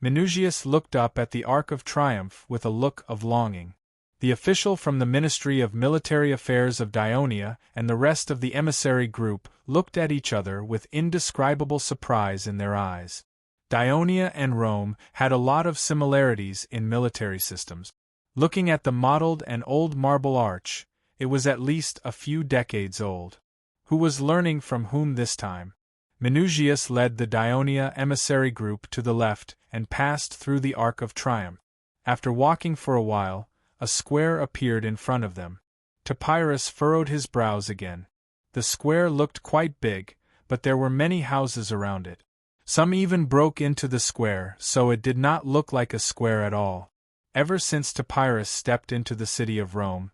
Minucius looked up at the Arc of Triumph with a look of longing. The official from the Ministry of Military Affairs of Dionia and the rest of the emissary group looked at each other with indescribable surprise in their eyes. Dionia and Rome had a lot of similarities in military systems. Looking at the mottled and old marble arch, it was at least a few decades old. Who was learning from whom this time? Minucius led the Dionia emissary group to the left and passed through the Arc of Triumph. After walking for a while, a square appeared in front of them. Topyrus furrowed his brows again. The square looked quite big, but there were many houses around it. Some even broke into the square, so it did not look like a square at all. Ever since Topyrus stepped into the city of Rome,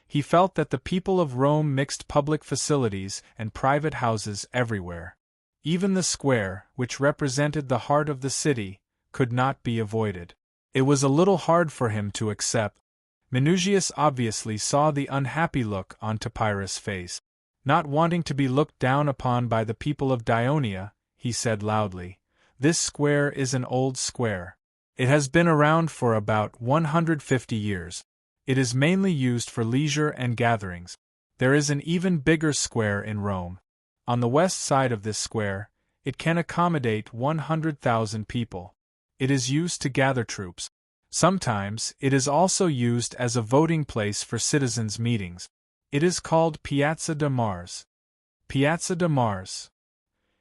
he felt that the people of Rome mixed public facilities and private houses everywhere. Even the square, which represented the heart of the city, could not be avoided. It was a little hard for him to accept. Minucius obviously saw the unhappy look on Topyrus' face. Not wanting to be looked down upon by the people of Dionia, he said loudly, "This square is an old square. It has been around for about 150 years. It is mainly used for leisure and gatherings. There is an even bigger square in Rome. On the west side of this square, it can accommodate 100,000 people. It is used to gather troops. Sometimes, it is also used as a voting place for citizens' meetings. It is called Piazza de Mars." Piazza de Mars.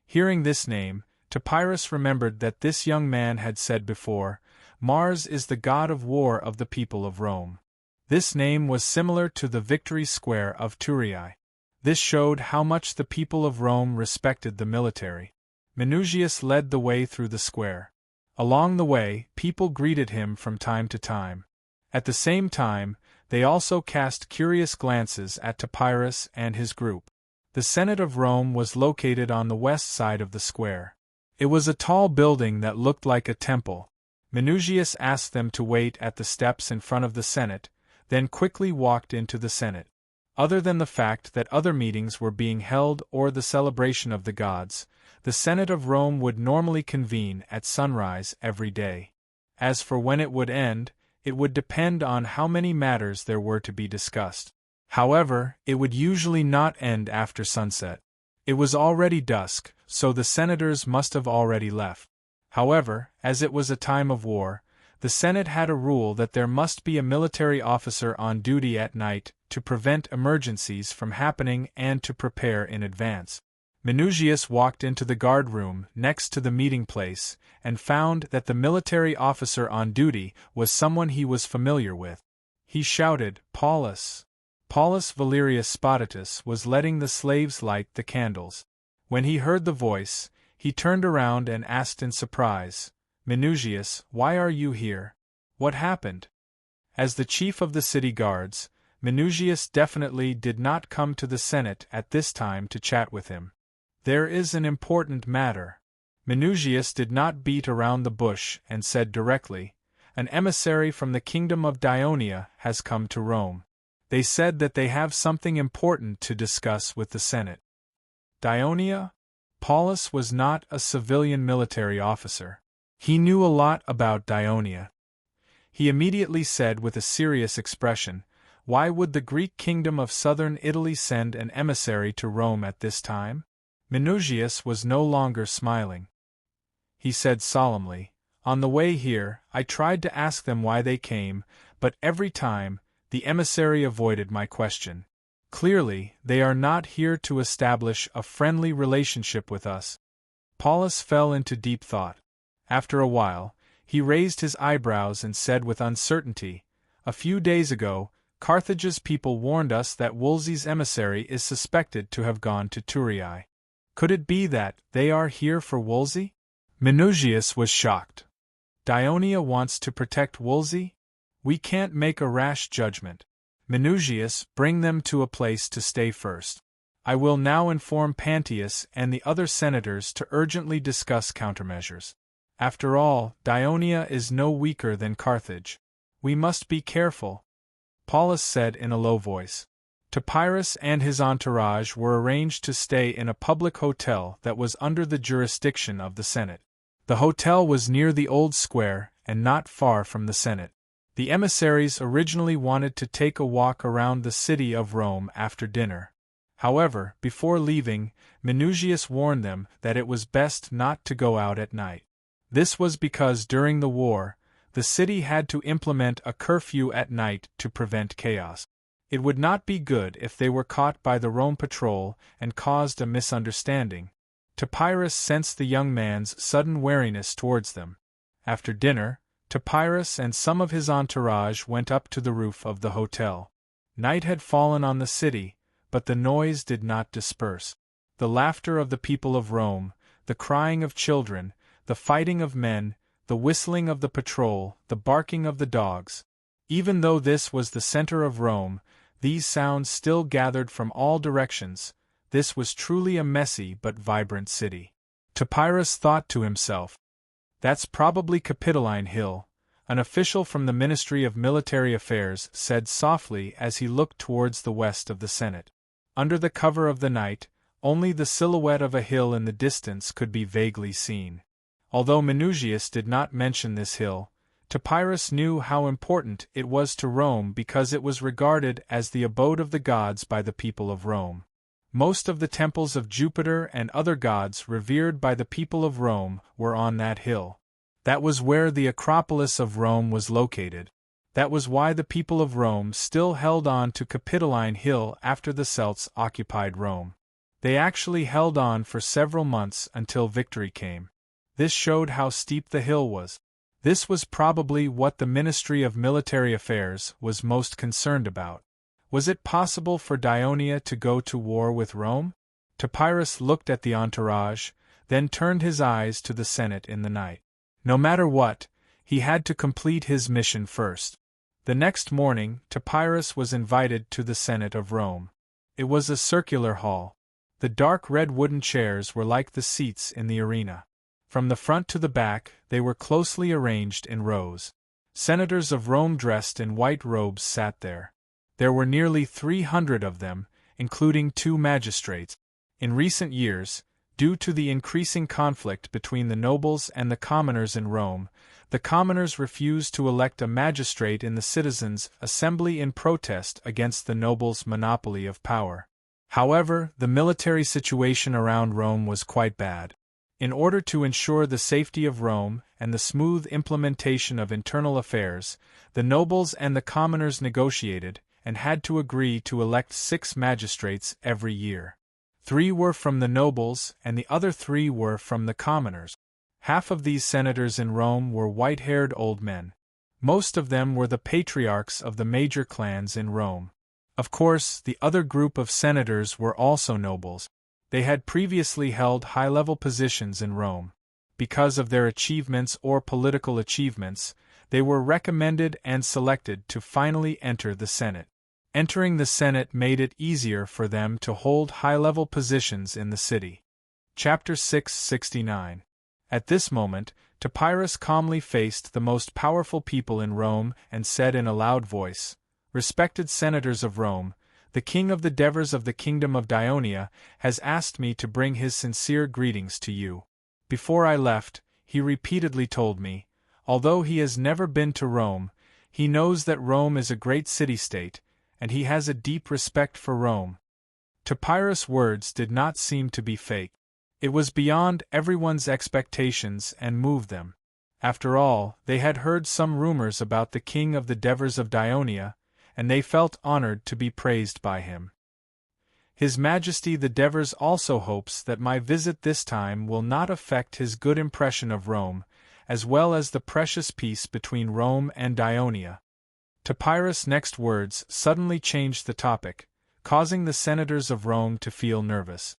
Hearing this name, Topyrus remembered that this young man had said before, Mars is the god of war of the people of Rome. This name was similar to the Victory Square of Thurii. This showed how much the people of Rome respected the military. Minucius led the way through the square. Along the way, people greeted him from time to time. At the same time, they also cast curious glances at Topyrus and his group. The Senate of Rome was located on the west side of the square. It was a tall building that looked like a temple. Minucius asked them to wait at the steps in front of the Senate, then quickly walked into the Senate. Other than the fact that other meetings were being held or the celebration of the gods, the Senate of Rome would normally convene at sunrise every day. As for when it would end, it would depend on how many matters there were to be discussed. However, it would usually not end after sunset. It was already dusk, so the senators must have already left. However, as it was a time of war, the Senate had a rule that there must be a military officer on duty at night to prevent emergencies from happening and to prepare in advance. Minucius walked into the guard room next to the meeting place and found that the military officer on duty was someone he was familiar with. He shouted, "Paulus!" Paulus Valerius Spotitus was letting the slaves light the candles. When he heard the voice, he turned around and asked in surprise, "Minucius, why are you here? What happened?" As the chief of the city guards, Minucius definitely did not come to the Senate at this time to chat with him. There is an important matter. Minucius did not beat around the bush and said directly, "An emissary from the kingdom of Dionia has come to Rome. They said that they have something important to discuss with the Senate." Dionia? Paulus was not a civilian military officer. He knew a lot about Dionia. He immediately said with a serious expression, "Why would the Greek kingdom of southern Italy send an emissary to Rome at this time?" Minucius was no longer smiling. He said solemnly, "On the way here, I tried to ask them why they came, but every time, the emissary avoided my question. Clearly, they are not here to establish a friendly relationship with us." Paulus fell into deep thought. After a while, he raised his eyebrows and said with uncertainty, "A few days ago, Carthage's people warned us that Wolsey's emissary is suspected to have gone to Thurii. Could it be that they are here for Wolsey?" Minucius was shocked. "Dionia wants to protect Wolsey? We can't make a rash judgment. Minucius, bring them to a place to stay first. I will now inform Pantius and the other senators to urgently discuss countermeasures. After all, Dionia is no weaker than Carthage. We must be careful, Paulus said in a low voice. Topyrus and his entourage were arranged to stay in a public hotel that was under the jurisdiction of the Senate. The hotel was near the Old Square and not far from the Senate. The emissaries originally wanted to take a walk around the city of Rome after dinner. However, before leaving, Minucius warned them that it was best not to go out at night. This was because during the war, the city had to implement a curfew at night to prevent chaos. It would not be good if they were caught by the Rome patrol and caused a misunderstanding. Topyrus sensed the young man's sudden wariness towards them. After dinner, Topyrus and some of his entourage went up to the roof of the hotel. Night had fallen on the city, but the noise did not disperse. The laughter of the people of Rome, the crying of children, the fighting of men, the whistling of the patrol, the barking of the dogs. Even though this was the center of Rome, these sounds still gathered from all directions. This was truly a messy but vibrant city. Topyrus thought to himself, "That's probably Capitoline Hill," an official from the Ministry of Military Affairs said softly as he looked towards the west of the Senate. Under the cover of the night, only the silhouette of a hill in the distance could be vaguely seen. Although Minucius did not mention this hill, Topyrus knew how important it was to Rome because it was regarded as the abode of the gods by the people of Rome. Most of the temples of Jupiter and other gods revered by the people of Rome were on that hill. That was where the Acropolis of Rome was located. That was why the people of Rome still held on to Capitoline Hill after the Celts occupied Rome. They actually held on for several months until victory came. This showed how steep the hill was. This was probably what the Ministry of Military Affairs was most concerned about. Was it possible for Daionia to go to war with Rome? Topyrus looked at the entourage, then turned his eyes to the Senate in the night. No matter what, he had to complete his mission first. The next morning, Topyrus was invited to the Senate of Rome. It was a circular hall. The dark red wooden chairs were like the seats in the arena. From the front to the back, they were closely arranged in rows. Senators of Rome dressed in white robes sat there. There were nearly 300 of them, including 2 magistrates. In recent years, due to the increasing conflict between the nobles and the commoners in Rome, the commoners refused to elect a magistrate in the citizens' assembly in protest against the nobles' monopoly of power. However, the military situation around Rome was quite bad. In order to ensure the safety of Rome and the smooth implementation of internal affairs, the nobles and the commoners negotiated and had to agree to elect 6 magistrates every year. 3 were from the nobles and the other 3 were from the commoners. Half of these senators in Rome were white-haired old men. Most of them were the patriarchs of the major clans in Rome. Of course, the other group of senators were also nobles. They had previously held high-level positions in Rome. Because of their achievements or political achievements, they were recommended and selected to finally enter the Senate. Entering the Senate made it easier for them to hold high-level positions in the city. Chapter 669. At this moment, Topyrus calmly faced the most powerful people in Rome and said in a loud voice, "Respected senators of Rome, the king of the Devers of the kingdom of Daionia has asked me to bring his sincere greetings to you. Before I left, he repeatedly told me, although he has never been to Rome, he knows that Rome is a great city-state, and he has a deep respect for Rome." Topyrus' words did not seem to be fake. It was beyond everyone's expectations and moved them. After all, they had heard some rumors about the king of the Devers of Daionia, and they felt honored to be praised by him. His Majesty the Devers also hopes that my visit this time will not affect his good impression of Rome, as well as the precious peace between Rome and Daionia. Topyrus' next words suddenly changed the topic, causing the senators of Rome to feel nervous.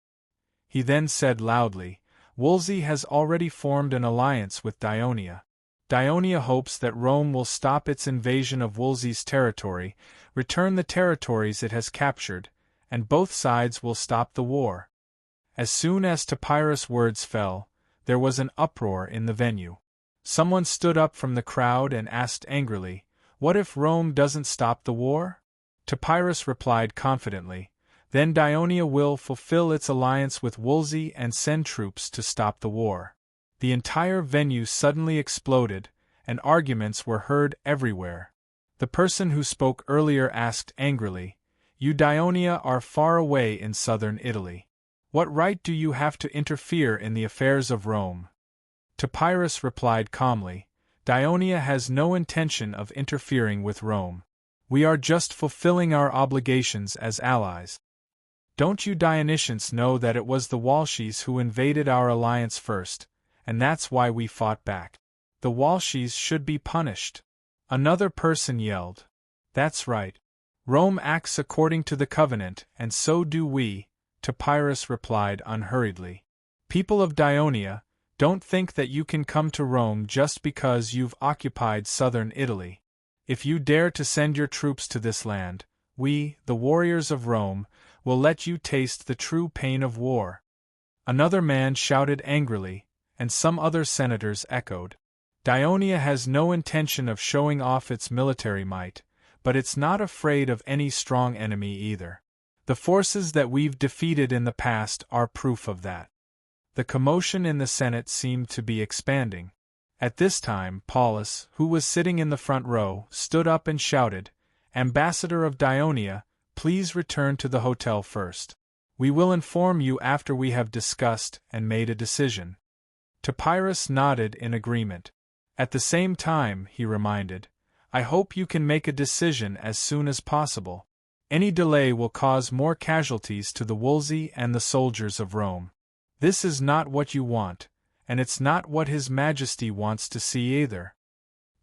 He then said loudly, "Wolsey has already formed an alliance with Daionia. Daionia hopes that Rome will stop its invasion of Wolsey's territory, return the territories it has captured, and both sides will stop the war." As soon as Topyrus' words fell, there was an uproar in the venue. Someone stood up from the crowd and asked angrily, What if Rome doesn't stop the war? Topyrus replied confidently, then Dionia will fulfill its alliance with Wolsey and send troops to stop the war. The entire venue suddenly exploded, and arguments were heard everywhere. The person who spoke earlier asked angrily, "You Dionia are far away in southern Italy. What right do you have to interfere in the affairs of Rome?" Topyrus replied calmly, "Dionia has no intention of interfering with Rome. We are just fulfilling our obligations as allies. Don't you Dionysians know that it was the Walshes who invaded our alliance first, and that's why we fought back? The Walshes should be punished." Another person yelled, "That's right. Rome acts according to the covenant, and so do we," Topyrus replied unhurriedly. "People of Dionia, don't think that you can come to Rome just because you've occupied southern Italy. If you dare to send your troops to this land, we, the warriors of Rome, will let you taste the true pain of war." Another man shouted angrily, and some other senators echoed. "Dionia has no intention of showing off its military might, but it's not afraid of any strong enemy either. The forces that we've defeated in the past are proof of that." The commotion in the Senate seemed to be expanding. At this time, Paulus, who was sitting in the front row, stood up and shouted, "Ambassador of Dionia, please return to the hotel first. We will inform you after we have discussed and made a decision." Topyrus nodded in agreement. "At the same time," he reminded, "I hope you can make a decision as soon as possible. Any delay will cause more casualties to the Wolsey and the soldiers of Rome. This is not what you want, and it's not what His Majesty wants to see either."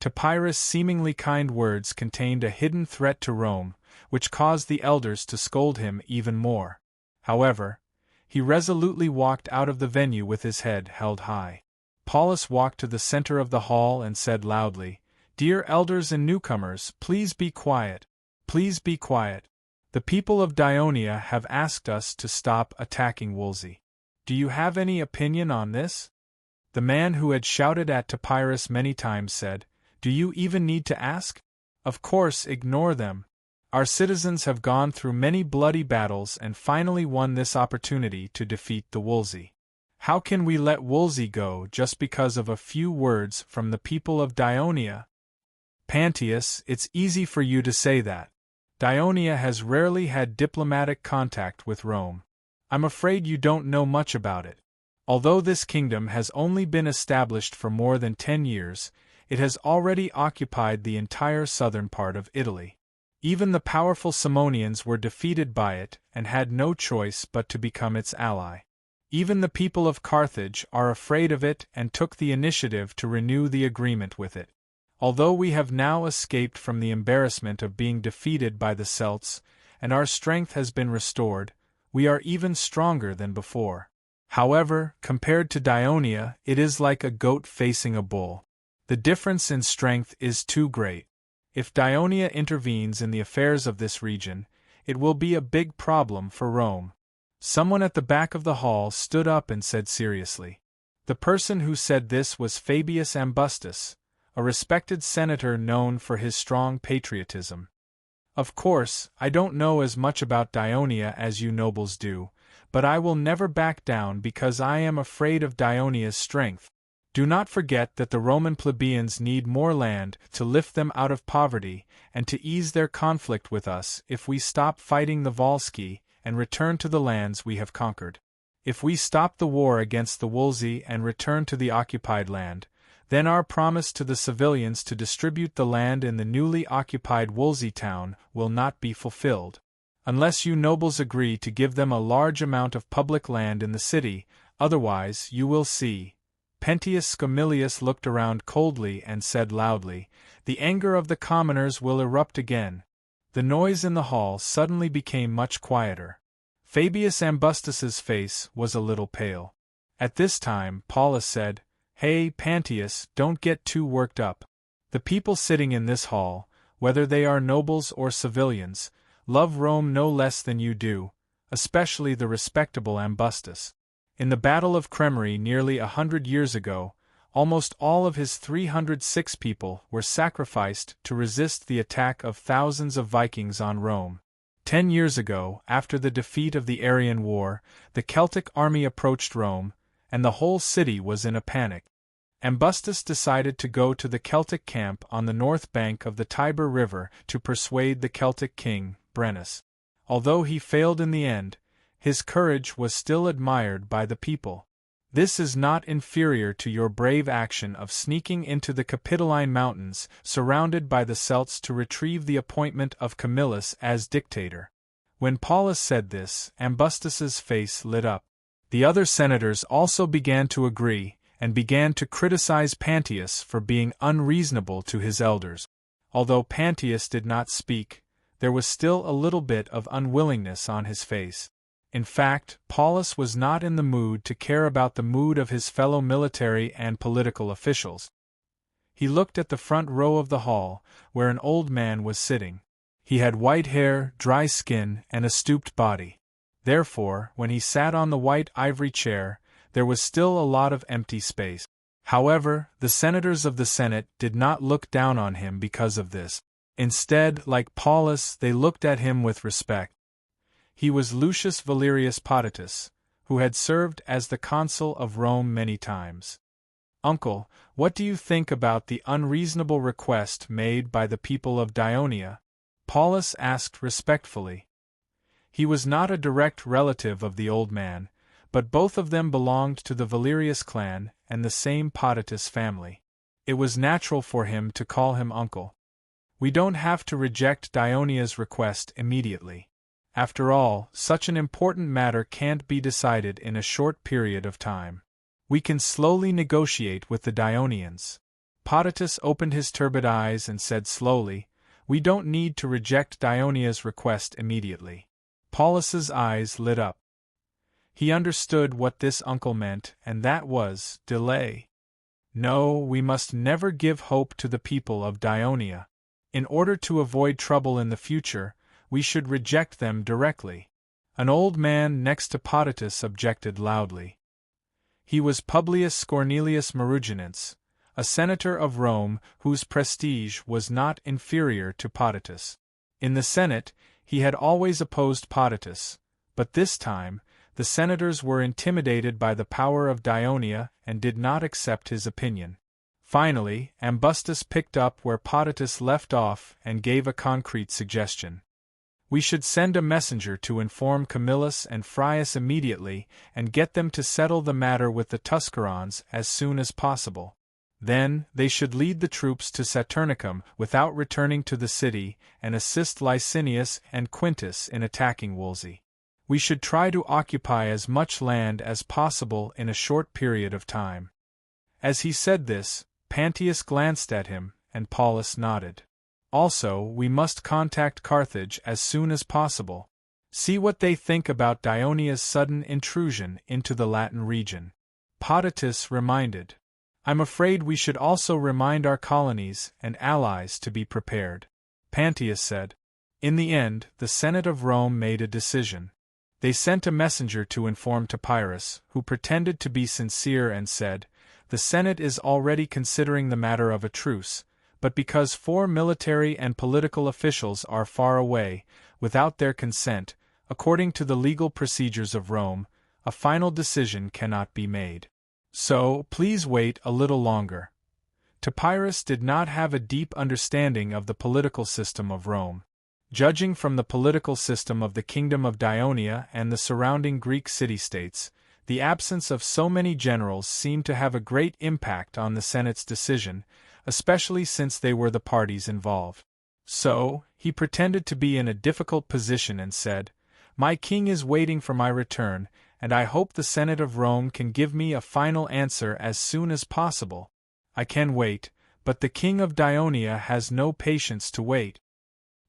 Topyrus' seemingly kind words contained a hidden threat to Rome, which caused the elders to scold him even more. However, he resolutely walked out of the venue with his head held high. Paulus walked to the center of the hall and said loudly, "Dear elders and newcomers, please be quiet. Please be quiet. The people of Dionia have asked us to stop attacking Wolsey. Do you have any opinion on this?" The man who had shouted at Topyrus many times said, "Do you even need to ask? Of course, ignore them. Our citizens have gone through many bloody battles and finally won this opportunity to defeat the Wolsey. How can we let Wolsey go just because of a few words from the people of Dionia?" "Pantius, it's easy for you to say that. Dionia has rarely had diplomatic contact with Rome. I'm afraid you don't know much about it. Although this kingdom has only been established for more than 10 years, it has already occupied the entire southern part of Italy. Even the powerful Simonians were defeated by it and had no choice but to become its ally. Even the people of Carthage are afraid of it and took the initiative to renew the agreement with it. Although we have now escaped from the embarrassment of being defeated by the Celts, and our strength has been restored, we are even stronger than before. However, compared to Dionia, it is like a goat facing a bull. The difference in strength is too great. If Dionia intervenes in the affairs of this region, it will be a big problem for Rome." Someone at the back of the hall stood up and said seriously. The person who said this was Fabius Ambustus, a respected senator known for his strong patriotism. "Of course, I don't know as much about Dionia as you nobles do, but I will never back down because I am afraid of Dionia's strength. Do not forget that the Roman plebeians need more land to lift them out of poverty and to ease their conflict with us if we stop fighting the Volsci and return to the lands we have conquered. If we stop the war against the Wolsey and return to the occupied land, then our promise to the civilians to distribute the land in the newly occupied Wolsey town will not be fulfilled. Unless you nobles agree to give them a large amount of public land in the city, otherwise you will see." Pentius Scamilius looked around coldly and said loudly, "The anger of the commoners will erupt again." The noise in the hall suddenly became much quieter. Fabius Ambustus's face was a little pale. At this time, Paulus said, "Hey, Pantius, don't get too worked up. The people sitting in this hall, whether they are nobles or civilians, love Rome no less than you do, especially the respectable Ambustus. In the Battle of Cremery nearly 100 years ago, almost all of his 306 people were sacrificed to resist the attack of thousands of Vikings on Rome. 10 years ago, after the defeat of the Arian War, the Celtic army approached Rome, and the whole city was in a panic. Ambustus decided to go to the Celtic camp on the north bank of the Tiber River to persuade the Celtic king, Brennus. Although he failed in the end, his courage was still admired by the people. This is not inferior to your brave action of sneaking into the Capitoline Mountains, surrounded by the Celts, to retrieve the appointment of Camillus as dictator. When Paulus said this, Ambustus's face lit up. The other senators also began to agree, and began to criticize Pantius for being unreasonable to his elders. Although Pantius did not speak, there was still a little bit of unwillingness on his face. In fact, Paulus was not in the mood to care about the mood of his fellow military and political officials. He looked at the front row of the hall, where an old man was sitting. He had white hair, dry skin, and a stooped body. Therefore, when he sat on the white ivory chair, there was still a lot of empty space. However, the senators of the Senate did not look down on him because of this. Instead, like Paulus, they looked at him with respect. He was Lucius Valerius Potitus, who had served as the consul of Rome many times. "Uncle, what do you think about the unreasonable request made by the people of Dionia?" Paulus asked respectfully. He was not a direct relative of the old man, but both of them belonged to the Valerius clan and the same Potitus family. It was natural for him to call him uncle. "We don't have to reject Dionia's request immediately. After all, such an important matter can't be decided in a short period of time. We can slowly negotiate with the Dionians." Potitus opened his turbid eyes and said slowly, "We don't need to reject Dionia's request immediately." Paulus's eyes lit up. He understood what this uncle meant, and that was delay. "No, we must never give hope to the people of Dionia. In order to avoid trouble in the future, we should reject them directly." An old man next to Potitus objected loudly. He was Publius Cornelius Maruginense, a senator of Rome whose prestige was not inferior to Potitus. In the Senate, he had always opposed Potitus, but this time, the senators were intimidated by the power of Dionia and did not accept his opinion. Finally, Ambustus picked up where Potitus left off and gave a concrete suggestion. "We should send a messenger to inform Camillus and Frius immediately and get them to settle the matter with the Tuscarans as soon as possible. Then, they should lead the troops to Saturnicum without returning to the city and assist Licinius and Quintus in attacking Wolsey. We should try to occupy as much land as possible in a short period of time." As he said this, Pantius glanced at him, and Paulus nodded. "Also, we must contact Carthage as soon as possible. See what they think about Dionia's sudden intrusion into the Latin region." Potitus reminded. "I'm afraid we should also remind our colonies and allies to be prepared," Pantius said. In the end, the Senate of Rome made a decision. They sent a messenger to inform Topyrus, who pretended to be sincere and said, "The Senate is already considering the matter of a truce, but because 4 military and political officials are far away, without their consent, according to the legal procedures of Rome, a final decision cannot be made. So, please wait a little longer." Topyrus did not have a deep understanding of the political system of Rome. Judging from the political system of the Kingdom of Dionia and the surrounding Greek city-states, the absence of so many generals seemed to have a great impact on the Senate's decision, especially since they were the parties involved. So, he pretended to be in a difficult position and said, "My king is waiting for my return, and I hope the Senate of Rome can give me a final answer as soon as possible. I can wait, but the king of Dionia has no patience to wait."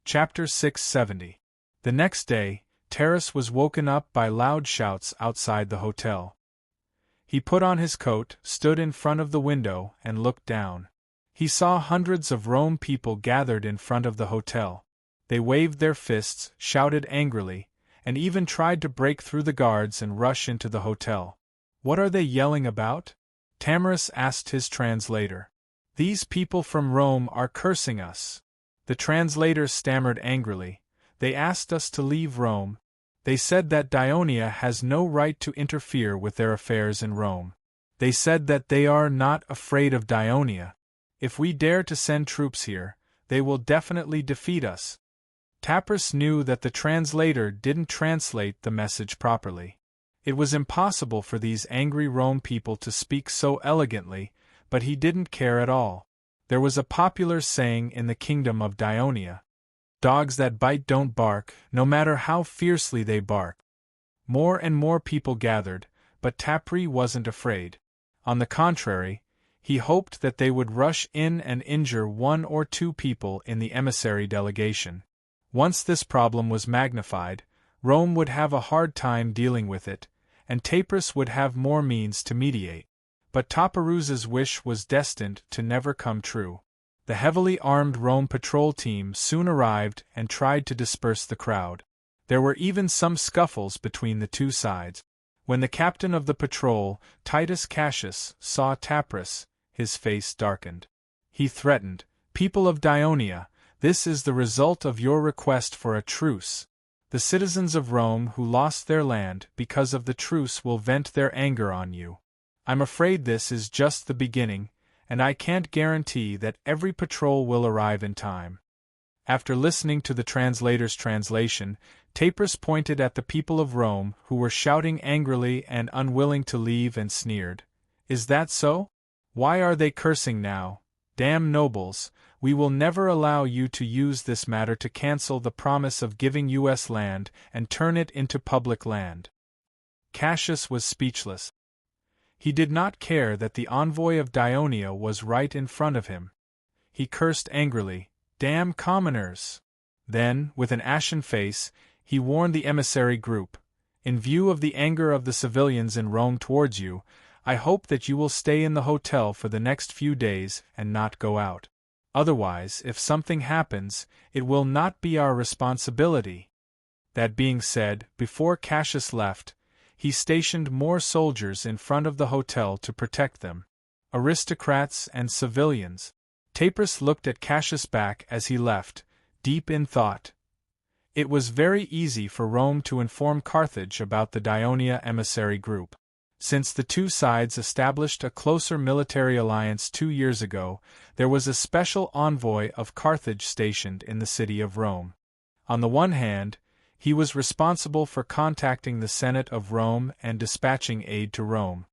Chapter 670. The next day, Terrace was woken up by loud shouts outside the hotel. He put on his coat, stood in front of the window, and looked down. He saw hundreds of Rome people gathered in front of the hotel. They waved their fists, shouted angrily, and even tried to break through the guards and rush into the hotel. "What are they yelling about?" Tamarus asked his translator. These people from Rome are cursing us. The translator stammered angrily. They asked us to leave Rome. They said that Dionia has no right to interfere with their affairs in Rome. They said that they are not afraid of Dionia. If we dare to send troops here, they will definitely defeat us. Tamarus knew that the translator didn't translate the message properly. It was impossible for these angry Rome people to speak so elegantly, but he didn't care at all. There was a popular saying in the kingdom of Dionia: dogs that bite don't bark, no matter how fiercely they bark. More and more people gathered, but Tamarus wasn't afraid. On the contrary, he hoped that they would rush in and injure one or two people in the emissary delegation. Once this problem was magnified, Rome would have a hard time dealing with it, and Tamarus would have more means to mediate. But Tamarus's wish was destined to never come true. The heavily armed Rome patrol team soon arrived and tried to disperse the crowd. There were even some scuffles between the two sides. When the captain of the patrol, Titus Cassius, saw Tamarus, his face darkened. He threatened, "People of Dionia, this is the result of your request for a truce. The citizens of Rome who lost their land because of the truce will vent their anger on you. I'm afraid this is just the beginning, and I can't guarantee that every patrol will arrive in time." After listening to the translator's translation, Tamarus pointed at the people of Rome who were shouting angrily and unwilling to leave and sneered. "Is that so? Why are they cursing now? Damn nobles, we will never allow you to use this matter to cancel the promise of giving us land and turn it into public land." Cassius was speechless. He did not care that the envoy of Dionia was right in front of him. He cursed angrily, "Damn commoners!" Then, with an ashen face, he warned the emissary group, "In view of the anger of the civilians in Rome towards you, I hope that you will stay in the hotel for the next few days and not go out. Otherwise, if something happens, it will not be our responsibility." That being said, before Cassius left, he stationed more soldiers in front of the hotel to protect them. Aristocrats and civilians. Tamarus looked at Cassius back as he left, deep in thought. It was very easy for Rome to inform Carthage about the Dionia emissary group. Since the two sides established a closer military alliance 2 years ago, there was a special envoy of Carthage stationed in the city of Rome. On the one hand, he was responsible for contacting the Senate of Rome and dispatching aid to Rome.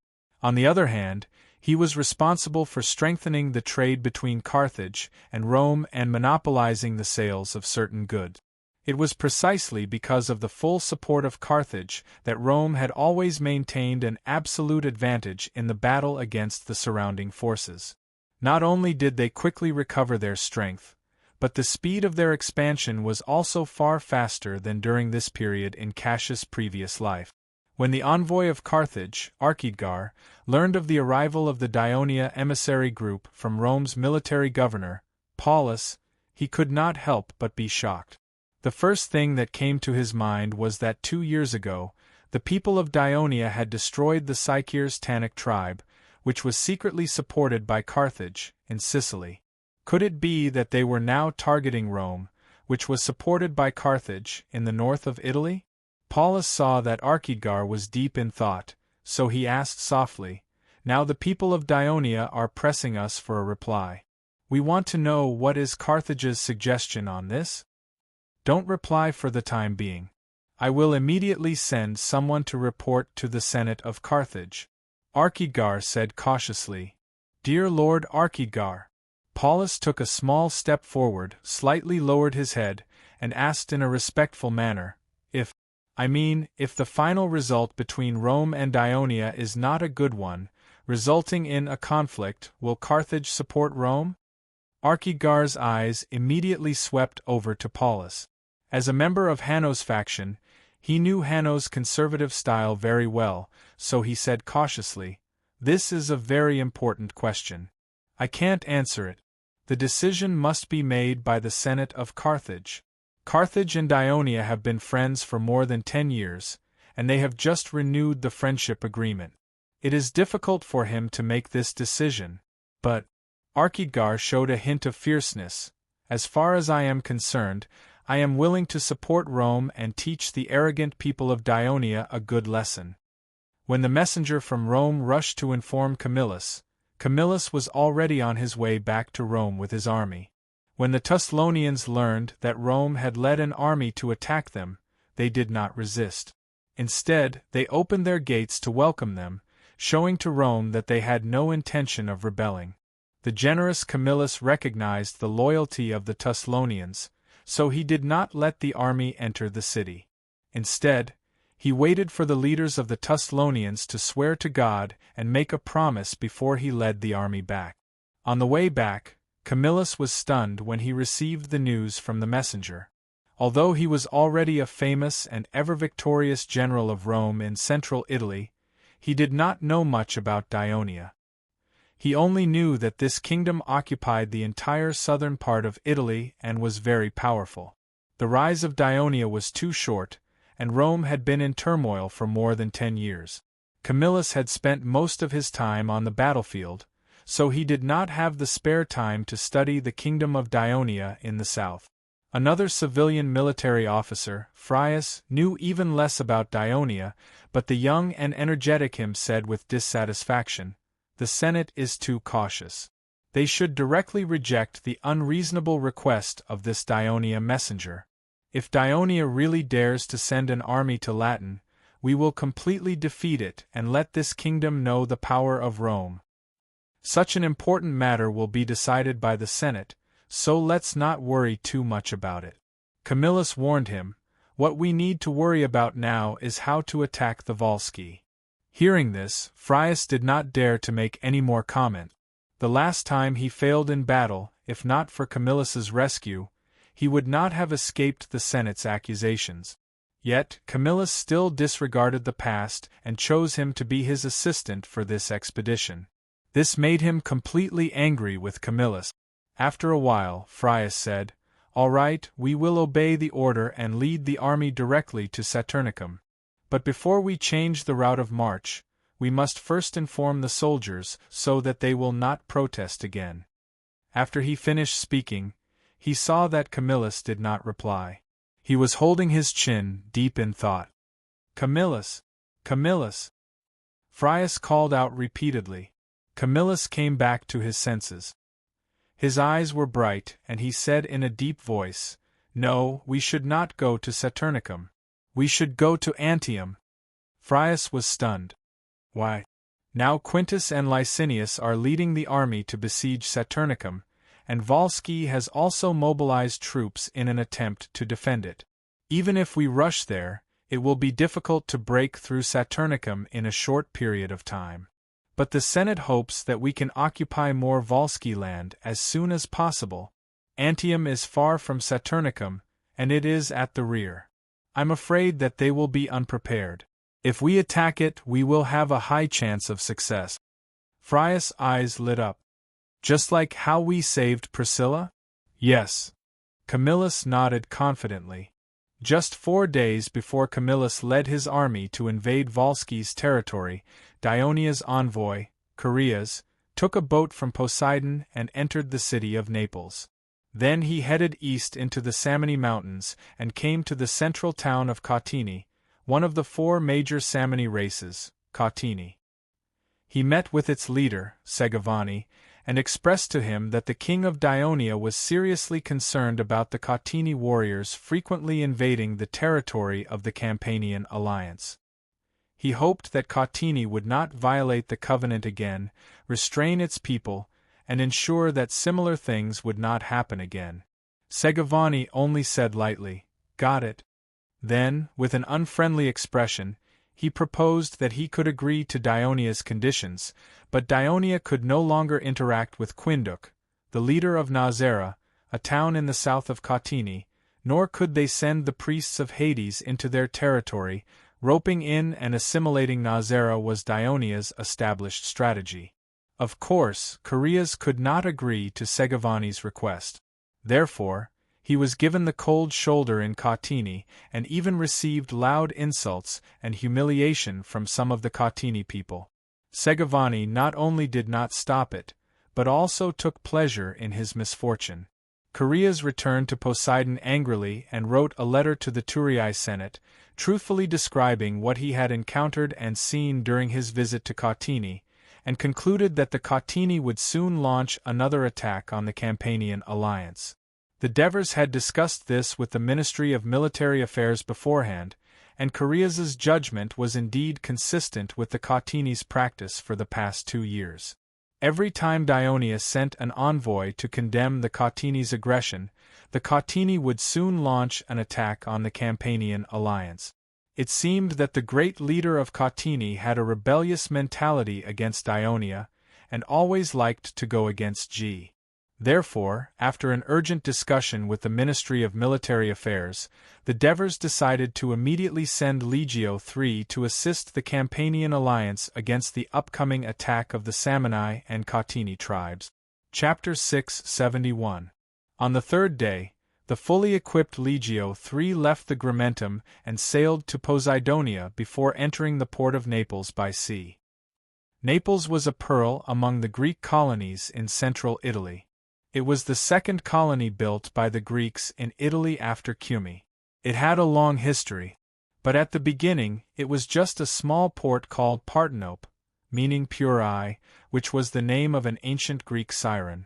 On the other hand, he was responsible for strengthening the trade between Carthage and Rome and monopolizing the sales of certain goods. It was precisely because of the full support of Carthage that Rome had always maintained an absolute advantage in the battle against the surrounding forces. Not only did they quickly recover their strength, but the speed of their expansion was also far faster than during this period in Cassius' previous life. When the envoy of Carthage, Archidgar, learned of the arrival of the Dionia emissary group from Rome's military governor, Paulus, he could not help but be shocked. The first thing that came to his mind was that 2 years ago, the people of Dionia had destroyed the Sycyr's Tannic tribe, which was secretly supported by Carthage, in Sicily. Could it be that they were now targeting Rome, which was supported by Carthage, in the north of Italy? Paulus saw that Archidgar was deep in thought, so he asked softly, "Now the people of Dionia are pressing us for a reply. We want to know what is Carthage's suggestion on this? Don't reply for the time being. I will immediately send someone to report to the Senate of Carthage." Archidgar said cautiously, "Dear Lord Archidgar." Paulus took a small step forward, slightly lowered his head, and asked in a respectful manner, if the final result between Rome and Dionia is not a good one, resulting in a conflict, will Carthage support Rome?" Archidgar's eyes immediately swept over to Paulus. As a member of Hanno's faction, he knew Hanno's conservative style very well, so he said cautiously, "This is a very important question. I can't answer it. The decision must be made by the Senate of Carthage. Carthage and Dionia have been friends for more than 10 years, and they have just renewed the friendship agreement. It is difficult for him to make this decision. But Arkidgar showed a hint of fierceness. As far as I am concerned, I am willing to support Rome and teach the arrogant people of Dionia a good lesson. When the messenger from Rome rushed to inform Camillus, Camillus was already on his way back to Rome with his army. When the Tusculonians learned that Rome had led an army to attack them, they did not resist. Instead, they opened their gates to welcome them, showing to Rome that they had no intention of rebelling. The generous Camillus recognized the loyalty of the Tusculonians, so he did not let the army enter the city. Instead, he waited for the leaders of the Tusculonians to swear to God and make a promise before he led the army back. On the way back, Camillus was stunned when he received the news from the messenger. Although he was already a famous and ever-victorious general of Rome in central Italy, he did not know much about Dionia. He only knew that this kingdom occupied the entire southern part of Italy and was very powerful. The rise of Dionia was too short, and Rome had been in turmoil for more than 10 years. Camillus had spent most of his time on the battlefield, so he did not have the spare time to study the kingdom of Dionia in the south. Another civilian military officer, Frias, knew even less about Dionia, but the young and energetic him said with dissatisfaction, "The Senate is too cautious. They should directly reject the unreasonable request of this Dionia messenger. If Dionia really dares to send an army to Latin, we will completely defeat it and let this kingdom know the power of Rome. Such an important matter will be decided by the Senate, so let's not worry too much about it." Camillus warned him, "What we need to worry about now is how to attack the Volsci." Hearing this, Frias did not dare to make any more comment. The last time he failed in battle, if not for Camillus's rescue, he would not have escaped the Senate's accusations. Yet, Camillus still disregarded the past and chose him to be his assistant for this expedition. This made him completely angry with Camillus. After a while, Frias said, "All right, we will obey the order and lead the army directly to Saturnicum. But before we change the route of march, we must first inform the soldiers so that they will not protest again." After he finished speaking, he saw that Camillus did not reply. He was holding his chin, deep in thought. "Camillus! Camillus!" Frias called out repeatedly. Camillus came back to his senses. His eyes were bright, and he said in a deep voice, "No, we should not go to Saturnicum. We should go to Antium." Frias was stunned. "Why? Now Quintus and Licinius are leading the army to besiege Saturnicum, and Volsci has also mobilized troops in an attempt to defend it. Even if we rush there, it will be difficult to break through Saturnicum in a short period of time. But the Senate hopes that we can occupy more Volsci land as soon as possible. Antium is far from Saturnicum, and it is at the rear. I'm afraid that they will be unprepared. If we attack it, we will have a high chance of success." Frias' eyes lit up. "Just like how we saved Priscilla?" "Yes." Camillus nodded confidently. Just 4 days before Camillus led his army to invade Volsci's territory, Dionia's envoy, Chaereas, took a boat from Poseidon and entered the city of Naples. Then he headed east into the Samni Mountains and came to the central town of Cautini, one of the 4 major Samni races, Cautini. He met with its leader, Segavani, and expressed to him that the king of Dionia was seriously concerned about the Cautini warriors frequently invading the territory of the Campanian alliance. He hoped that Cautini would not violate the covenant again, restrain its people, and ensure that similar things would not happen again. Segavani only said lightly, "Got it." Then, with an unfriendly expression, he proposed that he could agree to Dionia's conditions, but Dionia could no longer interact with Quinduk, the leader of Nazara, a town in the south of Cautini, nor could they send the priests of Hades into their territory. Roping in and assimilating Nazara was Dionia's established strategy. Of course, Chaereas could not agree to Segavani's request. Therefore, he was given the cold shoulder in Cautini and even received loud insults and humiliation from some of the Cautini people. Segovani not only did not stop it, but also took pleasure in his misfortune. Koreas returned to Poseidon angrily and wrote a letter to the Turii Senate, truthfully describing what he had encountered and seen during his visit to Kautini, and concluded that the Kautini would soon launch another attack on the Campanian alliance. The Devers had discussed this with the Ministry of Military Affairs beforehand, and Koreas's judgment was indeed consistent with the Kautini's practice for the past 2 years. Every time Dionia sent an envoy to condemn the Kautini's aggression, the Kautini would soon launch an attack on the Campanian alliance. It seemed that the great leader of Kautini had a rebellious mentality against Dionia, and always liked to go against G. Therefore, after an urgent discussion with the Ministry of Military Affairs, the Devers decided to immediately send Legio III to assist the Campanian alliance against the upcoming attack of the Samani and Kautini tribes. Chapter 671. On the third day, the fully equipped Legio III left the Grimentum and sailed to Poseidonia before entering the port of Naples by sea. Naples was a pearl among the Greek colonies in central Italy. It was the second colony built by the Greeks in Italy after Cumae. It had a long history, but at the beginning it was just a small port called Partenope, meaning pure eye, which was the name of an ancient Greek siren.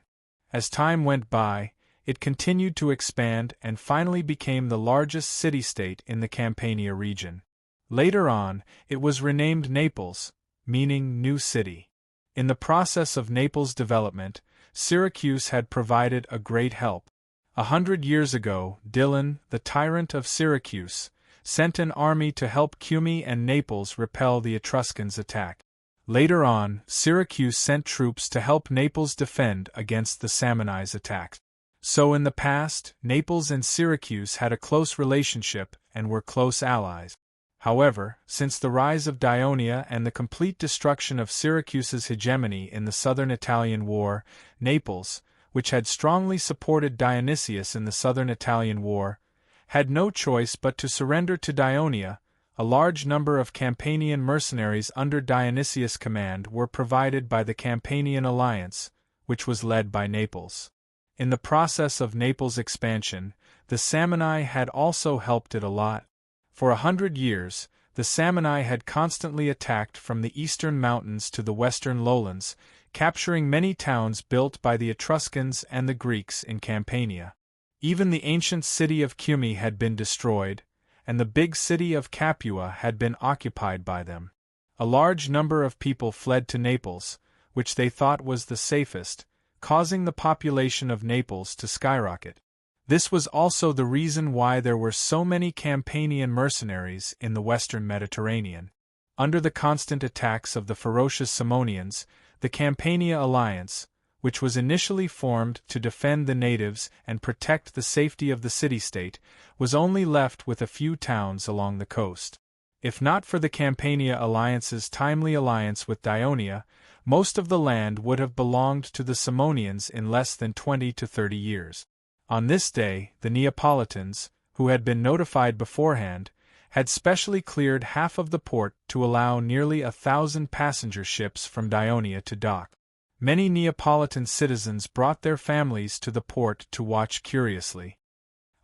As time went by, it continued to expand and finally became the largest city-state in the Campania region. Later on, it was renamed Naples, meaning new city. In the process of Naples' development, Syracuse had provided a great help. 100 years ago, Dillon, the tyrant of Syracuse, sent an army to help Cumae and Naples repel the Etruscans' attack. Later on, Syracuse sent troops to help Naples defend against the Samnites' attacks. So in the past, Naples and Syracuse had a close relationship and were close allies. However, since the rise of Dionia and the complete destruction of Syracuse's hegemony in the Southern Italian War, Naples, which had strongly supported Dionysius in the Southern Italian War, had no choice but to surrender to Dionia. A large number of Campanian mercenaries under Dionysius' command were provided by the Campanian alliance, which was led by Naples. In the process of Naples' expansion, the Samni had also helped it a lot. For 100 years, the Samni had constantly attacked from the eastern mountains to the western lowlands, capturing many towns built by the Etruscans and the Greeks in Campania. Even the ancient city of Cumae had been destroyed, and the big city of Capua had been occupied by them. A large number of people fled to Naples, which they thought was the safest, causing the population of Naples to skyrocket. This was also the reason why there were so many Campanian mercenaries in the western Mediterranean. Under the constant attacks of the ferocious Simonians, the Campania alliance, which was initially formed to defend the natives and protect the safety of the city-state, was only left with a few towns along the coast. If not for the Campania alliance's timely alliance with Dionia, most of the land would have belonged to the Simonians in less than 20 to 30 years. On this day, the Neapolitans, who had been notified beforehand, had specially cleared half of the port to allow nearly 1,000 passenger ships from Dionia to dock. Many Neapolitan citizens brought their families to the port to watch curiously.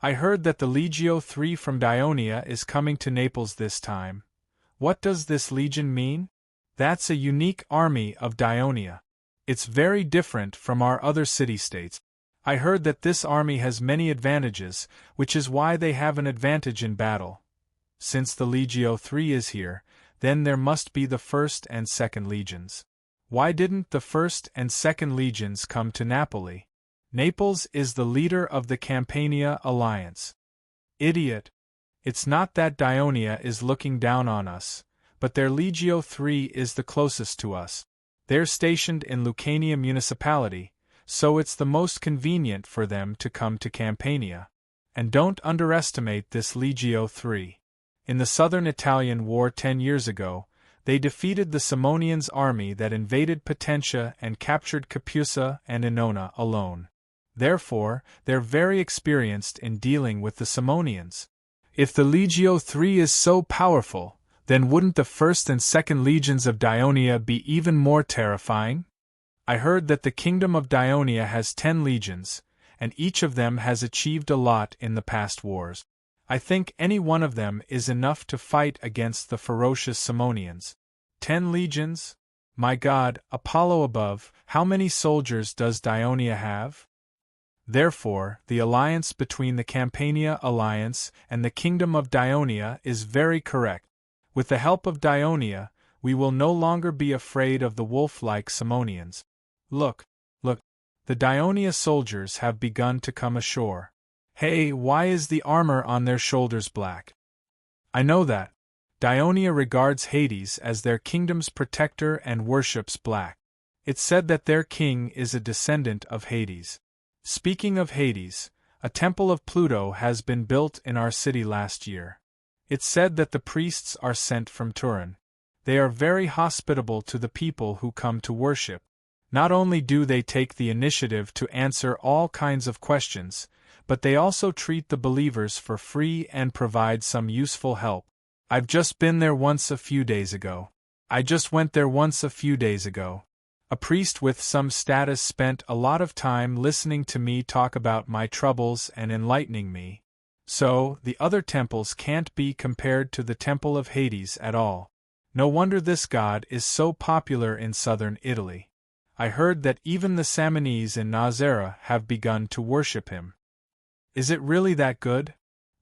I heard that the Legio III from Dionia is coming to Naples this time. What does this legion mean? That's a unique army of Dionia. It's very different from our other city-states. I heard that this army has many advantages, which is why they have an advantage in battle. Since the Legio III is here, then there must be the 1st and 2nd legions. Why didn't the 1st and 2nd legions come to Napoli? Naples is the leader of the Campania alliance. Idiot! It's not that Dionia is looking down on us, but their Legio III is the closest to us. They're stationed in Lucania municipality, so it's the most convenient for them to come to Campania. And don't underestimate this Legio III. In the southern Italian war 10 years ago, they defeated the Simonians' army that invaded Potentia and captured Capusa and Ennona alone. Therefore, they're very experienced in dealing with the Simonians. If the Legio III is so powerful, Then wouldn't the first and second legions of Dionia be even more terrifying? I heard that the kingdom of Dionia has 10 legions, and each of them has achieved a lot in the past wars. I think any one of them is enough to fight against the ferocious Simonians. 10 legions? My God, Apollo above, how many soldiers does Dionia have? Therefore, the alliance between the Campania alliance and the kingdom of Dionia is very correct. With the help of Dionia, we will no longer be afraid of the wolf-like Simonians. Look, look, the Dionia soldiers have begun to come ashore. Hey, why is the armor on their shoulders black? I know that. Dionia regards Hades as their kingdom's protector and worships black. It's said that their king is a descendant of Hades. Speaking of Hades, a temple of Pluto has been built in our city last year. It's said that the priests are sent from Turin. They are very hospitable to the people who come to worship. Not only do they take the initiative to answer all kinds of questions, but they also treat the believers for free and provide some useful help. I've just been there once a few days ago. I just went there once a few days ago. A priest with some status spent a lot of time listening to me talk about my troubles and enlightening me. So, the other temples can't be compared to the Temple of Hades at all. No wonder this god is so popular in southern Italy. I heard that even the Samanese in Nazara have begun to worship him. Is it really that good?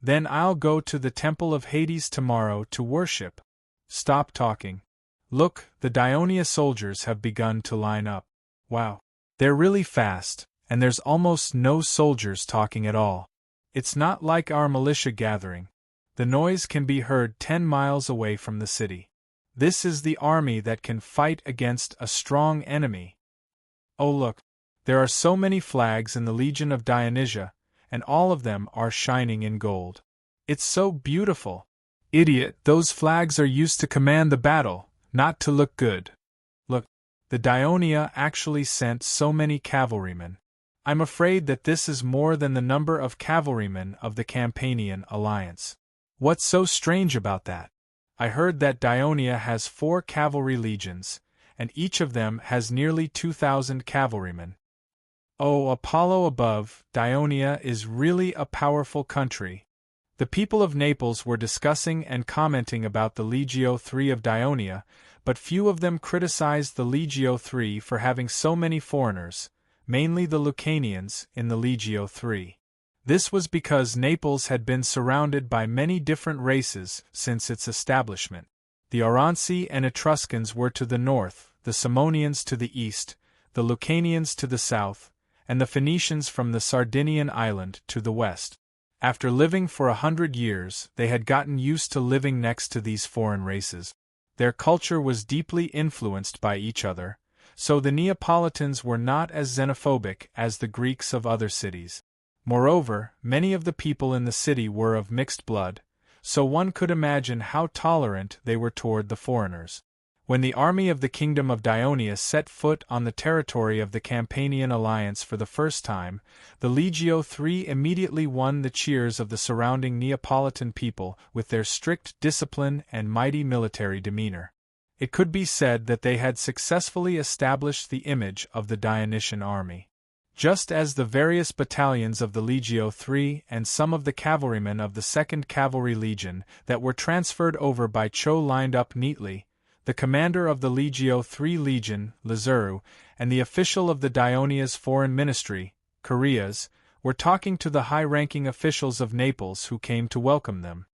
Then I'll go to the Temple of Hades tomorrow to worship. Stop talking. Look, the Dionia soldiers have begun to line up. Wow. They're really fast, and there's almost no soldiers talking at all. It's not like our militia gathering. The noise can be heard 10 miles away from the city. This is the army that can fight against a strong enemy. Oh look, there are so many flags in the Legion of Dionysia, and all of them are shining in gold. It's so beautiful. Idiot, those flags are used to command the battle, not to look good. Look, the Dionia actually sent so many cavalrymen. I'm afraid that this is more than the number of cavalrymen of the Campanian alliance. What's so strange about that? I heard that Dionia has 4 cavalry legions, and each of them has nearly 2,000 cavalrymen. Oh, Apollo above, Dionia is really a powerful country. The people of Naples were discussing and commenting about the Legio III of Dionia, but few of them criticized the Legio III for having so many foreigners, mainly the Lucanians, in the Legio III. This was because Naples had been surrounded by many different races since its establishment. The Auronsi and Etruscans were to the north, the Simonians to the east, the Lucanians to the south, and the Phoenicians from the Sardinian island to the west. After living for 100 years, they had gotten used to living next to these foreign races. Their culture was deeply influenced by each other, so the Neapolitans were not as xenophobic as the Greeks of other cities. Moreover, many of the people in the city were of mixed blood, so one could imagine how tolerant they were toward the foreigners. When the army of the Kingdom of Dionia set foot on the territory of the Campanian alliance for the first time, the Legio III immediately won the cheers of the surrounding Neapolitan people with their strict discipline and mighty military demeanor. It could be said that they had successfully established the image of the Dionysian army. Just as the various battalions of the Legio III and some of the cavalrymen of the 2nd Cavalry Legion that were transferred over by Cho lined up neatly, the commander of the Legio III Legion, Lazaru, and the official of the Dionia's foreign ministry, Carias, were talking to the high-ranking officials of Naples who came to welcome them.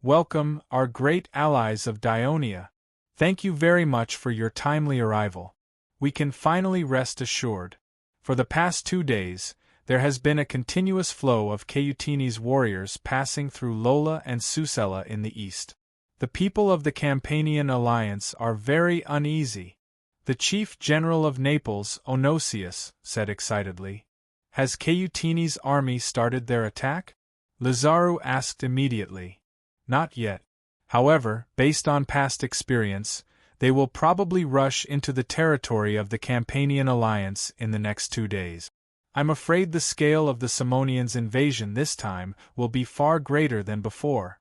Welcome, our great allies of Dionia. Thank you very much for your timely arrival. We can finally rest assured. For the past 2 days, there has been a continuous flow of Cautini's warriors passing through Lola and Susella in the east. The people of the Campanian alliance are very uneasy. The chief general of Naples, Onosius, said excitedly. Has Cautini's army started their attack? Lazaru asked immediately. Not yet. However, based on past experience, they will probably rush into the territory of the Campanian alliance in the next 2 days. I'm afraid the scale of the Simonians' invasion this time will be far greater than before.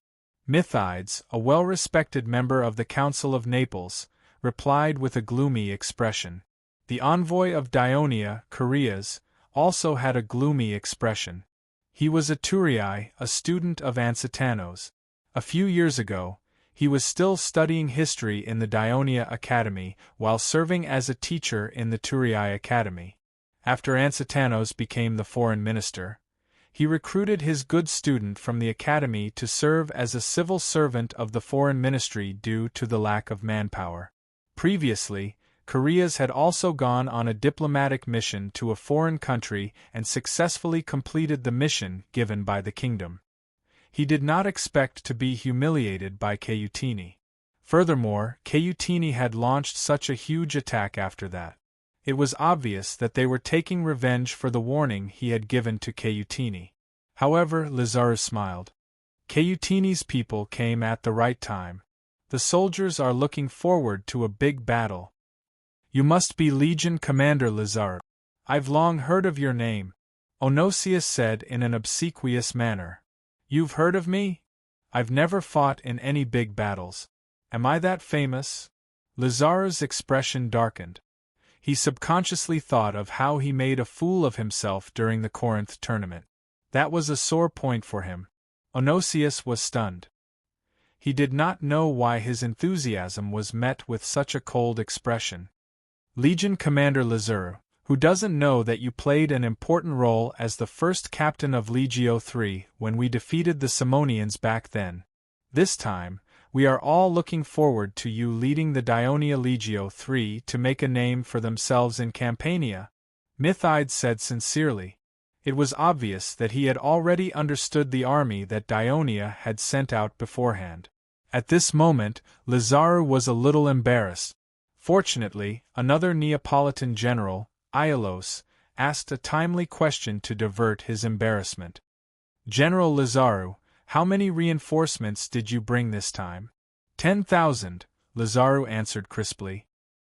Mithides, a well-respected member of the Council of Naples, replied with a gloomy expression. The envoy of Dionia, Chaereas, also had a gloomy expression. He was a Turii, a student of Ansitanos. A few years ago, he was still studying history in the Dionia Academy while serving as a teacher in the Turii Academy. After Ansitanos became the foreign minister, he recruited his good student from the academy to serve as a civil servant of the foreign ministry due to the lack of manpower. Previously, Chaereas had also gone on a diplomatic mission to a foreign country and successfully completed the mission given by the kingdom. He did not expect to be humiliated by Caiutini. Furthermore, Caiutini had launched such a huge attack after that. It was obvious that they were taking revenge for the warning he had given to Caiutini. However, Lazarus smiled. Caiutini's people came at the right time. The soldiers are looking forward to a big battle. You must be Legion Commander Lazarus. I've long heard of your name, Onosius said in an obsequious manner. You've heard of me? I've never fought in any big battles. Am I that famous? Lazarus' expression darkened. He subconsciously thought of how he made a fool of himself during the Corinth tournament. That was a sore point for him. Onosius was stunned. He did not know why his enthusiasm was met with such a cold expression. Legion Commander Lazarus, who doesn't know that you played an important role as the first captain of Legio III when we defeated the Simonians back then. This time, we are all looking forward to you leading the Dionia Legio III to make a name for themselves in Campania, Mithides said sincerely. It was obvious that he had already understood the army that Dionia had sent out beforehand. At this moment, Lazarus was a little embarrassed. Fortunately, another Neapolitan general, Iolos, asked a timely question to divert his embarrassment. General Lazarus, how many reinforcements did you bring this time? 10,000, Lazarus answered crisply.